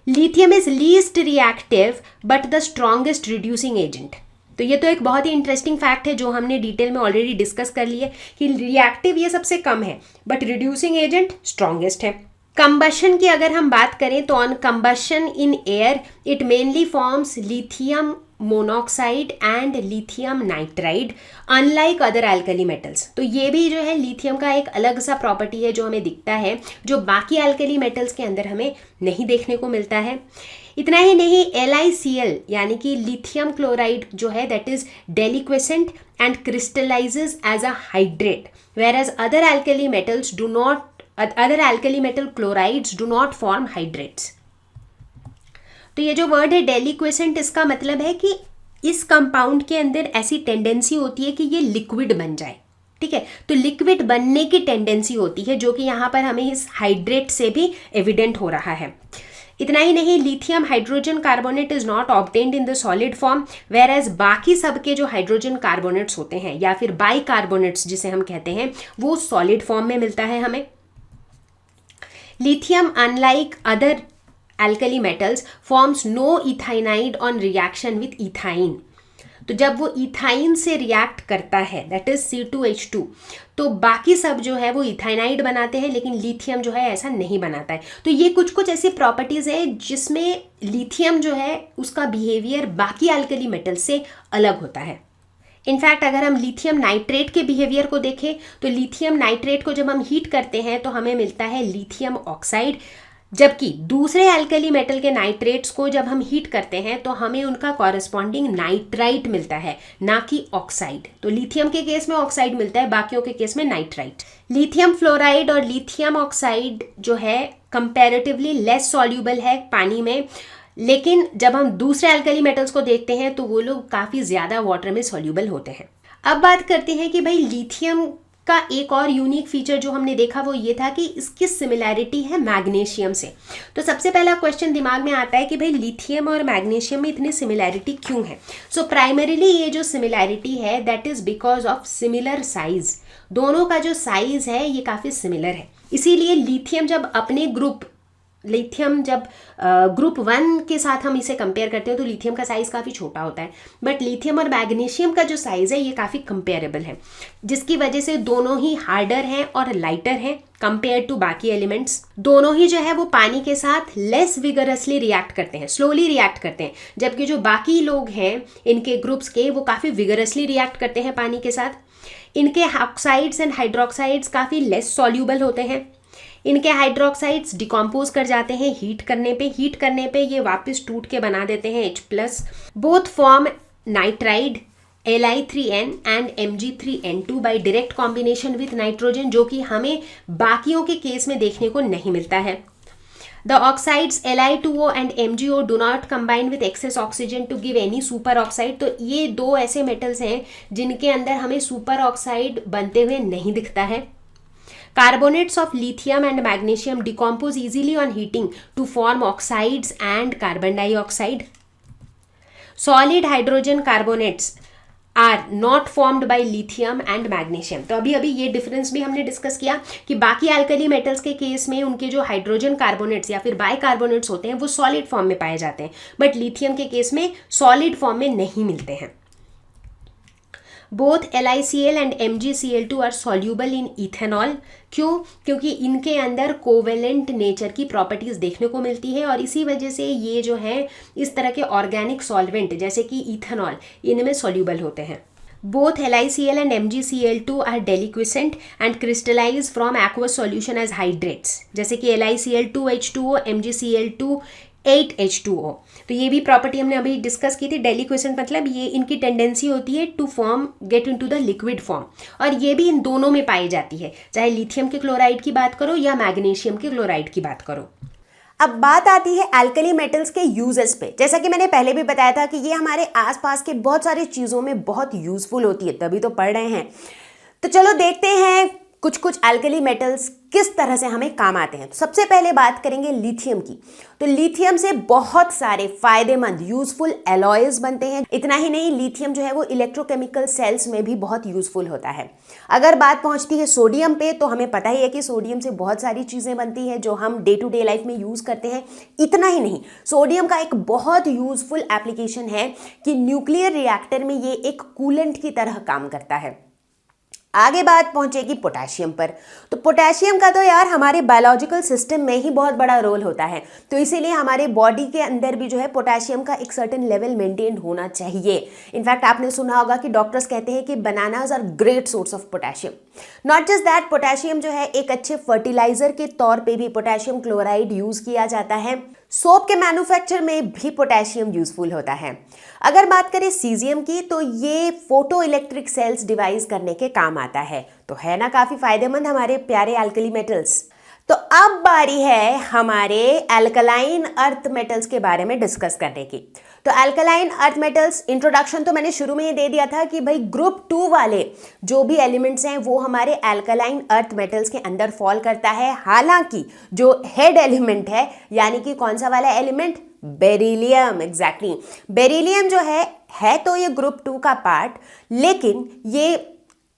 Lithium is least reactive but the strongest reducing agent. तो ये तो एक बहुत ही इंटरेस्टिंग फैक्ट है जो हमने डिटेल में ऑलरेडी डिस्कस कर लिए कि रिएक्टिव ये सबसे कम है बट रिड्यूसिंग एजेंट स्ट्रॉन्गेस्ट है। कंबशन की अगर हम बात करें तो on combustion in air it mainly forms lithium monoxide and lithium nitride unlike other alkali metals. तो ये भी जो है लिथियम का एक अलग सा प्रॉपर्टी है जो हमें दिखता है, जो बाकी अल्कली मेटल्स के अंदर हमें नहीं देखने को मिलता है। इतना ही नहीं, LiCl यानी कि लिथियम क्लोराइड जो है that is deliquescent and crystallises as a hydrate, whereas other alkali metals do not, other alkali metal chlorides do not form hydrates। तो ये जो वर्ड है डेलिक्वेसेंट, इसका मतलब है कि इस कंपाउंड के अंदर ऐसी टेंडेंसी होती है कि ये लिक्विड बन जाए, ठीक है। तो लिक्विड बनने की टेंडेंसी होती है जो कि यहाँ पर हमें इस हाइड्रेट से भी एविडेंट हो रहा है। इतना ही नहीं, lithium hydrogen carbonate is not obtained in the solid form, whereas बाकी सबके जो हाइड्रोजन कार्बोनेट्स होते हैं या फिर बाइकार्बोनेट्स जिसे हम कहते हैं वो सॉलिड फॉर्म में मिलता है हमें। Lithium, unlike other alkali metals, forms no ethanide on reaction with ethyne. तो जब वो इथाइन से रिएक्ट करता है, दैट इज C2H2, तो बाकी सब जो है वो इथाइनाइड बनाते हैं, लेकिन लिथियम जो है ऐसा नहीं बनाता है. तो ये कुछ कुछ ऐसी प्रॉपर्टीज है जिसमें लिथियम जो है उसका बिहेवियर बाकी अल्कली मेटल से अलग होता है. इनफैक्ट अगर हम लिथियम नाइट्रेट के बिहेवियर को देखें तो लिथियम नाइट्रेट को जब हम हीट करते हैं तो हमें मिलता है लिथियम ऑक्साइड, जबकि दूसरे अल्कली मेटल के नाइट्रेट्स को जब हम हीट करते हैं तो हमें उनका कॉरेस्पॉन्डिंग नाइट्राइट मिलता है, ना कि ऑक्साइड. तो लिथियम के केस में ऑक्साइड मिलता है, बाकियों के केस में नाइट्राइट. लिथियम फ्लोराइड और लिथियम ऑक्साइड जो है कंपैरेटिवली लेस सॉल्यूबल है पानी में, लेकिन जब हम दूसरे अल्कली मेटल्स को देखते हैं तो वो लोग काफ़ी ज़्यादा वाटर में सॉल्यूबल होते हैं. अब बात करते हैं कि भाई लिथियम का एक और यूनिक फीचर जो हमने देखा वो ये था कि इसकी सिमिलैरिटी है मैग्नीशियम से. तो सबसे पहला क्वेश्चन दिमाग में आता है कि भाई लिथियम और मैग्नीशियम में इतनी सिमिलैरिटी क्यों है. सो प्राइमरीली ये जो सिमिलैरिटी है that is because of similar size. दोनों का जो साइज़ है ये काफ़ी सिमिलर है, इसीलिए लिथियम जब ग्रुप 1 के साथ हम इसे कंपेयर करते हैं तो लिथियम का साइज़ काफ़ी छोटा होता है, बट लिथियम और मैग्नीशियम का जो साइज़ है ये काफ़ी कंपेरेबल है, जिसकी वजह से दोनों ही हार्डर हैं और लाइटर हैं कंपेयर टू बाकी एलिमेंट्स. दोनों ही जो है वो पानी के साथ लेस विगरसली रिएक्ट करते हैं, स्लोली रिएक्ट करते हैं, जबकि जो बाकी लोग हैं इनके ग्रुप्स के वो काफ़ी विगरसली रिएक्ट करते हैं पानी के साथ. इनके ऑक्साइड्स एंड हाइड्रोक्साइड्स काफ़ी लेस सॉल्यूबल होते हैं. इनके हाइड्रोक्साइड्स डिकम्पोज कर जाते हैं हीट करने पे ये वापस टूट के बना देते हैं H+. Both form nitride Li3n and Mg3n2 by direct combination with nitrogen, जो कि हमें बाकियों के केस में देखने को नहीं मिलता है. The oxides Li2O and MgO do not combine with excess oxygen to give any super oxide. तो ये दो ऐसे मेटल्स हैं जिनके अंदर हमें सुपर ऑक्साइड बनते हुए नहीं दिखता है. Carbonates of lithium and magnesium decompose easily on heating to form oxides and carbon dioxide. Solid hydrogen carbonates are not formed by lithium and magnesium. तो अभी ये डिफरेंस भी हमने डिस्कस किया कि बाकी अल्कली मेटल्स के केस में उनके जो हाइड्रोजन कार्बोनेट्स या फिर बाइकार्बोनेट्स होते हैं वो सॉलिड फॉर्म में पाए जाते हैं, बट लिथियम के केस में सॉलिड फॉर्म में नहीं मिलते हैं. Both LiCl and MgCl2 are soluble in ethanol. क्यों? क्योंकि इनके अंदर कोवेलेंट नेचर की प्रॉपर्टीज़ देखने को मिलती है और इसी वजह से ये जो है इस तरह के ऑर्गेनिक सॉल्वेंट जैसे कि इथेनॉल इनमें सॉल्यूबल होते हैं. Both LiCl and MgCl2 are deliquescent and crystallize from aqueous solution as hydrates, जैसे कि LiCl2H2O, MgCl2 8H2O. तो ये भी प्रॉपर्टी हमने अभी डिस्कस की थी. डेलिक्वेसेंट मतलब ये इनकी टेंडेंसी होती है to form get into the liquid form, और ये भी इन दोनों में पाई जाती है, चाहे लिथियम के क्लोराइड की बात करो या मैग्नीशियम के क्लोराइड की बात करो. अब बात आती है एल्कली मेटल्स के यूजेस पे. जैसा कि मैंने पहले भी बताया था कि ये हमारे आसपास के बहुत सारी चीज़ों में बहुत यूजफुल होती है, तभी तो पढ़ रहे हैं. तो चलो देखते हैं कुछ कुछ एल्कली मेटल्स किस तरह से हमें काम आते हैं. तो सबसे पहले बात करेंगे लिथियम की. तो लिथियम से बहुत सारे फायदेमंद यूजफुल एलॉयज बनते हैं. इतना ही नहीं, लिथियम जो है वो इलेक्ट्रोकेमिकल सेल्स में भी बहुत यूजफुल होता है. अगर बात पहुंचती है सोडियम पे, तो हमें पता ही है कि सोडियम से बहुत सारी चीज़ें बनती हैं जो हम डे टू डे लाइफ में यूज़ करते हैं. इतना ही नहीं, सोडियम का एक बहुत यूजफुल एप्लीकेशन है कि न्यूक्लियर रिएक्टर में ये एक कूलेंट की तरह काम करता है. आगे बात पहुंचेगी पोटेशियम पर. तो पोटेशियम का तो यार हमारे बायोलॉजिकल सिस्टम में ही बहुत बड़ा रोल होता है, तो इसीलिए हमारे बॉडी के अंदर भी जो है पोटेशियम का एक सर्टेन लेवल मेंटेन होना चाहिए. इनफैक्ट आपने सुना होगा कि डॉक्टर्स कहते हैं कि bananas are great source of potassium. Not just that, potassium जो है एक अच्छे फर्टिलाइजर के तौर पे भी पोटेशियम क्लोराइड यूज किया जाता है. सोप के मैन्युफैक्चर में भी पोटेशियम यूजफुल होता है. अगर बात करें सीजियम की, तो ये फोटो इलेक्ट्रिक सेल्स डिवाइस करने के काम आता है. तो है ना काफ़ी फायदेमंद हमारे प्यारे एल्कली मेटल्स. तो अब बारी है हमारे एल्कलाइन अर्थ मेटल्स के बारे में डिस्कस करने की. तो एल्कलाइन अर्थ मेटल्स इंट्रोडक्शन तो मैंने शुरू में ही दे दिया था कि भाई ग्रुप 2 वाले जो भी एलिमेंट्स हैं वो हमारे एल्कलाइन अर्थ मेटल्स के अंदर फॉल करता है. हालांकि जो हेड एलिमेंट है, यानी कि कौन सा वाला एलिमेंट, बेरिलियम. एग्जैक्टली, बेरिलियम जो है तो ये ग्रुप 2 का पार्ट, लेकिन ये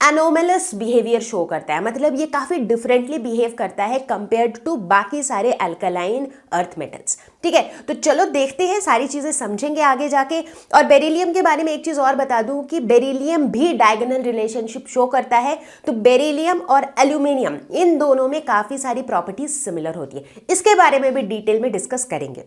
एनोमलस बिहेवियर शो करता है, मतलब ये काफ़ी डिफरेंटली बिहेव करता है कंपेयर्ड टू बाकी सारे अल्कलाइन अर्थ मेटल्स। ठीक है, तो चलो देखते हैं, सारी चीज़ें समझेंगे आगे जाके। और बेरिलियम के बारे में एक चीज़ और बता दूं कि बेरिलियम भी डायगोनल रिलेशनशिप शो करता है। तो बेरिलियम और एल्यूमिनियम इन दोनों में काफ़ी सारी प्रॉपर्टीज सिमिलर होती है, इसके बारे में भी डिटेल में डिस्कस करेंगे।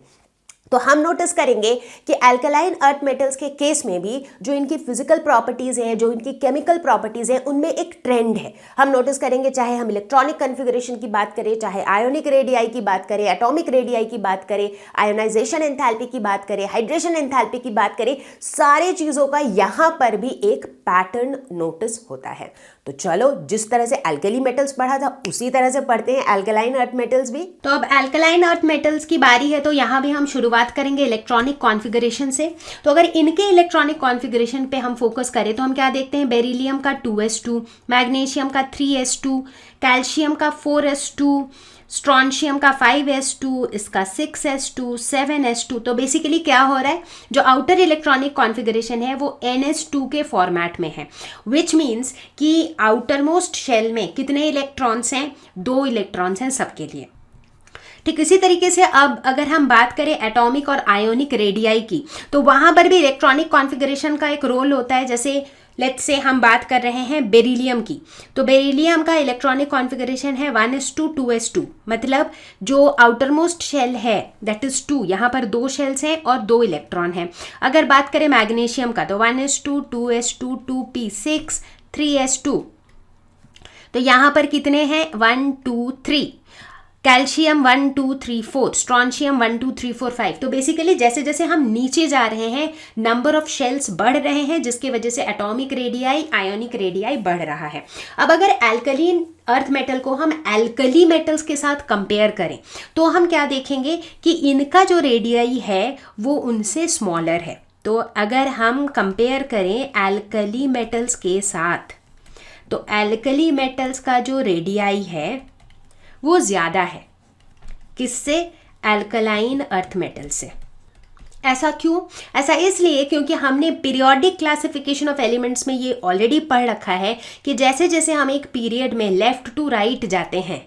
तो हम नोटिस करेंगे कि अल्कलाइन अर्थ मेटल्स के केस में भी जो इनकी फिजिकल प्रॉपर्टीज हैं, जो इनकी केमिकल प्रॉपर्टीज हैं, उनमें एक ट्रेंड है। हम नोटिस करेंगे, चाहे हम इलेक्ट्रॉनिक कॉन्फ़िगरेशन की बात करें, चाहे आयोनिक रेडियाई की बात करें, एटॉमिक रेडियाई की बात करें, आयोनाइजेशन एंथैल्पी की बात करें, हाइड्रेशन एंथैल्पी की बात करें, सारी चीज़ों का यहाँ पर भी एक पैटर्न नोटिस होता है। तो चलो, जिस तरह से अल्कली मेटल्स पढ़ा था उसी तरह से पढ़ते हैं अल्कलाइन अर्थ मेटल्स भी। तो अब अल्कलाइन अर्थ मेटल्स की बारी है, तो यहाँ भी हम शुरुआत करेंगे इलेक्ट्रॉनिक कॉन्फ़िगरेशन से। तो अगर इनके इलेक्ट्रॉनिक कॉन्फ़िगरेशन पे हम फोकस करें तो हम क्या देखते हैं, बेरिलियम का 2s2, मैग्नीशियम का 3s2, कैल्शियम का 4s2, स्ट्रॉन्शियम का 5s2, इसका 6s2, 7s2। तो बेसिकली क्या हो रहा है, जो आउटर इलेक्ट्रॉनिक कॉन्फ़िगरेशन है वो ns2 के फॉर्मेट में है, विच मीन्स कि आउटर मोस्ट शेल में कितने इलेक्ट्रॉन्स हैं, 2 इलेक्ट्रॉन्स हैं सबके लिए। ठीक इसी तरीके से अब अगर हम बात करें एटॉमिक और आयोनिक रेडियाई की, तो वहाँ पर भी इलेक्ट्रॉनिक कॉन्फ़िगरेशन का एक रोल होता है। जैसे लेट्स से हम बात कर रहे हैं बेरिलियम की, तो बेरिलियम का इलेक्ट्रॉनिक कॉन्फ़िगरेशन है 1s2 2s2, मतलब जो आउटर मोस्ट शेल है दैट इज़ 2, यहाँ पर 2 शेल्स हैं और 2 इलेक्ट्रॉन हैं। अगर बात करें मैग्नीशियम का तो 1s2 2s2 2p6 3s2, तो यहाँ पर कितने हैं, 1 2 3। Calcium 1 2 3 4, strontium 1 2 3 4 5। तो बेसिकली जैसे जैसे हम नीचे जा रहे हैं नंबर ऑफ शेल्स बढ़ रहे हैं, जिसकी वजह से एटॉमिक रेडियाई आयोनिक रेडियाई बढ़ रहा है। अब अगर एल्कलीन अर्थ मेटल को हम एल्कली मेटल्स के साथ कंपेयर करें तो हम क्या देखेंगे कि इनका जो रेडियाई है वो उनसे स्मॉलर है। तो अगर हम कंपेयर करें एल्कली मेटल्स के साथ, तो एल्कली मेटल्स का जो रेडियाई है वो ज़्यादा है, किससे, एल्कलाइन अर्थ मेटल से। ऐसा क्यों, ऐसा इसलिए क्योंकि हमने पीरियोडिक क्लासिफिकेशन ऑफ एलिमेंट्स में ये ऑलरेडी पढ़ रखा है कि जैसे जैसे हम एक पीरियड में लेफ़्ट टू राइट जाते हैं,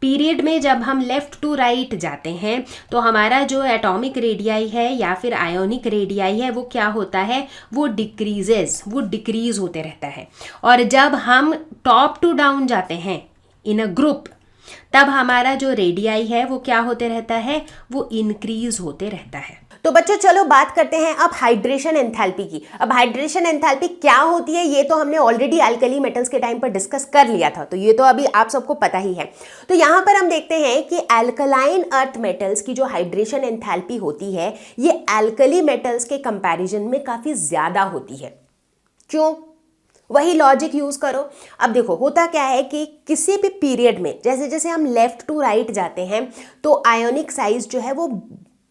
पीरियड में जब हम लेफ़्ट टू राइट जाते हैं तो हमारा जो एटॉमिक रेडियाई है या फिर आयोनिक रेडियाई है वो क्या होता है, वो डिक्रीज़ होते रहता है। और जब हम टॉप टू डाउन जाते हैं इन अ ग्रुप, तब हमारा जो रेडियाई है वो क्या होते रहता है, वो इंक्रीज होते रहता है। तो बच्चों चलो बात करते हैं अब हाइड्रेशन एंथैल्पी की। अब हाइड्रेशन एंथैल्पी क्या होती है ये तो हमने ऑलरेडी अल्कली मेटल्स के टाइम पर डिस्कस कर लिया था, तो ये तो अभी आप सबको पता ही है। तो यहाँ पर हम देखते हैं कि अल्कलाइन अर्थ मेटल्स की जो हाइड्रेशन एंथैल्पी होती है ये अल्कली मेटल्स के कंपैरिजन में काफ़ी ज़्यादा होती है। क्यों, वही लॉजिक यूज़ करो। अब देखो होता क्या है कि किसी भी पीरियड में जैसे जैसे हम लेफ़्ट टू राइट जाते हैं तो आयोनिक साइज जो है वो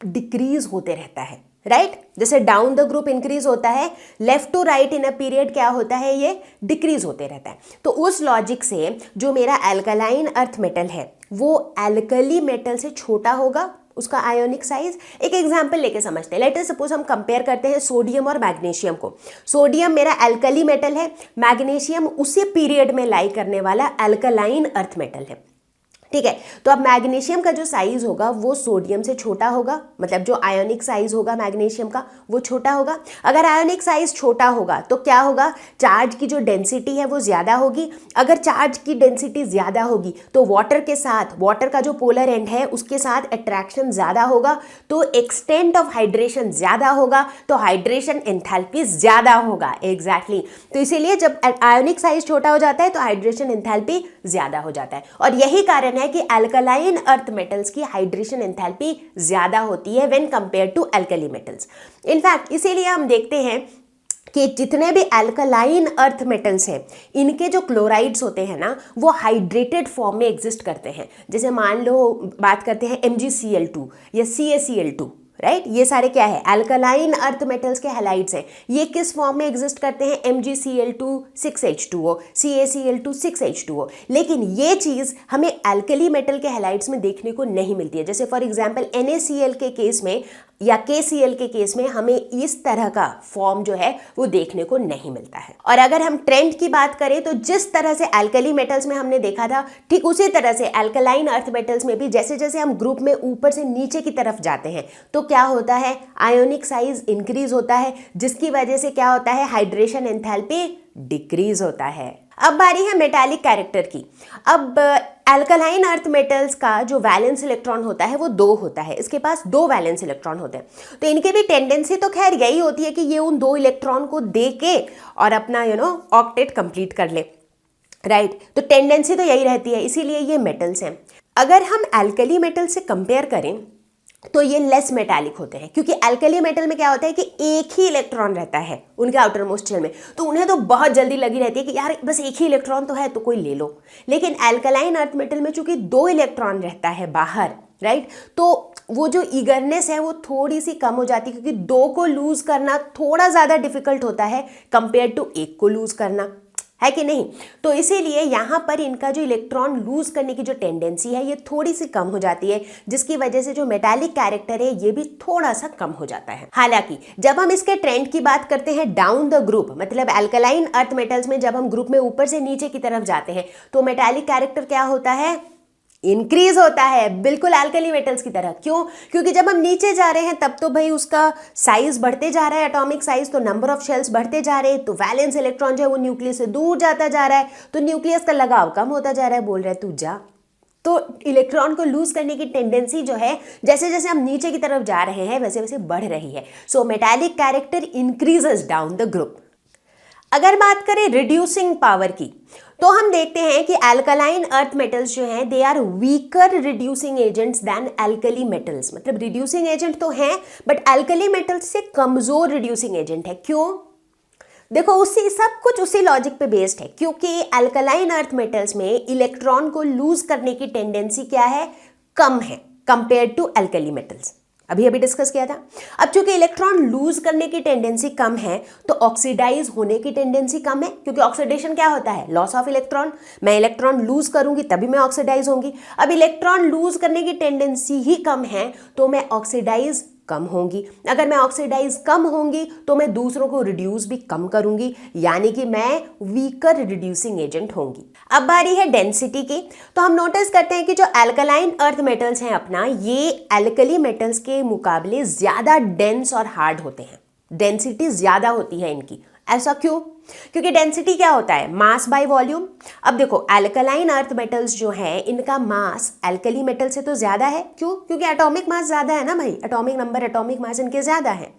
डिक्रीज होते रहता है, राइट। जैसे डाउन द ग्रुप इंक्रीज होता है, left to right in a period क्या होता है, ये डिक्रीज होते रहता है। तो उस लॉजिक से जो मेरा अल्कलाइन अर्थ मेटल है वो अल्कली मेटल से छोटा होगा, उसका आयोनिक साइज। एक एग्जांपल लेके समझते हैं। लेट अस सपोज हम कंपेयर करते हैं सोडियम और मैग्नीशियम को। सोडियम मेरा अल्कली मेटल है, मैग्नीशियम उसी पीरियड में लाई करने वाला अल्कलाइन अर्थ मेटल है, ठीक है। तो अब मैग्नीशियम का जो साइज होगा वो सोडियम से छोटा होगा, मतलब जो आयोनिक साइज होगा मैग्नीशियम का वो छोटा होगा। अगर आयोनिक साइज छोटा होगा तो क्या होगा, चार्ज की जो डेंसिटी है वो ज़्यादा होगी। अगर चार्ज की डेंसिटी ज़्यादा होगी तो वाटर के साथ, वाटर का जो पोलर एंड है उसके साथ अट्रैक्शन ज़्यादा होगा, तो एक्सटेंट ऑफ हाइड्रेशन ज़्यादा होगा, तो हाइड्रेशन एंथैल्पी ज़्यादा होगा। एग्जैक्टली तो इसीलिए जब आयोनिक साइज छोटा हो जाता है तो हाइड्रेशन एंथैल्पी ज़्यादा हो जाता है। और यही कारण है कि अल्कलाइन अर्थ मेटल्स की हाइड्रेशन एंथैल्पी ज्यादा होती है when compare to alkali metals. In fact इसीलिए हम देखते हैं कि जितने भी अल्कलाइन अर्थ मेटल्स हैं इनके जो क्लोराइड्स होते हैं ना वो हाइड्रेटेड फॉर्म में एग्जिस्ट करते हैं। जैसे मान लो बात करते हैं MgCl2 या CaCl2, राइट। ये सारे क्या है, अल्कलाइन अर्थ मेटल्स के हैलाइड्स हैं। ये किस फॉर्म में एग्जिस्ट करते हैं, MgCl2 6H2O, CaCl2 6H2O। लेकिन ये चीज़ हमें अल्कली मेटल के हैलाइड्स में देखने को नहीं मिलती है। जैसे फॉर एग्जांपल NaCl के केस में या KCl के केस में हमें इस तरह का फॉर्म जो है वो देखने को नहीं मिलता है। और अगर हम ट्रेंड की बात करें तो जिस तरह से एल्कली मेटल्स में हमने देखा था, ठीक उसी तरह से एल्कलाइन अर्थ मेटल्स में भी जैसे जैसे हम ग्रुप में ऊपर से नीचे की तरफ जाते हैं तो क्या होता है, आयोनिक साइज इंक्रीज होता है, जिसकी वजह से क्या होता है, हाइड्रेशन एंथैल्पी डिक्रीज होता है। अब बारी है मेटालिक कैरेक्टर की। अब एल्कलाइन अर्थ मेटल्स का जो वैलेंस इलेक्ट्रॉन होता है वो 2 होता है, इसके पास 2 वैलेंस इलेक्ट्रॉन होते हैं। तो इनकी भी टेंडेंसी तो खैर यही होती है कि ये उन 2 इलेक्ट्रॉन को दे के और अपना ऑक्टेट कंप्लीट कर ले, राइट। तो टेंडेंसी तो यही रहती है, इसीलिए ये मेटल्स हैं। अगर हम एल्कली मेटल से कंपेयर करें तो ये लेस मेटालिक होते हैं, क्योंकि एल्कली मेटल में क्या होता है कि एक ही इलेक्ट्रॉन रहता है उनके आउटर मोस्ट शेल में, तो उन्हें तो बहुत जल्दी लगी रहती है कि यार बस एक ही इलेक्ट्रॉन तो है तो कोई ले लो। लेकिन एल्कलाइन अर्थ मेटल में चूंकि 2 इलेक्ट्रॉन रहता है बाहर, राइट, तो वो जो ईगरनेस है वो थोड़ी सी कम हो जाती है, क्योंकि 2 को लूज करना थोड़ा ज़्यादा डिफिकल्ट होता है कंपेयर टू 1 को लूज करना, है कि नहीं। तो इसीलिए यहाँ पर इनका जो इलेक्ट्रॉन लूज करने की जो टेंडेंसी है ये थोड़ी सी कम हो जाती है, जिसकी वजह से जो मेटालिक कैरेक्टर है ये भी थोड़ा सा कम हो जाता है। हालांकि जब हम इसके ट्रेंड की बात करते हैं डाउन द ग्रुप, मतलब एल्कलाइन अर्थ मेटल्स में जब हम ग्रुप में ऊपर से नीचे की तरफ जाते हैं तो मेटालिक कैरेक्टर क्या होता है, इंक्रीज होता है, बिल्कुल एल्कली मेटल्स की तरह। क्यों? क्योंकि जब हम नीचे जा रहे हैं तब तो भाई उसका साइज बढ़ते जा रहा है, एटॉमिक साइज, तो नंबर ऑफ शेल्स बढ़ते जा रहे हैं, तो वैलेंस इलेक्ट्रॉन जो है वो न्यूक्लियस से दूर जाता जा रहा है, तो न्यूक्लियस का लगाव कम होता जा रहा है, बोल रहा है तू जा। तो इलेक्ट्रॉन को लूज करने की टेंडेंसी जो है जैसे जैसे हम नीचे की तरफ जा रहे हैं वैसे वैसे बढ़ रही है। So metallic character increases down the group. अगर बात करें रिड्यूसिंग पावर की तो हम देखते हैं कि एल्कलाइन अर्थ मेटल्स जो हैं they are weaker reducing agents than alkali metals. मतलब रिड्यूसिंग एजेंट तो हैं बट एल्कली मेटल्स से कमजोर रिड्यूसिंग एजेंट है। क्यों? देखो उसी सब कुछ उसी लॉजिक पे बेस्ड है, क्योंकि एल्कलाइन अर्थ मेटल्स में इलेक्ट्रॉन को लूज करने की टेंडेंसी क्या है, कम है कंपेयर टू एल्कली मेटल्स। अभी अभी डिस्कस किया था। अब चूंकि इलेक्ट्रॉन लूज करने की टेंडेंसी कम है तो ऑक्सीडाइज होने की टेंडेंसी कम है, क्योंकि ऑक्सीडेशन क्या होता है, लॉस ऑफ इलेक्ट्रॉन। मैं इलेक्ट्रॉन लूज करूंगी तभी मैं ऑक्सीडाइज होंगी। अब इलेक्ट्रॉन लूज करने की टेंडेंसी ही कम है तो मैं ऑक्सीडाइज कम होंगी। अगर मैं ऑक्सीडाइज कम होंगी तो मैं दूसरों को रिड्यूस भी कम करूंगी, यानी कि मैं वीकर रिड्यूसिंग एजेंट होंगी। अब बारी है डेंसिटी की। तो हम नोटिस करते हैं कि जो एल्कलाइन अर्थ मेटल्स हैं अपना, ये एल्कली मेटल्स के मुकाबले ज्यादा डेंस और हार्ड होते हैं, डेंसिटी ज्यादा होती है इनकी। ऐसा क्यों? क्योंकि डेंसिटी क्या होता है, मास बाय वॉल्यूम। अब देखो एल्कलाइन अर्थ मेटल्स जो है इनका मास एल्कली मेटल से तो ज्यादा है। क्यों? क्योंकि एटॉमिक मास ज्यादा है ना भाई, एटॉमिक नंबर, एटॉमिक मास इनके ज्यादा है।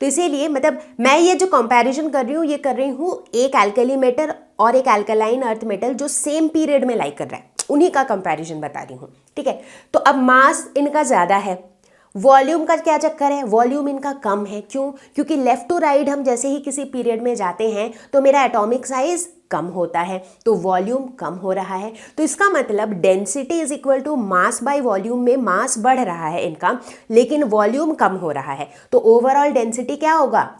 तो इसीलिए मतलब मैं ये जो कंपैरिजन कर रही हूँ ये कर रही हूँ एक एल्कली मेटल और एक एल्कलाइन अर्थ मेटल जो सेम पीरियड में लाइक कर रहा है, उन्हीं का कंपैरिजन बता रही हूँ, ठीक है। तो अब मास इनका ज्यादा है, वॉल्यूम का क्या चक्कर है, वॉल्यूम इनका कम है। क्यों? क्योंकि लेफ्ट टू राइट हम जैसे ही किसी पीरियड में जाते हैं तो मेरा एटॉमिक साइज कम होता है, तो वॉल्यूम कम हो रहा है। तो इसका मतलब density is equal to mass by volume में मास बढ़ रहा है इनका, लेकिन वॉल्यूम कम हो रहा है, तो ओवरऑल डेंसिटी क्या होगा,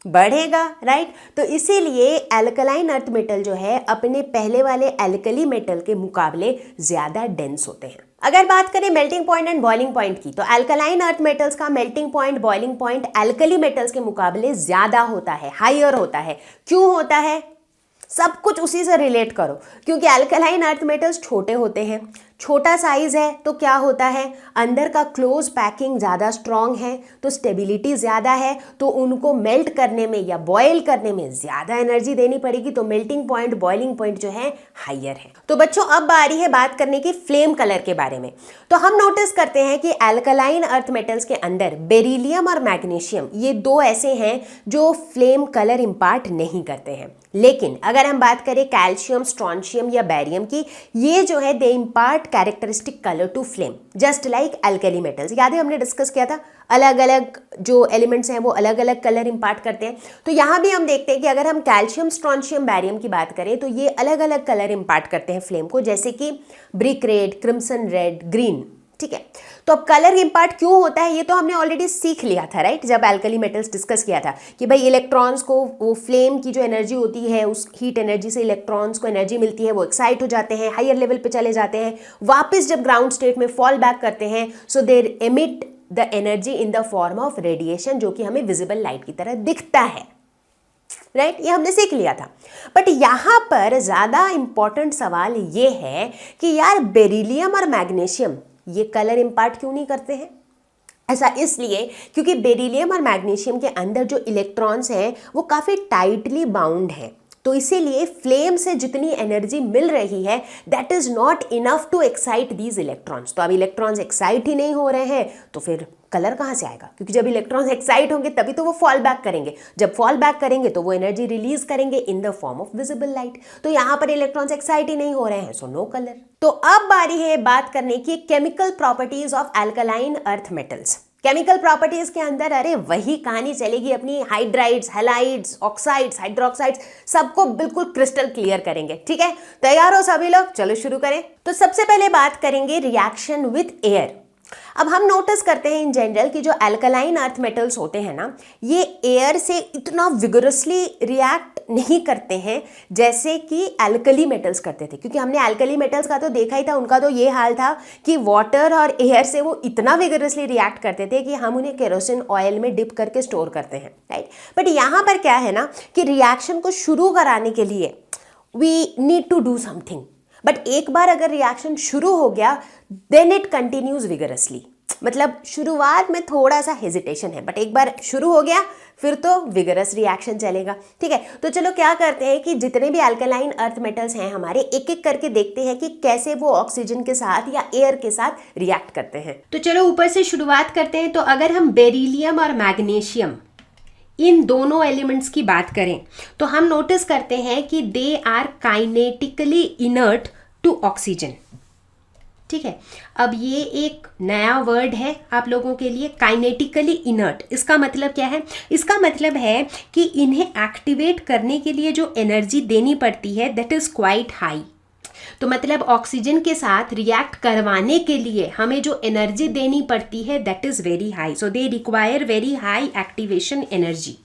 बढ़ेगा, राइट। तो इसीलिए एल्कलाइन अर्थ मेटल जो है अपने पहले वाले एल्कली मेटल के मुकाबले ज्यादा डेंस होते हैं। अगर बात करें melting point and boiling point की तो एल्कलाइन अर्थ मेटल्स का melting point, boiling point alkali metals के मुकाबले ज्यादा होता है, हायर होता है। क्यों होता है? सब कुछ उसी से रिलेट करो, क्योंकि एल्कलाइन अर्थ मेटल्स छोटे होते हैं, छोटा साइज है तो क्या होता है, अंदर का क्लोज पैकिंग ज़्यादा स्ट्रॉन्ग है, तो स्टेबिलिटी ज़्यादा है, तो उनको मेल्ट करने में या बॉयल करने में ज़्यादा एनर्जी देनी पड़ेगी, तो मेल्टिंग पॉइंट, बॉइलिंग पॉइंट जो है हायर है। तो बच्चों अब बारी है बात करने की फ्लेम कलर के बारे में। तो हम नोटिस करते हैं कि एल्कलाइन अर्थ मेटल्स के अंदर बेरिलियम और मैग्नीशियम ये 2 ऐसे हैं जो फ्लेम कलर इम्पार्ट नहीं करते हैं। लेकिन अगर हम बात करें कैल्शियम, स्ट्रॉन्शियम या बैरियम की, ये जो है they impart characteristic colour to flame just like alkali metals. याद है हमने डिस्कस किया था, अलग अलग जो एलिमेंट्स हैं वो अलग अलग कलर इम्पार्ट करते हैं। तो यहाँ भी हम देखते हैं कि अगर हम कैल्शियम, स्ट्रॉन्शियम, बैरियम की बात करें तो ये अलग अलग कलर इम्पार्ट करते हैं फ्लेम को, जैसे कि brick red, crimson red, green, ठीक है। तो अब कलर इम्पार्ट क्यों होता है ये तो हमने ऑलरेडी सीख लिया था, राइट, जब एल्कली मेटल्स डिस्कस किया था कि भाई इलेक्ट्रॉन्स को वो फ्लेम की जो एनर्जी होती है उस हीट एनर्जी से इलेक्ट्रॉन्स को एनर्जी मिलती है, वो एक्साइट हो जाते हैं, हायर लेवल पे चले जाते हैं, वापस जब ग्राउंड स्टेट में फॉल बैक करते हैं, so there emit the energy in the form of radiation, जो कि हमें विजिबल लाइट की तरह दिखता है, राइट ये हमने सीख लिया था। बट यहाँ पर ज़्यादा इम्पॉर्टेंट सवाल ये है कि यार बेरिलियम और मैग्नीशियम ये कलर इम्पार्ट क्यों नहीं करते हैं? ऐसा इसलिए क्योंकि बेरिलियम और मैग्नीशियम के अंदर जो इलेक्ट्रॉन्स हैं वो काफ़ी टाइटली बाउंड हैं, तो इसीलिए फ्लेम से जितनी एनर्जी मिल रही है that is not enough to excite these electrons. तो अब इलेक्ट्रॉन्स एक्साइट ही नहीं हो रहे हैं तो फिर कलर कहाँ से आएगा? क्योंकि जब इलेक्ट्रॉन्स एक्साइट होंगे तभी तो वो फॉल बैक करेंगे, जब फॉल बैक करेंगे तो वो एनर्जी रिलीज करेंगे इन the form of visible light. तो यहाँ पर इलेक्ट्रॉन्स एक्साइट ही नहीं हो रहे हैं, सो नो कलर। तो अब बारी है बात करने की chemical properties of alkaline earth metals. Chemical properties के अंदर अरे वही कहानी चलेगी अपनी, हाइड्राइड्स, हैलाइड्स, ऑक्साइड्स, हाइड्रोक्साइड्स, सबको बिल्कुल क्रिस्टल क्लियर करेंगे। ठीक है, तैयार हो सभी लोग? चलो शुरू करें। तो सबसे पहले बात करेंगे रिएक्शन विथ एयर। अब हम नोटिस करते हैं इन जनरल कि जो अल्कलाइन अर्थ मेटल्स होते हैं ना, ये एयर से इतना विगरसली रिएक्ट नहीं करते हैं जैसे कि अल्कली मेटल्स करते थे। क्योंकि हमने अल्कली मेटल्स का तो देखा ही था, उनका तो ये हाल था कि वाटर और एयर से वो इतना विगरसली रिएक्ट करते थे कि हम उन्हें केरोसिन ऑयल में डिप करके स्टोर करते हैं, राइट। बट यहाँ पर क्या है ना कि रिएक्शन को शुरू कराने के लिए we need to do something. But एक बार अगर रिएक्शन शुरू हो गया देन इट कंटिन्यूज विगरसली। मतलब शुरुआत में थोड़ा सा हेजिटेशन है, बट एक बार शुरू हो गया फिर तो विगरस रिएक्शन चलेगा। ठीक है, तो चलो क्या करते हैं कि जितने भी अल्कलाइन अर्थ मेटल्स हैं हमारे, एक एक करके देखते हैं कि कैसे वो ऑक्सीजन के साथ या एयर के साथ रिएक्ट करते हैं। तो चलो ऊपर से शुरुआत करते हैं। तो अगर हम बेरिलियम और मैग्नीशियम इन दोनों एलिमेंट्स की बात करें तो हम नोटिस करते हैं कि they are kinetically inert to oxygen. ठीक है, अब ये एक नया वर्ड है आप लोगों के लिए, काइनेटिकली इनर्ट। इसका मतलब क्या है? इसका मतलब है कि इन्हें एक्टिवेट करने के लिए जो एनर्जी देनी पड़ती है दैट इज क्वाइट हाई। तो मतलब ऑक्सीजन के साथ रिएक्ट करवाने के लिए हमें जो एनर्जी देनी पड़ती है that is very high, so they require very high activation energy.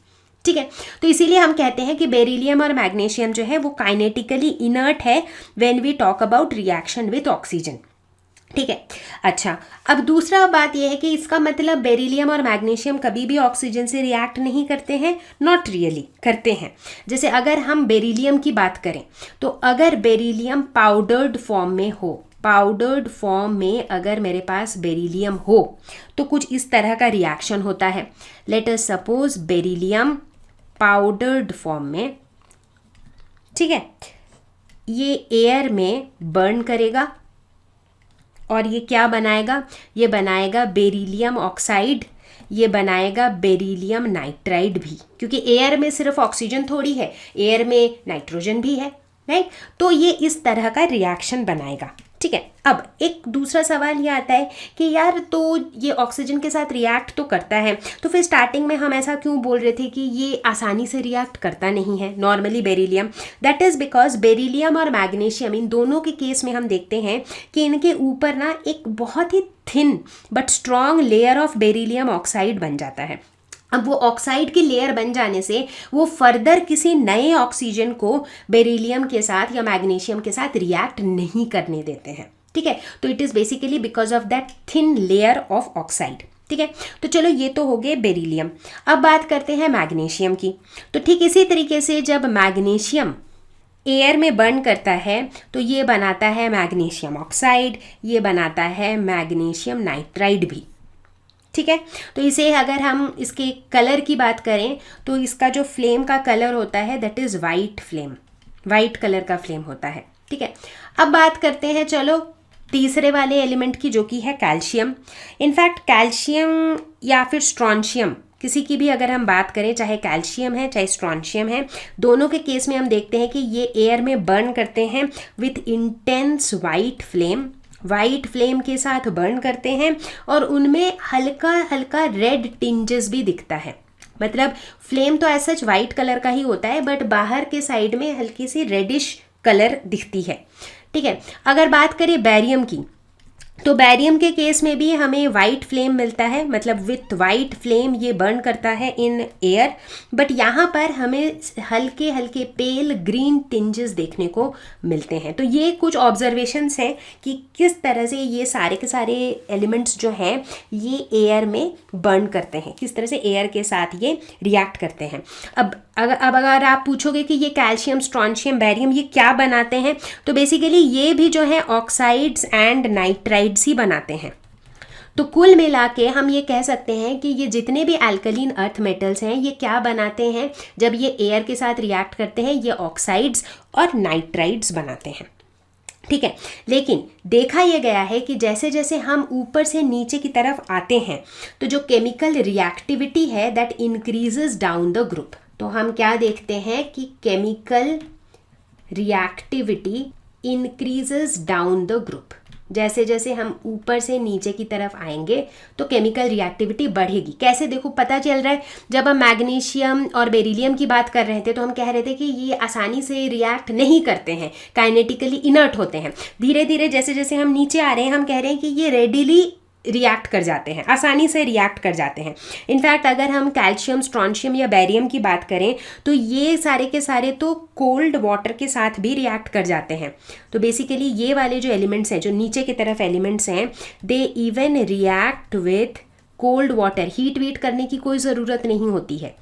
ठीक है, तो इसीलिए हम कहते हैं कि बेरिलियम और मैग्नीशियम जो है वो काइनेटिकली इनर्ट है when we talk about reaction with oxygen. ठीक है, अच्छा अब दूसरा बात यह है कि इसका मतलब बेरिलियम और मैग्नीशियम कभी भी ऑक्सीजन से रिएक्ट नहीं करते हैं? नॉट रियली, करते हैं। जैसे अगर हम बेरिलियम की बात करें तो अगर बेरिलियम पाउडर्ड फॉर्म में हो, पाउडर्ड फॉर्म में अगर मेरे पास बेरिलियम हो तो कुछ इस तरह का रिएक्शन होता है। Let us suppose beryllium powdered form में, ठीक है, ये एयर में बर्न करेगा और ये क्या बनाएगा? ये बनाएगा बेरिलियम ऑक्साइड, ये बनाएगा बेरिलियम नाइट्राइड भी, क्योंकि एयर में सिर्फ ऑक्सीजन थोड़ी है, एयर में नाइट्रोजन भी है, राइट। तो ये इस तरह का रिएक्शन बनाएगा। ठीक है, अब एक दूसरा सवाल ये आता है कि यार तो ये ऑक्सीजन के साथ रिएक्ट तो करता है, तो फिर स्टार्टिंग में हम ऐसा क्यों बोल रहे थे कि ये आसानी से रिएक्ट करता नहीं है normally beryllium? That is because beryllium और मैग्नीशियम इन दोनों के केस में हम देखते हैं कि इनके ऊपर ना एक बहुत ही thin but strong layer of beryllium oxide बन जाता है। अब वो ऑक्साइड की लेयर बन जाने से वो फर्दर किसी नए ऑक्सीजन को बेरिलियम के साथ या मैग्नीशियम के साथ रिएक्ट नहीं करने देते हैं। ठीक है, तो it is basically because of that thin layer of oxide. ठीक है, तो चलो ये तो हो गए बेरिलियम। अब बात करते हैं मैग्नीशियम की। तो ठीक इसी तरीके से जब मैग्नीशियम एयर में बर्न करता है तो ये बनाता है मैग्नीशियम ऑक्साइड, ये बनाता है मैग्नीशियम नाइट्राइड भी। ठीक है, तो इसे अगर हम इसके कलर की बात करें तो इसका जो फ्लेम का कलर होता है that is white flame, white colour का फ्लेम होता है। ठीक है, अब बात करते हैं चलो तीसरे वाले एलिमेंट की, जो कि है कैल्शियम। इनफैक्ट कैल्शियम या फिर स्ट्रॉन्शियम, किसी की भी अगर हम बात करें, चाहे कैल्शियम है चाहे स्ट्रॉन्शियम है, दोनों के केस में हम देखते हैं कि ये एयर में बर्न करते हैं with intense white flame, white flame के साथ बर्न करते हैं और उनमें हल्का हल्का रेड टिंजेस भी दिखता है। मतलब फ्लेम तो ऐसा वाइट कलर का ही होता है बट बाहर के साइड में हल्की सी रेडिश कलर दिखती है। ठीक है, अगर बात करें बैरियम की तो बैरियम के केस में भी हमें वाइट फ्लेम मिलता है, मतलब विथ वाइट फ्लेम ये बर्न करता है इन एयर, बट यहाँ पर हमें हल्के हल्के पेल ग्रीन टिंजेस देखने को मिलते हैं। तो ये कुछ ऑब्जर्वेशंस हैं कि किस तरह से ये सारे के सारे एलिमेंट्स जो हैं ये एयर में बर्न करते हैं, किस तरह से एयर के साथ ये रिएक्ट करते हैं। अब अगर आप पूछोगे कि ये कैल्शियम, स्ट्रॉन्शियम, बैरियम ये क्या बनाते हैं, तो बेसिकली ये भी जो है ऑक्साइड्स एंड नाइट्राइड्स ही बनाते हैं। तो कुल मिला के हम ये कह सकते हैं कि ये जितने भी अल्कलीन अर्थ मेटल्स हैं ये क्या बनाते हैं, जब ये एयर के साथ रिएक्ट करते हैं ये ऑक्साइड्स और नाइट्राइड्स बनाते हैं। ठीक है, लेकिन देखा यह गया है कि जैसे जैसे हम ऊपर से नीचे की तरफ आते हैं तो जो केमिकल रिएक्टिविटी है that increases down the group. तो हम क्या देखते हैं कि chemical reactivity increases down the group. जैसे जैसे हम ऊपर से नीचे की तरफ आएंगे तो केमिकल रिएक्टिविटी बढ़ेगी। कैसे, देखो पता चल रहा है, जब हम मैग्नीशियम और बेरिलियम की बात कर रहे थे तो हम कह रहे थे कि ये आसानी से रिएक्ट नहीं करते हैं, काइनेटिकली इनर्ट होते हैं। धीरे धीरे जैसे जैसे हम नीचे आ रहे हैं हम कह रहे हैं कि ये रेडिली रिएक्ट कर जाते हैं, आसानी से रिएक्ट कर जाते हैं। इनफैक्ट अगर हम कैल्शियम, स्ट्रॉन्शियम या बैरियम की बात करें तो ये सारे के सारे तो कोल्ड वाटर के साथ भी रिएक्ट कर जाते हैं। तो बेसिकली ये वाले जो एलिमेंट्स हैं, जो नीचे की तरफ एलिमेंट्स हैं, they even react with cold water. Heat wheat करने की कोई ज़रूरत नहीं होती है,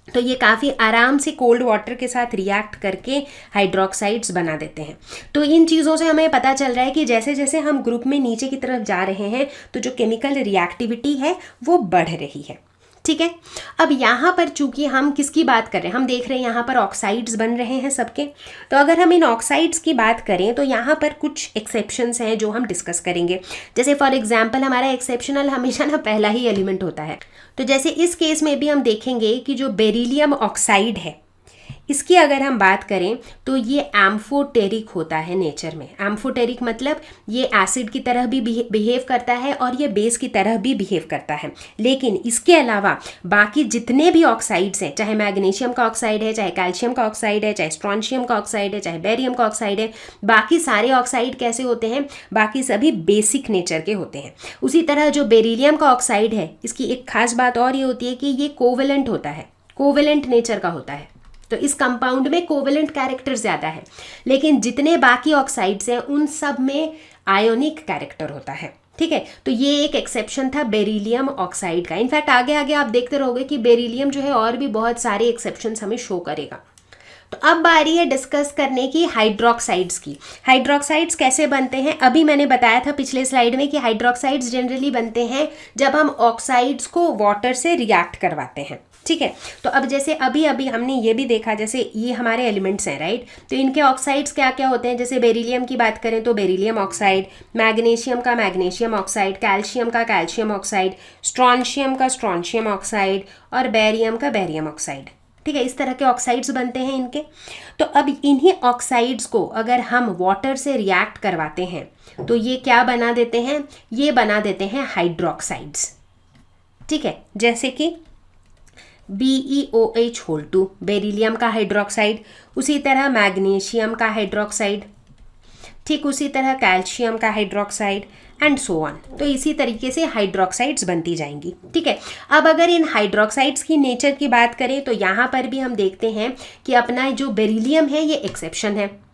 तो ये काफ़ी आराम से कोल्ड वाटर के साथ रिएक्ट करके हाइड्रोक्साइड्स बना देते हैं। तो इन चीज़ों से हमें पता चल रहा है कि जैसे जैसे हम ग्रुप में नीचे की तरफ जा रहे हैं तो जो केमिकल रिएक्टिविटी है वो बढ़ रही है। ठीक है, अब यहाँ पर चूंकि हम किसकी बात कर रहे हैं, हम देख रहे हैं यहाँ पर ऑक्साइड्स बन रहे हैं सबके। तो अगर हम इन ऑक्साइड्स की बात करें तो यहाँ पर कुछ एक्सेप्शंस हैं जो हम डिस्कस करेंगे। जैसे फॉर एग्जांपल हमारा एक्सेप्शनल हमेशा ना पहला ही एलिमेंट होता है। तो जैसे इस केस में भी हम देखेंगे कि जो बेरिलियम ऑक्साइड है इसकी अगर हम बात करें तो ये एम्फोटेरिक होता है नेचर में। एम्फोटेरिक मतलब ये एसिड की तरह भी बिहेव करता है और ये बेस की तरह भी बिहेव करता है। लेकिन इसके अलावा बाकी जितने भी ऑक्साइड्स हैं, चाहे मैग्नीशियम का ऑक्साइड है, चाहे कैल्शियम का ऑक्साइड है, चाहे स्ट्रॉन्शियम का ऑक्साइड है, चाहे बेरियम का ऑक्साइड है, बाकी सारे ऑक्साइड कैसे होते हैं, बाकी सभी बेसिक नेचर के होते हैं। उसी तरह जो बेरिलियम का ऑक्साइड है इसकी एक खास बात और ये होती है कि ये कोवेलेंट होता है, कोवेलेंट नेचर का होता है। तो इस कंपाउंड में कोवेलेंट कैरेक्टर ज़्यादा है, लेकिन जितने बाकी ऑक्साइड्स हैं उन सब में आयोनिक कैरेक्टर होता है। ठीक है, तो ये एक एक्सेप्शन था बेरिलियम ऑक्साइड का। इनफैक्ट आगे आगे आप देखते रहोगे कि बेरिलियम जो है और भी बहुत सारे एक्सेप्शंस हमें शो करेगा। तो अब बारी है डिस्कस करने की हाइड्रोक्साइड्स की। हाइड्रोक्साइड्स कैसे बनते हैं, अभी मैंने बताया था पिछले स्लाइड में कि हाइड्रोक्साइड्स जनरली बनते हैं जब हम ऑक्साइड्स को वाटर से रिएक्ट करवाते हैं। ठीक है, तो अब जैसे अभी अभी हमने ये भी देखा, जैसे ये हमारे एलिमेंट्स हैं राइट, तो इनके ऑक्साइड्स क्या क्या होते हैं। जैसे बेरिलियम की बात करें तो बेरिलियम ऑक्साइड, मैग्नीशियम का मैग्नीशियम ऑक्साइड, कैल्शियम का कैल्शियम ऑक्साइड, स्ट्रॉन्शियम का स्ट्रॉन्शियम ऑक्साइड और बेरियम का बेरियम ऑक्साइड। ठीक है, इस तरह के ऑक्साइड्स बनते हैं इनके। तो अब इन्हीं ऑक्साइड्स को अगर हम वाटर से रिएक्ट करवाते हैं तो ये क्या बना देते हैं, ये बना देते हैं हाइड्रोक्साइड्स। ठीक है, जैसे कि BeOH2 बेरिलियम का हाइड्रोक्साइड, उसी तरह मैग्नीशियम का हाइड्रोक्साइड, ठीक उसी तरह कैल्शियम का हाइड्रोक्साइड एंड सो ऑन। तो इसी तरीके से हाइड्रोक्साइड्स बनती जाएंगी। ठीक है, अब अगर इन हाइड्रोक्साइड्स की नेचर की बात करें तो यहाँ पर भी हम देखते हैं कि अपना जो बेरिलियम है ये एक्सेप्शन है।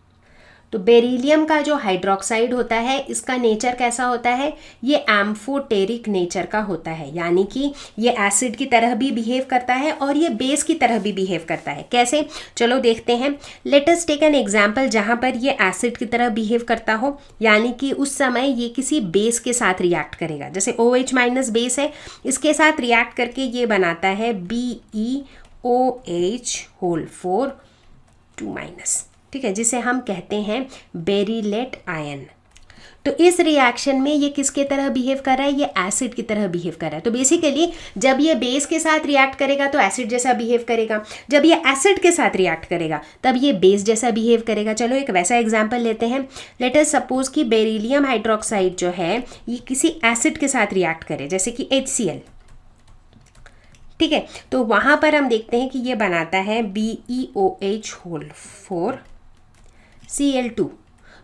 तो बेरिलियम का जो हाइड्रोक्साइड होता है इसका नेचर कैसा होता है, ये एम्फोटेरिक नेचर का होता है, यानी कि ये एसिड की तरह भी बिहेव करता है और ये बेस की तरह भी बिहेव करता है। कैसे, चलो देखते हैं। Let us take an example जहाँ पर ये एसिड की तरह बिहेव करता हो, यानी कि उस समय ये किसी बेस के साथ रिएक्ट करेगा। जैसे OH माइनस बेस है, इसके साथ रिएक्ट करके ये बनाता है BeOH4 2 माइनस। ठीक है, जिसे हम कहते हैं बेरिलेट आयन। तो इस रिएक्शन में ये किसके तरह बिहेव कर रहा है, ये एसिड की तरह बिहेव कर रहा है। तो बेसिकली जब ये बेस के साथ रिएक्ट करेगा तो एसिड जैसा बिहेव करेगा, जब ये एसिड के साथ रिएक्ट करेगा तब ये बेस जैसा बिहेव करेगा। चलो एक वैसा एग्जांपल लेते हैं। लेट अस सपोज कि बेरिलियम हाइड्रोक्साइड जो है ये किसी एसिड के साथ रिएक्ट करे, जैसे कि HCl। ठीक है, तो वहाँ पर हम देखते हैं कि ये बनाता है BeOH4Cl2।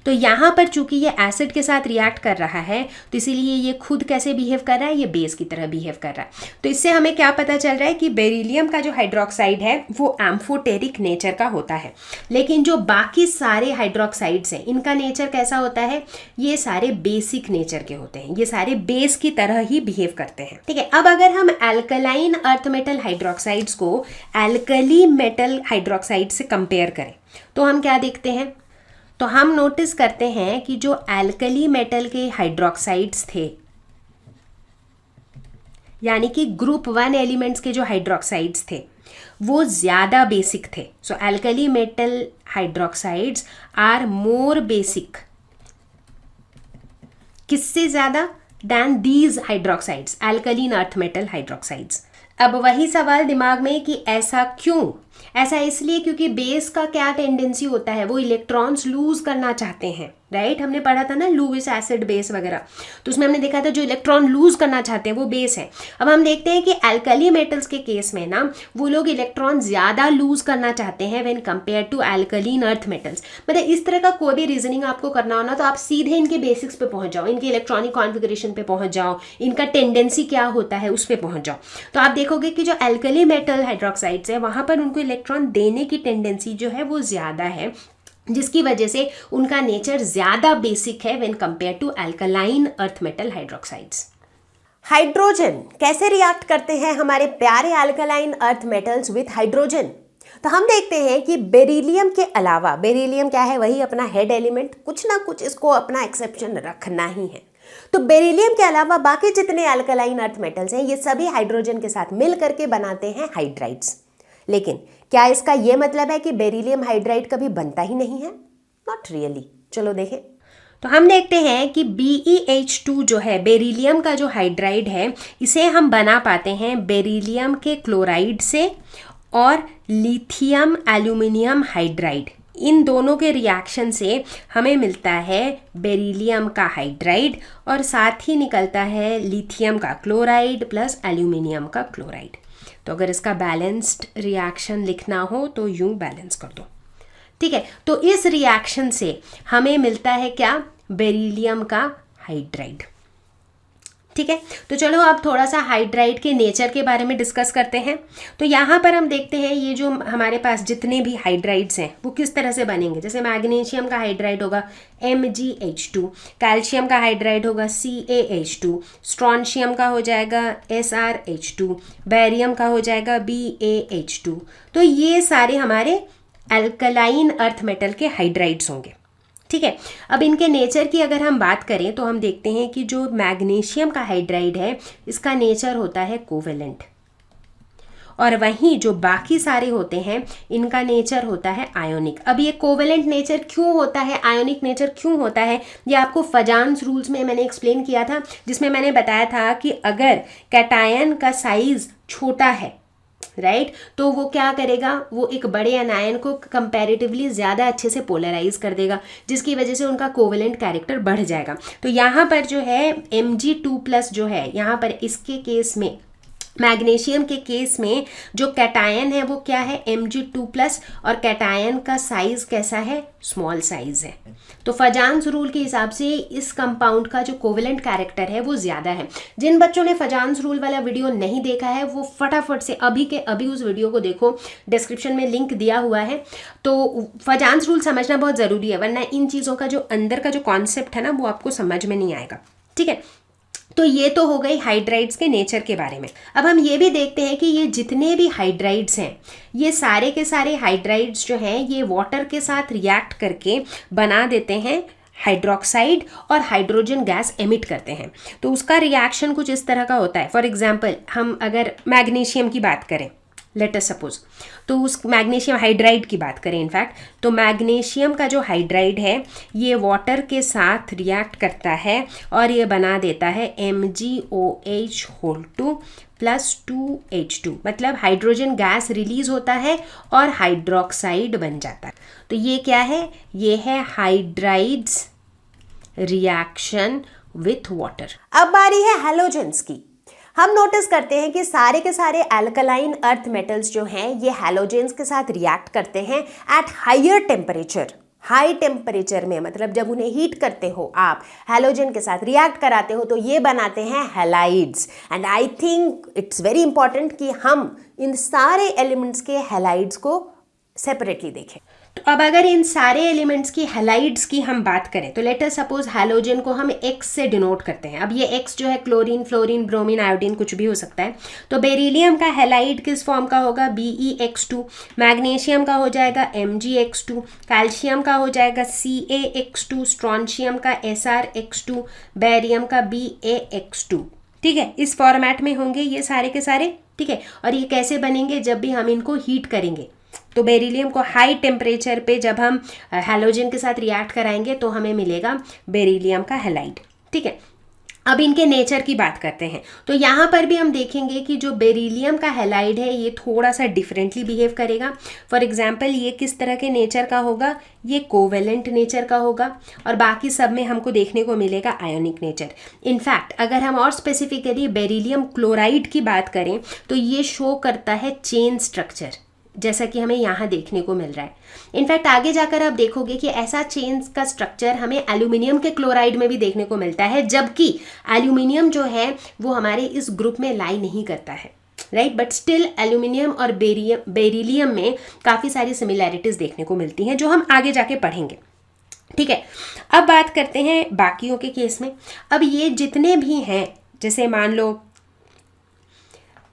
तो तो यहाँ पर चूंकि ये एसिड के साथ रिएक्ट कर रहा है तो इसीलिए ये खुद कैसे बिहेव कर रहा है, ये बेस की तरह बिहेव कर रहा है। तो इससे हमें क्या पता चल रहा है कि बेरिलियम का जो हाइड्रोक्साइड है वो एम्फोटेरिक नेचर का होता है, लेकिन जो बाकी सारे हाइड्रोक्साइड्स हैं इनका नेचर कैसा होता है, ये सारे बेसिक नेचर के होते हैं, ये सारे बेस की तरह ही बिहेव करते हैं। ठीक है, अब अगर हम एल्कलाइन अर्थ मेटल हाइड्रोक्साइड्स को एल्कली मेटल हाइड्रोक्साइड से कंपेयर करें तो हम क्या देखते हैं, तो हम नोटिस करते हैं कि जो एल्कली मेटल के हाइड्रोक्साइड्स थे, यानी कि ग्रुप 1 एलिमेंट्स के जो हाइड्रोक्साइड्स थे वो ज़्यादा बेसिक थे। So alkali metal hydroxides are more basic, किससे ज़्यादा, than these hydroxides, alkaline earth metal hydroxides. अब वही सवाल दिमाग में कि ऐसा क्यों, ऐसा इसलिए क्योंकि बेस का क्या टेंडेंसी होता है, वो इलेक्ट्रॉन्स लूज करना चाहते हैं, राइट। हमने पढ़ा था ना लुईस एसिड बेस वगैरह, तो उसमें हमने देखा था जो इलेक्ट्रॉन लूज करना चाहते हैं वो बेस है। अब हम देखते हैं कि एल्कली मेटल्स के केस में ना वो लोग इलेक्ट्रॉन ज़्यादा लूज करना चाहते हैं when compare to alkaline earth metals. मतलब इस तरह का कोई भी रीजनिंग आपको करना हो ना तो आप सीधे इनके बेसिक्स पे पहुंच जाओ, इनके इलेक्ट्रॉनिक कॉन्फिगरेशन पे पहुंच जाओ, इनका टेंडेंसी क्या होता है उस पर पहुंच जाओ। तो आप देखोगे कि जो एल्कली मेटल हाइड्रोक्साइड्स है वहाँ पर उनको इलेक्ट्रॉन देने की टेंडेंसी जो है वो ज़्यादा है, जिसकी वजह से उनका नेचर ज़्यादा बेसिक है when compare to alkaline earth metal hydroxides. Hydrogen कैसे रिएक्ट करते हैं हमारे प्यारे alkaline earth metals with hydrogen, तो हम देखते हैं कि बेरिलियम के अलावा, बेरिलियम क्या है, वही अपना हेड एलिमेंट, कुछ ना कुछ इसको अपना एक्सेप्शन रखना ही है। तो बेरिलियम के अलावा बाकी जितने एल्कलाइन अर्थ मेटल्स हैं ये सभी हाइड्रोजन के साथ मिल करके बनाते हैं हाइड्राइड्स। लेकिन क्या इसका यह मतलब है कि बेरिलियम हाइड्राइड कभी बनता ही नहीं है? Not really. चलो देखें। तो हम देखते हैं कि BeH2 जो है बेरिलियम का जो हाइड्राइड है इसे हम बना पाते हैं बेरिलियम के क्लोराइड से और लिथियम एल्यूमिनियम हाइड्राइड, इन दोनों के रिएक्शन से हमें मिलता है बेरिलियम का हाइड्राइड और साथ ही निकलता है लिथियम का क्लोराइड प्लस एल्यूमिनियम का क्लोराइड। तो अगर इसका बैलेंस्ड रिएक्शन लिखना हो तो यूं बैलेंस कर दो, ठीक है। तो इस रिएक्शन से हमें मिलता है क्या, बेरिलियम का हाइड्राइड, ठीक है। तो चलो अब थोड़ा सा हाइड्राइड के नेचर के बारे में डिस्कस करते हैं। तो यहाँ पर हम देखते हैं ये जो हमारे पास जितने भी हाइड्राइड्स हैं वो किस तरह से बनेंगे। जैसे मैग्नीशियम का हाइड्राइड होगा MgH2, कैल्शियम का हाइड्राइड होगा CaH2, स्ट्रॉन्शियम का हो जाएगा SrH2, बैरियम का हो जाएगा BaH2। तो ये सारे हमारे अल्कलाइन अर्थ मेटल के हाइड्राइड्स होंगे, ठीक है। अब इनके नेचर की अगर हम बात करें तो हम देखते हैं कि जो मैग्नीशियम का हाइड्राइड है इसका नेचर होता है कोवेलेंट, और वहीं जो बाकी सारे होते हैं इनका नेचर होता है आयोनिक। अब ये कोवेलेंट नेचर क्यों होता है, आयोनिक नेचर क्यों होता है, ये आपको फजान्स रूल्स में मैंने एक्सप्लेन किया था, जिसमें मैंने बताया था कि अगर कैटायन का साइज छोटा है, राइट, तो वो क्या करेगा, वो एक बड़े अनायन को कंपैरेटिवली ज़्यादा अच्छे से पोलराइज कर देगा, जिसकी वजह से उनका कोवेलेंट कैरेक्टर बढ़ जाएगा। तो यहाँ पर जो है Mg2+ जो है, यहाँ पर इसके केस में मैग्नीशियम के केस में जो कैटायन है वो क्या है, Mg2+, और कैटायन का साइज कैसा है, स्मॉल साइज है। तो फजान्स रूल के हिसाब से इस कंपाउंड का जो कोवेलेंट कैरेक्टर है वो ज़्यादा है। जिन बच्चों ने फजान्स रूल वाला वीडियो नहीं देखा है वो फटाफट से अभी के अभी उस वीडियो को देखो, डिस्क्रिप्शन में लिंक दिया हुआ है। तो फजान्स रूल समझना बहुत ज़रूरी है, वरना इन चीज़ों का जो अंदर का जो कॉन्सेप्ट है ना वो आपको समझ में नहीं आएगा, ठीक है। तो ये तो हो गई हाइड्राइड्स के नेचर के बारे में। अब हम ये भी देखते हैं कि ये जितने भी हाइड्राइड्स हैं ये सारे के सारे हाइड्राइड्स जो हैं ये वाटर के साथ रिएक्ट करके बना देते हैं हाइड्रोक्साइड और हाइड्रोजन गैस एमिट करते हैं। तो उसका रिएक्शन कुछ इस तरह का होता है। फॉर एग्जांपल हम अगर मैग्नीशियम की बात करें, लेट अस सपोज, तो उस मैग्नीशियम हाइड्राइड की बात करें इनफैक्ट, तो मैग्नीशियम का जो हाइड्राइड है ये वाटर के साथ रिएक्ट करता है और ये बना देता है MgOH2 + 2H2, मतलब हाइड्रोजन गैस रिलीज होता है और हाइड्रोक्साइड बन जाता है। तो ये क्या है, ये है हाइड्राइड्स रिएक्शन विथ वाटर। अब बारी है हैलोजेंस की। हम नोटिस करते हैं कि सारे के सारे अल्कलाइन अर्थ मेटल्स जो हैं ये हैलोजेंस के साथ रिएक्ट करते हैं at higher temperature, high temperature में, मतलब जब उन्हें हीट करते हो आप, हैलोजन के साथ रिएक्ट कराते हो, तो ये बनाते हैं halides. And I think it's very important कि हम इन सारे एलिमेंट्स के हैलाइड्स को सेपरेटली देखें। तो अब अगर इन सारे एलिमेंट्स की हैलाइड्स की हम बात करें तो लेट अस सपोज हैलोजन को हम X से डिनोट करते हैं। अब ये X जो है क्लोरीन, फ्लोरीन, ब्रोमीन, आयोडीन कुछ भी हो सकता है। तो बेरिलियम का हैलाइड किस फॉर्म का होगा? BeX2। मैग्नीशियम का हो जाएगा MgX2। कैल्शियम का हो जाएगा CaX2। स्ट्रॉन्शियम का SrX2। बेरियम का BaX2। ठीक है, इस फॉर्मेट में होंगे ये सारे के सारे। ठीक है, और ये कैसे बनेंगे? जब भी हम इनको हीट करेंगे। तो बेरिलियम को हाई टेम्परेचर पे जब हम हैलोजन के साथ रिएक्ट कराएंगे तो हमें मिलेगा बेरिलियम का हैलाइड। ठीक है, अब इनके नेचर की बात करते हैं। तो यहाँ पर भी हम देखेंगे कि जो बेरिलियम का हैलाइड है ये थोड़ा सा डिफरेंटली बिहेव करेगा। फॉर एग्जांपल ये किस तरह के नेचर का होगा? ये कोवेलेंट नेचर का होगा, और बाकी सब में हमको देखने को मिलेगा आयोनिक नेचर। इनफैक्ट अगर हम और स्पेसिफिकली बेरिलियम क्लोराइड की बात करें तो ये शो करता है चेन स्ट्रक्चर, जैसा कि हमें यहाँ देखने को मिल रहा है। इनफैक्ट आगे जाकर आप देखोगे कि ऐसा चेन का स्ट्रक्चर हमें एल्यूमिनियम के क्लोराइड में भी देखने को मिलता है, जबकि एल्यूमिनियम जो है वो हमारे इस ग्रुप में लाई नहीं करता है, राइट। बट स्टिल एल्यूमिनियम और बेरिलियम में काफ़ी सारी सिमिलैरिटीज देखने को मिलती हैं जो हम आगे जाके पढ़ेंगे। ठीक है, अब बात करते हैं बाकियों के केस में। अब ये जितने भी हैं, जैसे मान लो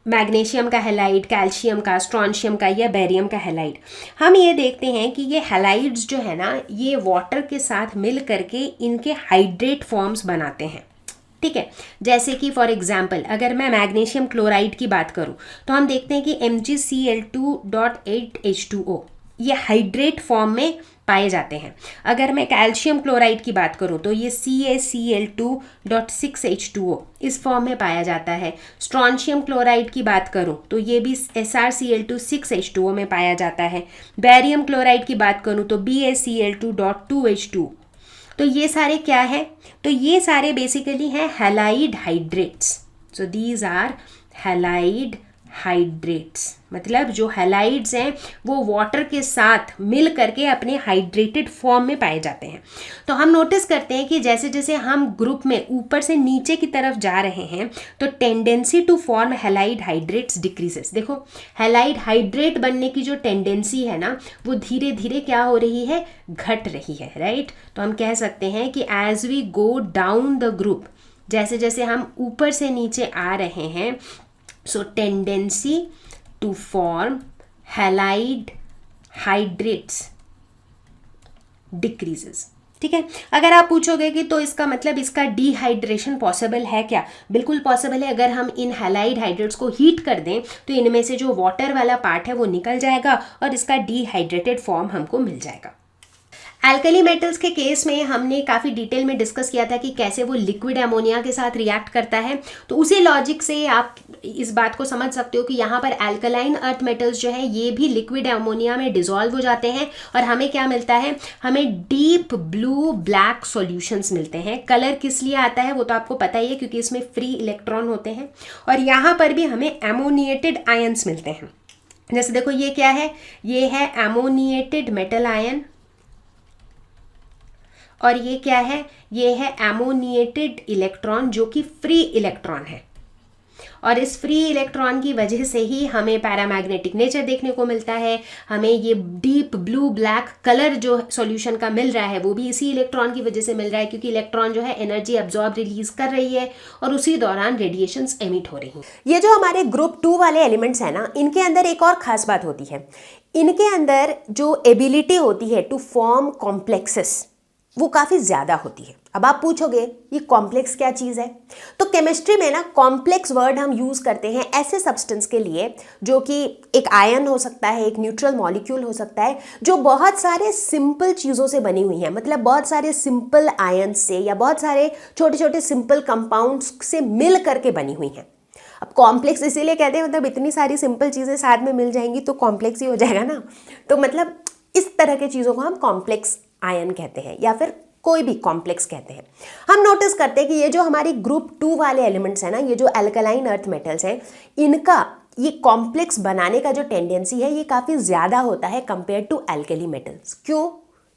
मैग्नीशियम का हैलाइड, कैल्शियम का, स्ट्रॉन्शियम का या बेरियम का हैलाइड, हम ये देखते हैं कि ये हैलाइड्स जो है ना ये वाटर के साथ मिल करके इनके हाइड्रेट फॉर्म्स बनाते हैं। ठीक है, जैसे कि फॉर एग्जांपल अगर मैं मैग्नीशियम क्लोराइड की बात करूं तो हम देखते हैं कि MgCl2.8H2O ये हाइड्रेट फॉर्म में पाए जाते हैं। अगर मैं कैल्शियम क्लोराइड की बात करूं तो ये CaCl2.6H2O इस फॉर्म में पाया जाता है। स्ट्रॉन्शियम क्लोराइड की बात करूं तो ये भी SrCl2 6H2O में पाया जाता है। बेरियम क्लोराइड की बात करूं तो BaCl2.2H2। तो ये सारे क्या है? तो ये सारे बेसिकली हैं halide hydrates. So these are halide hydrates, मतलब जो हैलाइड्स हैं वो वाटर के साथ मिल करके अपने हाइड्रेटेड फॉर्म में पाए जाते हैं। तो हम नोटिस करते हैं कि जैसे जैसे हम ग्रुप में ऊपर से नीचे की तरफ जा रहे हैं तो tendency to form halide hydrates decreases. देखो हैलाइड हाइड्रेट बनने की जो टेंडेंसी है ना वो धीरे धीरे क्या हो रही है? घट रही है, राइट। तो हम कह सकते हैं कि as we go down the group, जैसे जैसे हम ऊपर से नीचे आ रहे हैं, so tendency to form halide hydrates decreases। ठीक है, अगर आप पूछोगे कि तो इसका मतलब इसका डिहाइड्रेशन पॉसिबल है क्या? बिल्कुल पॉसिबल है। अगर हम इन हैलाइड हाइड्रेट्स को हीट कर दें तो इनमें से जो वाटर वाला पार्ट है वो निकल जाएगा और इसका डिहाइड्रेटेड फॉर्म हमको मिल जाएगा। एल्कली मेटल्स के केस में हमने काफ़ी डिटेल में डिस्कस किया था कि कैसे वो लिक्विड अमोनिया के साथ रिएक्ट करता है। तो उसी लॉजिक से आप इस बात को समझ सकते हो कि यहाँ पर एल्कलाइन अर्थ मेटल्स जो है ये भी लिक्विड अमोनिया में डिसॉल्व हो जाते हैं और हमें क्या मिलता है? हमें डीप ब्लू ब्लैक सॉल्यूशंस मिलते हैं। कलर किस लिए आता है वो तो आपको पता ही है, क्योंकि इसमें फ्री इलेक्ट्रॉन होते हैं। और यहाँ पर भी हमें एमोनिएटेड आयंस मिलते हैं। जैसे देखो ये क्या है? ये है एमोनिएटेड मेटल आयन, और ये क्या है? ये है एमोनिएटेड इलेक्ट्रॉन जो कि फ्री इलेक्ट्रॉन है। और इस फ्री इलेक्ट्रॉन की वजह से ही हमें पैरामैग्नेटिक नेचर देखने को मिलता है। हमें ये डीप ब्लू ब्लैक कलर जो सॉल्यूशन का मिल रहा है वो भी इसी इलेक्ट्रॉन की वजह से मिल रहा है, क्योंकि इलेक्ट्रॉन जो है एनर्जी अब्जॉर्ब रिलीज कर रही है और उसी दौरान रेडिएशंस एमिट हो रही हैं। ये जो हमारे ग्रुप 2 वाले एलिमेंट्स हैं ना, इनके अंदर एक और खास बात होती है। इनके अंदर जो एबिलिटी होती है टू फॉर्म कॉम्प्लेक्सेस वो काफ़ी ज़्यादा होती है। अब आप पूछोगे ये कॉम्प्लेक्स क्या चीज़ है? तो केमिस्ट्री में ना कॉम्प्लेक्स वर्ड हम यूज़ करते हैं ऐसे सब्सटेंस के लिए जो कि एक आयन हो सकता है, एक न्यूट्रल मॉलिक्यूल हो सकता है, जो बहुत सारे सिंपल चीज़ों से बनी हुई है। मतलब बहुत सारे सिंपल आयन से या बहुत सारे छोटे छोटे सिंपल कंपाउंड्स से मिल करके बनी हुई हैं। अब कॉम्प्लेक्स इसीलिए कहते हैं, मतलब इतनी सारी सिंपल चीज़ें साथ में मिल जाएंगी तो कॉम्प्लेक्स ही हो जाएगा ना। तो मतलब इस तरह के चीज़ों को हम कॉम्प्लेक्स आयन कहते हैं या फिर कोई भी कॉम्प्लेक्स कहते हैं। हम नोटिस करते हैं कि ये जो हमारी ग्रुप 2 वाले एलिमेंट्स हैं ना, ये जो एल्कलाइन अर्थ मेटल्स हैं, इनका ये कॉम्प्लेक्स बनाने का जो टेंडेंसी है ये काफ़ी ज़्यादा होता है कंपेयर टू एल्कली मेटल्स। क्यों?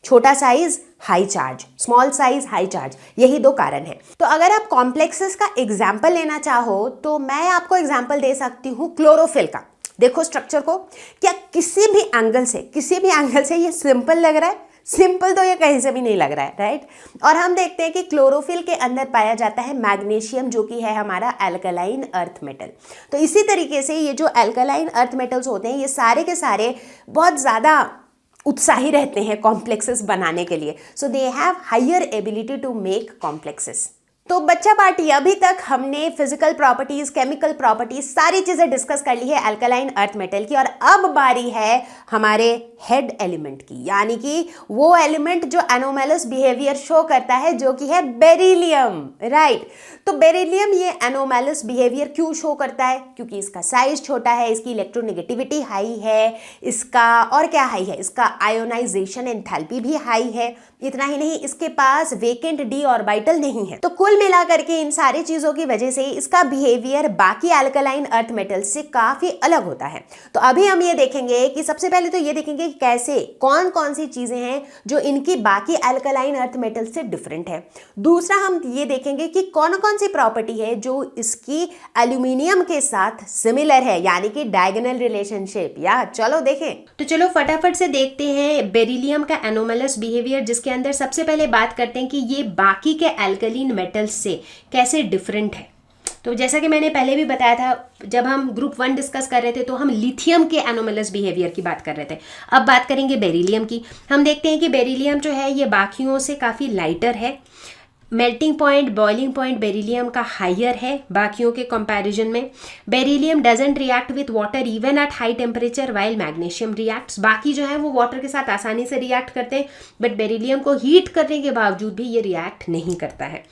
छोटा size high charge, small size high charge, यही दो कारण है। तो अगर आप कॉम्प्लेक्सेस का एग्जाम्पल लेना चाहो तो मैं आपको एग्जाम्पल दे सकती हूँ क्लोरोफिल का। देखो स्ट्रक्चर को, क्या किसी भी एंगल से ये सिंपल लग रहा है? सिंपल तो ये कहीं से भी नहीं लग रहा है, राइट। और हम देखते हैं कि क्लोरोफिल के अंदर पाया जाता है मैग्नीशियम, जो कि है हमारा एल्कलाइन अर्थ मेटल। तो इसी तरीके से ये जो एल्कलाइन अर्थ मेटल्स होते हैं, ये सारे के सारे बहुत ज़्यादा उत्साही रहते हैं कॉम्प्लेक्सेस बनाने के लिए। So they have higher ability to make complexes. तो बच्चा पार्टी, अभी तक हमने फिजिकल प्रॉपर्टीज, केमिकल प्रॉपर्टीज, सारी चीजें डिस्कस कर ली है एल्कलाइन अर्थ मेटल की। और अब बारी है हमारे हेड एलिमेंट की, यानी कि वो एलिमेंट जो एनोमैलस बिहेवियर शो करता है, जो कि है बेरिलियम, राइट। तो बेरिलियम ये एनोमैलस बिहेवियर क्यों शो करता है? क्योंकि इसका साइज छोटा है, इसकी इलेक्ट्रोनेगेटिविटी हाई है, इसका और क्या हाई है, इसका आयोनाइजेशन एंथैल्पी भी हाई है। इतना ही नहीं, इसके पास वेकेंट डी ऑर्बिटल नहीं है। तो कुल मिलाकर के इन सारी चीजों की वजह से इसका बिहेवियर बाकी अल्कलाइन अर्थ मेटल से काफी अलग होता है। तो अभी हम ये देखेंगे कि सबसे पहले तो ये देखेंगे कि कैसे, कौन कौन सी चीजें हैं जो इनकी बाकी अल्कलाइन अर्थ मेटल से डिफरेंट है। दूसरा हम ये देखेंगे कि कौन कौन सी प्रॉपर्टी है जो इसकी एल्यूमिनियम के साथ सिमिलर है, यानी कि डायगोनल रिलेशनशिप। या चलो देखें। तो चलो फटाफट से देखते हैं बेरिलियम का एनोमैलस बिहेवियर, जिसके अंदर सबसे पहले बात करते हैं कि ये बाकी के एल्कलीन मेटल्स से कैसे डिफरेंट है। तो जैसा कि मैंने पहले भी बताया था, जब हम ग्रुप 1 डिस्कस कर रहे थे तो हम लिथियम के एनोमैलस बिहेवियर की बात कर रहे थे। अब बात करेंगे बेरिलियम की। हम देखते हैं कि बेरिलियम जो है ये बाकियों से काफ़ी लाइटर है। Melting point, boiling point beryllium का हायर है बाकियों के कंपैरिजन में। Beryllium doesn't react with water even at high temperature while magnesium reacts. बाकी जो है वो वाटर के साथ आसानी से रिएक्ट करते हैं, बट बेरिलियम को हीट करने के बावजूद भी ये रिएक्ट नहीं करता है।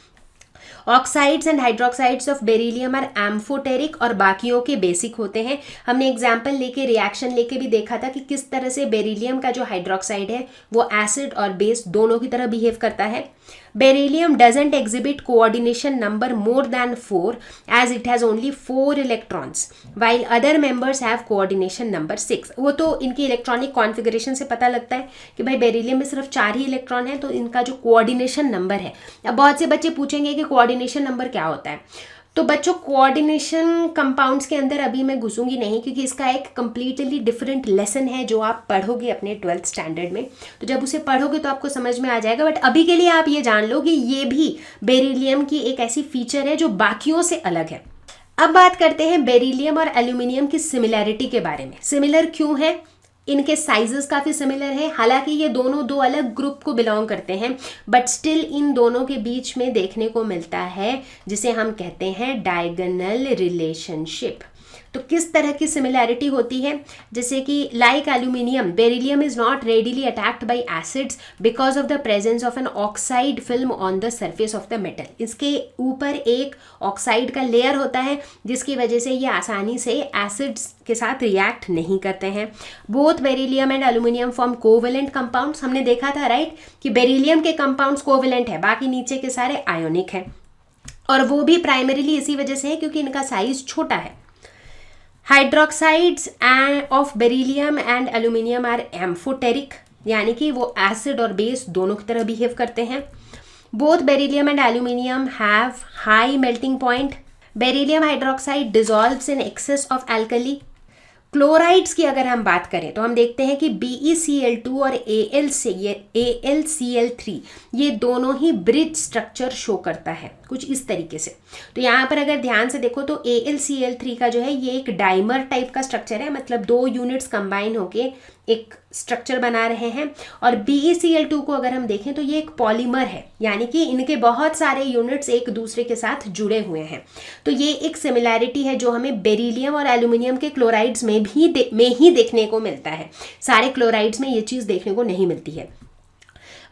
Oxides and hydroxides of beryllium are amphoteric और बाकियों के बेसिक होते हैं। हमने एग्जाम्पल लेके, रिएक्शन लेके भी देखा था कि किस तरह से बेरिलियम का जो हाइड्रोक्साइड है वो एसिड और बेस दोनों की तरह बिहेव करता है। Beryllium doesn't exhibit coordination number more than 4 as it has only 4 electrons while other members have coordination number 6। वो तो इनकी इलेक्ट्रॉनिक कॉन्फ़िगरेशन से पता लगता है कि भाई बेरिलियम में सिर्फ 4 ही इलेक्ट्रॉन है, तो इनका जो कोऑर्डिनेशन नंबर है। अब बहुत से बच्चे पूछेंगे कि कोऑर्डिनेशन नंबर क्या होता है। तो बच्चों, कोऑर्डिनेशन कंपाउंड्स के अंदर अभी मैं घुसूंगी नहीं, क्योंकि इसका एक कंप्लीटली डिफरेंट लेसन है जो आप पढ़ोगे अपने 12th स्टैंडर्ड में। तो जब उसे पढ़ोगे तो आपको समझ में आ जाएगा, बट अभी के लिए आप ये जान लो कि ये भी बेरिलियम की एक ऐसी फीचर है जो बाकियों से अलग है। अब बात करते हैं बेरिलियम और एल्यूमिनियम की सिमिलैरिटी के बारे में। सिमिलर क्यों है? इनके साइजेस काफ़ी सिमिलर हैं, हालांकि ये दोनों दो अलग ग्रुप को बिलोंग करते हैं, बट स्टिल इन दोनों के बीच में देखने को मिलता है जिसे हम कहते हैं डायगोनल रिलेशनशिप। तो किस तरह की सिमिलैरिटी होती है? जैसे कि like aluminium, beryllium is not readily attacked by acids because of the presence of an oxide film on the surface of the metal. इसके ऊपर एक ऑक्साइड का लेयर होता है जिसकी वजह से ये आसानी से एसिड्स के साथ रिएक्ट नहीं करते हैं। Both beryllium and aluminium form covalent compounds. हमने देखा था राइट कि बेरिलियम के कंपाउंड्स कोवेलेंट है, बाकी नीचे के सारे आयोनिक हैं, और वो भी प्राइमरीली इसी वजह से है क्योंकि इनका साइज छोटा है। Hydroxides of beryllium and aluminium are amphoteric, यानी कि वो एसिड और बेस दोनों की तरह बिहेव करते हैं। Both beryllium and aluminium have high melting point. Beryllium hydroxide dissolves in excess of alkali. Chlorides की अगर हम बात करें तो हम देखते हैं कि BeCl2 और AlCl3 ये दोनों ही ब्रिज स्ट्रक्चर शो करता है कुछ इस तरीके से। तो यहाँ पर अगर ध्यान से देखो तो AlCl3 का जो है ये एक डाइमर टाइप का स्ट्रक्चर है, मतलब दो यूनिट्स कंबाइन होके एक स्ट्रक्चर बना रहे हैं। और BeCl2 को अगर हम देखें तो ये एक पॉलीमर है, यानी कि इनके बहुत सारे यूनिट्स एक दूसरे के साथ जुड़े हुए हैं। तो ये एक सिमिलैरिटी है जो हमें बेरिलियम और एल्यूमिनियम के क्लोराइड्स में ही देखने को मिलता है। सारे क्लोराइड्स में ये चीज़ देखने को नहीं मिलती है।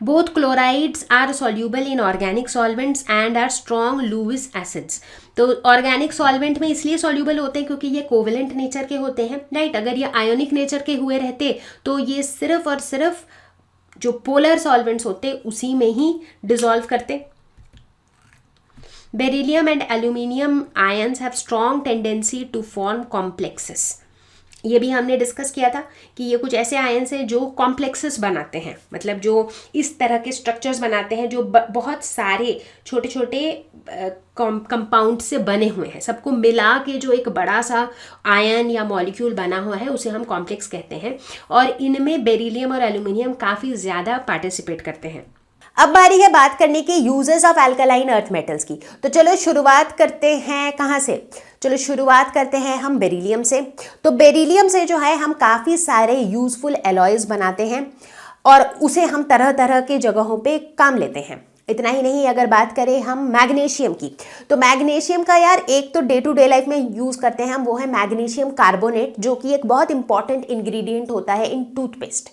Both chlorides are soluble in organic solvents and are strong Lewis acids। तो ऑर्गेनिक सॉल्वेंट में इसलिए सॉल्यूबल होते हैं क्योंकि ये कोवेलेंट नेचर के होते हैं, राइट। अगर ये आयोनिक नेचर के हुए रहते तो ये सिर्फ और सिर्फ जो पोलर सॉल्वेंट्स होते उसी में ही डिसॉल्व करते। Beryllium and aluminium ions have strong tendency to form complexes. ये भी हमने डिस्कस किया था कि ये कुछ ऐसे आयंस हैं जो कॉम्प्लेक्सेस बनाते हैं, मतलब जो इस तरह के स्ट्रक्चर्स बनाते हैं जो बहुत सारे छोटे छोटे कंपाउंड से बने हुए हैं, सबको मिला के जो एक बड़ा सा आयन या मॉलिक्यूल बना हुआ है उसे हम कॉम्प्लेक्स कहते हैं। और इनमें बेरिलियम और एल्यूमिनियम काफ़ी ज़्यादा पार्टिसिपेट करते हैं। अब बारी है बात करने की uses of alkaline earth metals की। तो चलो शुरुआत करते हैं कहाँ से? चलो शुरुआत करते हैं हम बेरिलियम से। तो बेरिलियम से जो है हम काफ़ी सारे यूजफुल एलॉयज बनाते हैं और उसे हम तरह तरह के जगहों पे काम लेते हैं। इतना ही नहीं, अगर बात करें हम मैग्नीशियम की, तो मैग्नीशियम का यार एक तो डे टू डे लाइफ में यूज़ करते हैं हम, वो है मैग्नीशियम कार्बोनेट, जो कि एक बहुत इंपॉर्टेंट इंग्रेडिएंट होता है इन टूथपेस्ट।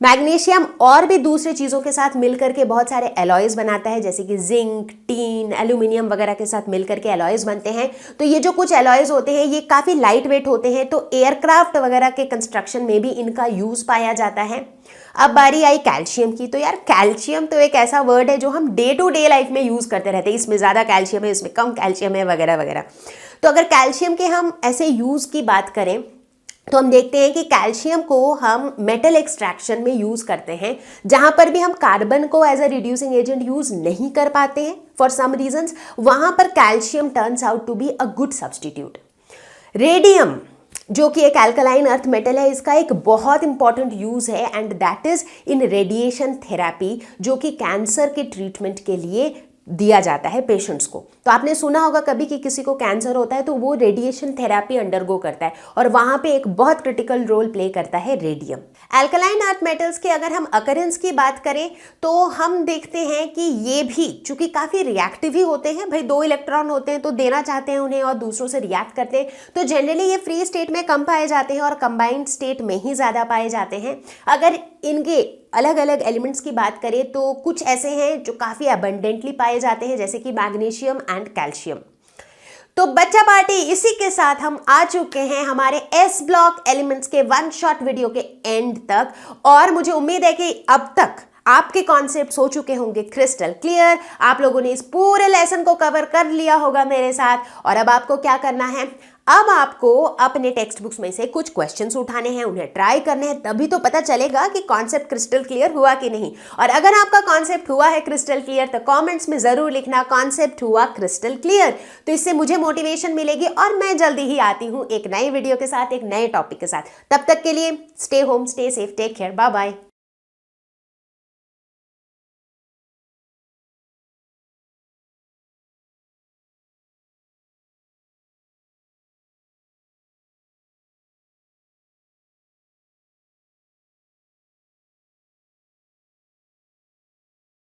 मैग्नीशियम और भी दूसरे चीज़ों के साथ मिलकर के बहुत सारे एलॉयज बनाता है, जैसे कि जिंक, टीन, एल्यूमिनियम वगैरह के साथ मिलकर के एलॉयज बनते हैं। तो ये जो कुछ एलॉयज होते हैं ये काफ़ी लाइट वेट होते हैं, तो एयरक्राफ्ट वगैरह के कंस्ट्रक्शन में भी इनका यूज़ पाया जाता है। अब बारी आई कैल्शियम की। तो यार कैल्शियम तो एक ऐसा वर्ड है जो हम डे टू डे लाइफ में यूज़ करते रहते हैं, इसमें ज़्यादा कैल्शियम है, इसमें कम कैल्शियम है वगैरह वगैरह। तो अगर कैल्शियम के हम ऐसे यूज़ की बात करें तो हम देखते हैं कि कैल्शियम को हम मेटल एक्सट्रैक्शन में यूज़ करते हैं, जहां पर भी हम कार्बन को as a reducing agent use नहीं कर पाते हैं फॉर सम रीजंस, वहां पर calcium turns out to be a good substitute. Radium जो कि एक अल्कलाइन अर्थ मेटल है, इसका एक बहुत इंपॉर्टेंट यूज़ है and that is in radiation therapy, जो कि कैंसर के ट्रीटमेंट के लिए दिया जाता है पेशेंट्स को। तो आपने सुना होगा कभी कि किसी को कैंसर होता है तो वो रेडिएशन थेरेपी अंडरगो करता है और वहाँ पे एक बहुत क्रिटिकल रोल प्ले करता है रेडियम। अल्कलाइन अर्थ मेटल्स के अगर हम अकरेंस की बात करें तो हम देखते हैं कि ये भी चूंकि काफ़ी रिएक्टिव ही होते हैं, भाई 2 इलेक्ट्रॉन होते हैं तो देना चाहते हैं उन्हें और दूसरों से रिएक्ट करते हैं, तो जनरली ये फ्री स्टेट में कम पाए जाते हैं और कंबाइंड स्टेट में ही ज़्यादा पाए जाते हैं। अगर इनके अलग अलग एलिमेंट्स की बात करें तो कुछ ऐसे हैं जो काफ़ी अबंडेंटली पाए जाते हैं, जैसे कि मैग्नीशियम एंड कैल्शियम। तो बच्चा पार्टी, इसी के साथ हम आ चुके हैं हमारे एस ब्लॉक एलिमेंट्स के 1 शॉट वीडियो के एंड तक, और मुझे उम्मीद है कि अब तक आपके कॉन्सेप्ट्स हो चुके होंगे क्रिस्टल क्लियर। आप लोगों ने इस पूरे लेसन को कवर कर लिया होगा मेरे साथ, और अब आपको क्या करना है, अब आपको अपने टेक्स्ट बुक्स में से कुछ क्वेश्चंस उठाने हैं, उन्हें ट्राई करने हैं, तभी तो पता चलेगा कि कॉन्सेप्ट क्रिस्टल क्लियर हुआ कि नहीं। और अगर आपका कॉन्सेप्ट हुआ है क्रिस्टल क्लियर तो कमेंट्स में ज़रूर लिखना कॉन्सेप्ट हुआ क्रिस्टल क्लियर। तो इससे मुझे मोटिवेशन मिलेगी और मैं जल्दी ही आती हूँ एक नई वीडियो के साथ, एक नए टॉपिक के साथ। तब तक के लिए stay home, stay safe, take care, bye bye.